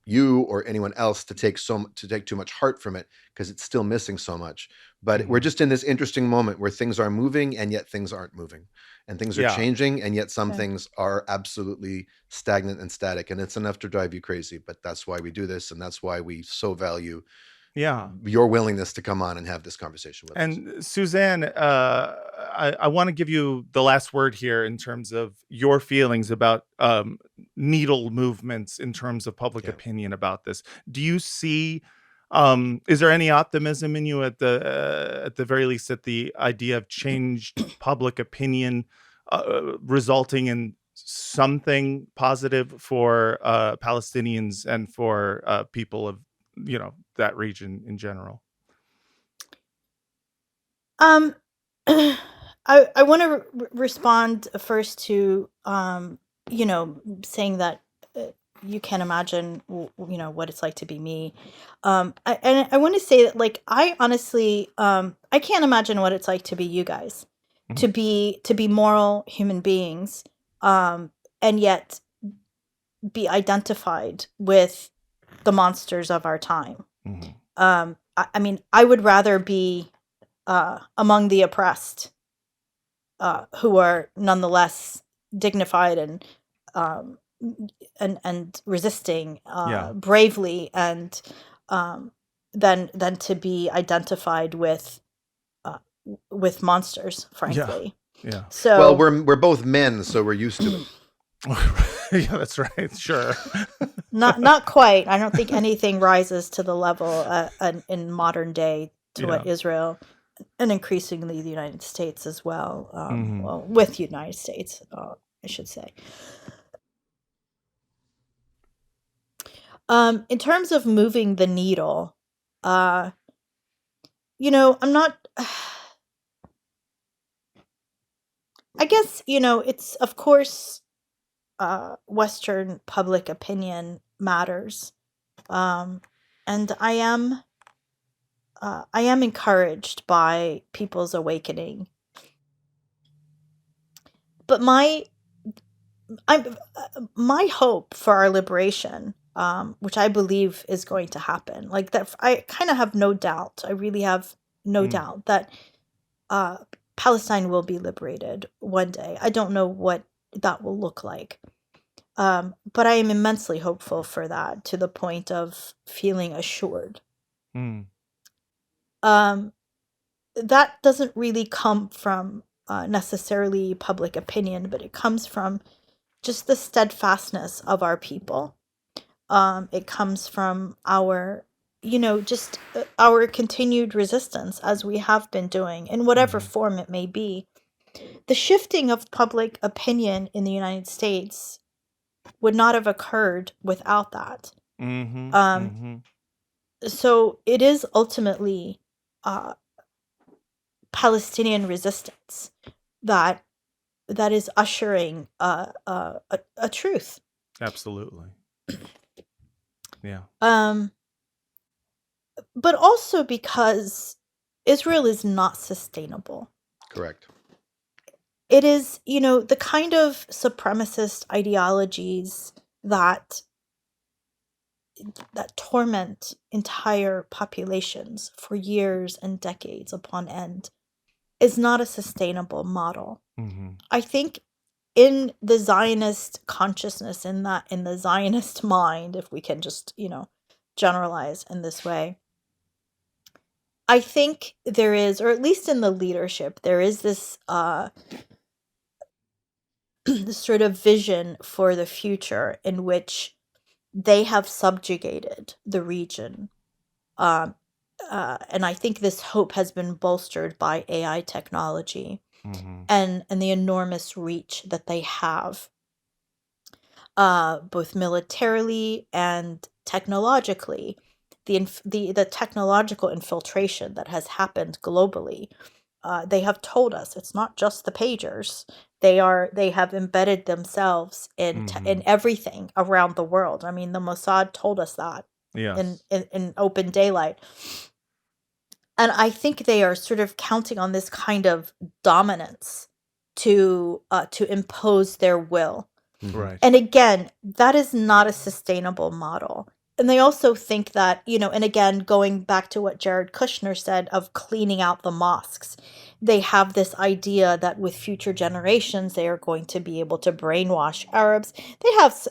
you or anyone else to take too much heart from it, because it's still missing so much. But we're just in this interesting moment where things are moving and yet things aren't moving, and things are changing and yet some things are absolutely stagnant and static, and it's enough to drive you crazy. But that's why we do this, and that's why we so value your willingness to come on and have this conversation with us.
And Suzanne, I want to give you the last word here in terms of your feelings about needle movements in terms of public opinion about this. Do you see, is there any optimism in you at the very least at the idea of changed public opinion resulting in something positive for Palestinians and for people of that region in general?
I want to respond first to saying that you can't imagine what it's like to be me. I want to say that I honestly I can't imagine what it's like to be you guys, to be moral human beings, and yet be identified with the monsters of our time. I mean, I would rather be among the oppressed, who are nonetheless dignified and resisting bravely, and than to be identified with monsters, frankly.
Yeah.
So
Well, we're both men, so we're used to it.
Yeah, that's right. Sure.
not quite. I don't think anything rises to the level in modern day to what Israel, and increasingly the United States as well. Well, with the United States, I should say. In terms of moving the needle, I'm not. I guess it's, of course, Western public opinion matters, and I am encouraged by people's awakening. But my hope for our liberation, which I believe is going to happen, like that, I kind of have no doubt. I really have no doubt that Palestine will be liberated one day. I don't know what that will look like. But I am immensely hopeful for that, to the point of feeling assured. That doesn't really come from necessarily public opinion, but it comes from just the steadfastness of our people. It comes from our, just our continued resistance, as we have been doing, in whatever form it may be. The shifting of public opinion in the United States would not have occurred without that. So it is ultimately Palestinian resistance that is ushering a truth.
Absolutely. Yeah.
But also because Israel is not sustainable.
Correct.
It is, the kind of supremacist ideologies that torment entire populations for years and decades upon end is not a sustainable model. I think in the Zionist consciousness, in the Zionist mind, if we can just, generalize in this way, I think there is, or at least in the leadership, there is this this sort of vision for the future in which they have subjugated the region. And I think this hope has been bolstered by AI technology and the enormous reach that they have, both militarily and technologically. The technological infiltration that has happened globally. They have told us it's not just the pagers. They have embedded themselves in everything around the world. I mean, the Mossad told us that in open daylight. And I think they are sort of counting on this kind of dominance to impose their will.
Right.
And again, that is not a sustainable model. And they also think that, and again, going back to what Jared Kushner said of cleaning out the mosques, they have this idea that with future generations, they are going to be able to brainwash Arabs.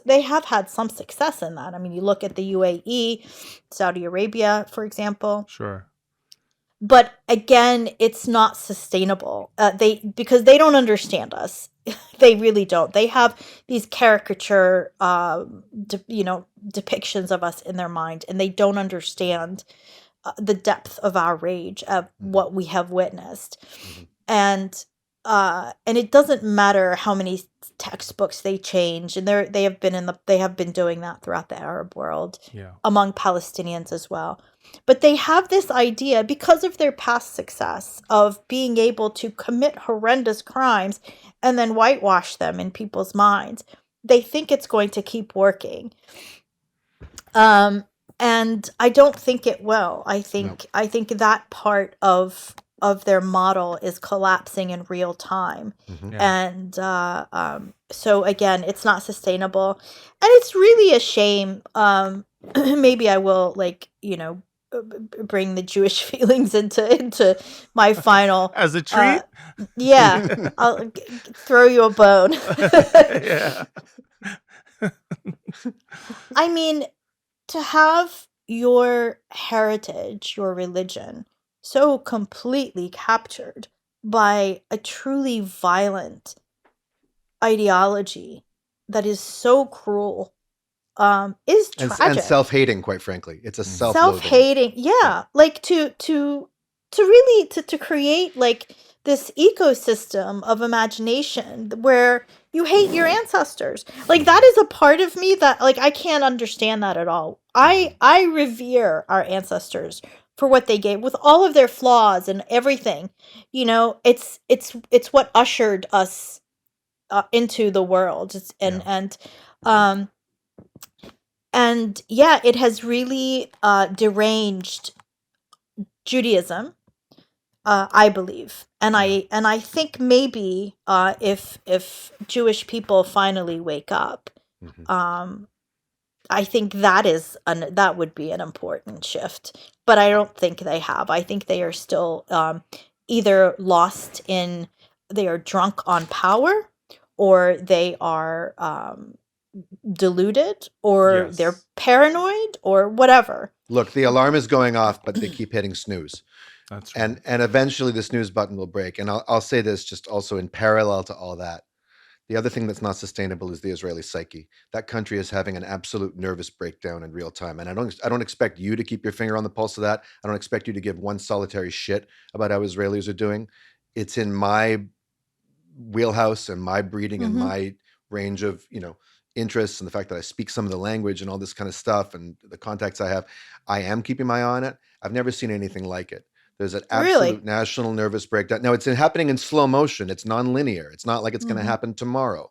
They have had some success in that. I mean, you look at the UAE, Saudi Arabia, for example.
Sure.
But again, it's not sustainable. Because they don't understand us. They really don't. They have these caricature, depictions of us in their mind, and they don't understand the depth of our rage, of what we have witnessed. And it doesn't matter how many textbooks they change, and they have been doing that throughout the Arab world, among Palestinians as well. But they have this idea, because of their past success, of being able to commit horrendous crimes and then whitewash them in people's minds. They think it's going to keep working. And I don't think it will. I think that part of of their model is collapsing in real time.
Yeah.
And so again, it's not sustainable, and it's really a shame. Maybe I will, like, bring the Jewish feelings into my final.
As a treat.
Yeah, I'll throw you a bone.
Yeah.
I mean, to have your heritage, your religion, so completely captured by a truly violent ideology that is so cruel, is
and
tragic.
self-hating, quite frankly. It's a self-loathing.
Self-hating, yeah. Like to really to create like this ecosystem of imagination where you hate your ancestors. Like, that is a part of me that, like, I can't understand that at all. I revere our ancestors for what they gave, with all of their flaws and everything. It's what ushered us into the world. And yeah, it has really deranged Judaism, I believe, and I think maybe if Jewish people finally wake up, I think that would be an important shift. But I don't think they have. I think they are still either they are drunk on power, or they are deluded, or
Yes.
they're paranoid, or whatever.
Look, the alarm is going off, but they keep hitting snooze.
That's right.
And eventually the snooze button will break. And I'll say this just also in parallel to all that. The other thing that's not sustainable is the Israeli psyche. That country is having an absolute nervous breakdown in real time. And I don't expect you to keep your finger on the pulse of that. I don't expect you to give one solitary shit about how Israelis are doing. It's in my wheelhouse and my breeding and my range of, interests, and the fact that I speak some of the language and all this kind of stuff and the contacts I have. I am keeping my eye on it. I've never seen anything like it. There's an absolute national nervous breakdown. Now, it's happening in slow motion. It's nonlinear. It's not like it's going to happen tomorrow.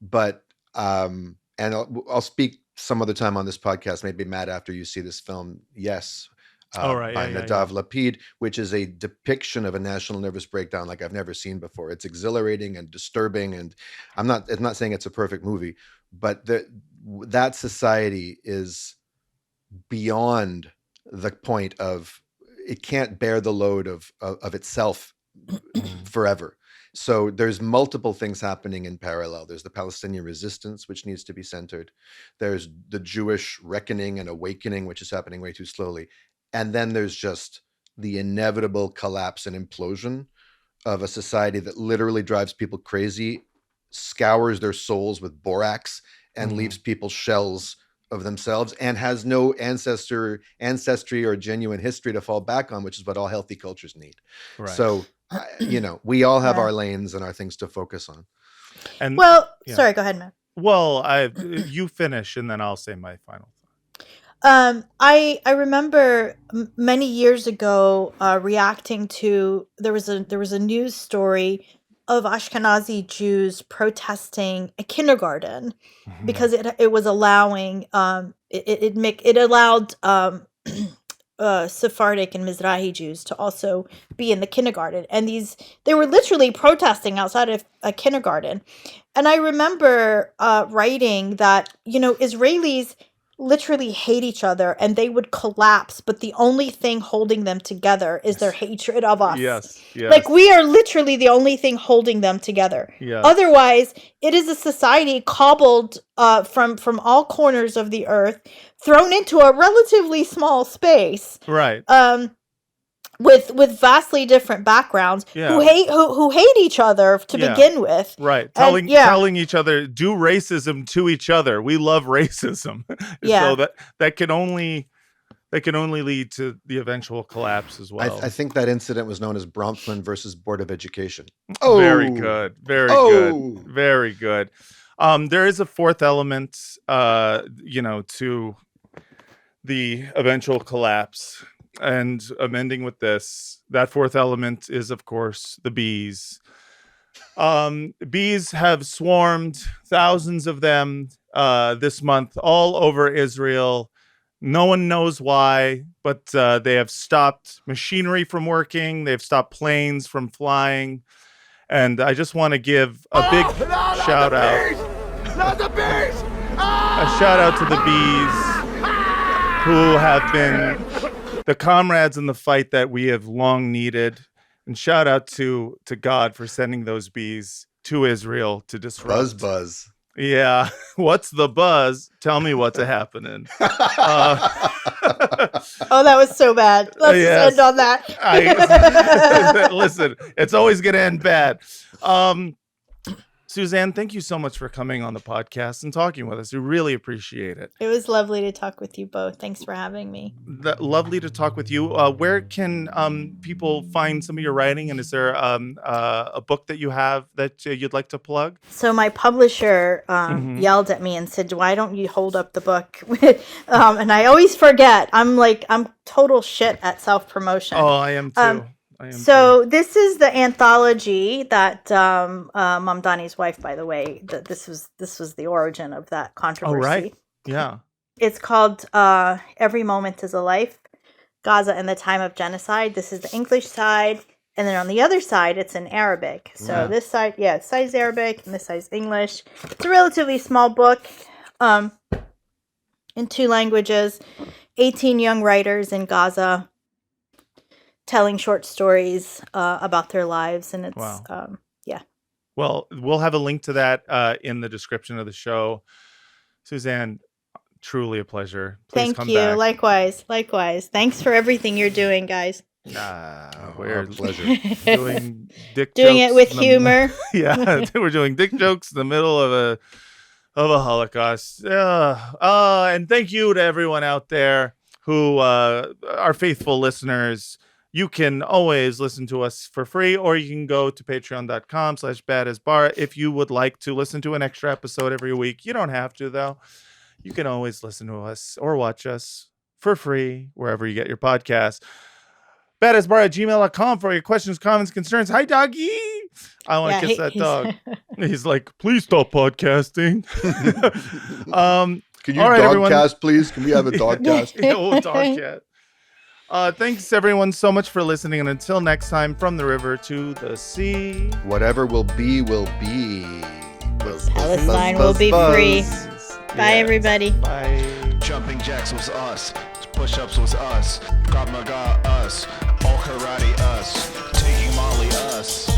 But and I'll speak some other time on this podcast, maybe Matt, after you see this film. Yes.
Right.
By Nadav Lapid, which is a depiction of a national nervous breakdown like I've never seen before. It's exhilarating and disturbing, and I'm not saying it's a perfect movie, but that society is beyond the point of, it can't bear the load of itself forever. So there's multiple things happening in parallel. There's the Palestinian resistance, which needs to be centered. There's the Jewish reckoning and awakening, which is happening way too slowly. And then there's just the inevitable collapse and implosion of a society that literally drives people crazy, scours their souls with borax, and leaves people shells of themselves, and has no ancestry or genuine history to fall back on, which is what all healthy cultures need.
Right.
So, we all have our lanes and our things to focus on.
And
sorry, go ahead, Matt.
Well, you finish, and then I'll say my final thought.
I remember many years ago reacting to there was a news story of Ashkenazi Jews protesting a kindergarten because it was allowing it allowed Sephardic and Mizrahi Jews to also be in the kindergarten, and they were literally protesting outside of a kindergarten. And I remember writing that Israelis literally hate each other, and they would collapse, but the only thing holding them together is their hatred of us.
Yes.
Like, we are literally the only thing holding them together.
Yes.
Otherwise, it is a society cobbled from all corners of the earth, thrown into a relatively small space.
Right.
With vastly different backgrounds, who hate each other to begin with.
Right. Telling each other, do racism to each other. We love racism. So that can only lead to the eventual collapse as well.
I think that incident was known as Bronfman versus Board of Education.
Oh, very good. Good. Very good. There is a fourth element, to the eventual collapse. And amending with this, that fourth element is, of course, the bees. Bees have swarmed, thousands of them, this month all over Israel. No one knows why, but they have stopped machinery from working. They've stopped planes from flying. And I just want to give a big shout out. A shout out to the bees who have been the comrades in the fight that we have long needed. And shout out to God for sending those bees to Israel to disrupt.
Buzz.
Yeah. What's the buzz? Tell me what's happening.
Oh, that was so bad. Let's
Yes.
end on that.
Listen, it's always going to end bad. Suzanne, thank you so much for coming on the podcast and talking with us. We really appreciate it.
It was lovely to talk with you both. Thanks for having me.
Lovely to talk with you. Where can people find some of your writing? And is there a book that you have that you'd like to plug?
So my publisher yelled at me and said, "Why don't you hold up the book?" And I always forget. I'm total shit at self-promotion.
Oh, I am too.
So this is the anthology that Mamdani's wife, by the way, this was the origin of that controversy.
Oh, right. Yeah.
It's called Every Moment is a Life, Gaza and the Time of Genocide. This is the English side. And then on the other side, it's in Arabic. So this side, this side's Arabic and this side's English. It's a relatively small book in 2 languages. 18 young writers in Gaza telling short stories about their lives. And it's,
Well, we'll have a link to that in the description of the show. Suzanne, truly a pleasure. Please
Thank you.
Back.
Likewise. Thanks for everything you're doing, guys.
We're
pleasure.
doing dick
Doing
jokes
it with
in the-
humor.
Yeah, we're doing dick jokes in the middle of a Holocaust. And thank you to everyone out there who are faithful listeners. You can always listen to us for free, or you can go to patreon.com/badasbar if you would like to listen to an extra episode every week. You don't have to, though. You can always listen to us or watch us for free wherever you get your podcasts. Badasbar@gmail.com for your questions, comments, concerns. Hi, doggy. I want to kiss that dog. He's like, please stop podcasting.
Can you
all right,
dogcast, please? Can we have a dogcast?
Oh, dogcat. Thanks everyone so much for listening, and until next time, from the river to the sea,
Whatever will be, will be. Buzz,
Palestine will be free. Bye, everybody.
Bye.
Jumping jacks was us, push-ups was us, Krav Maga us, all karate us, taking Molly us.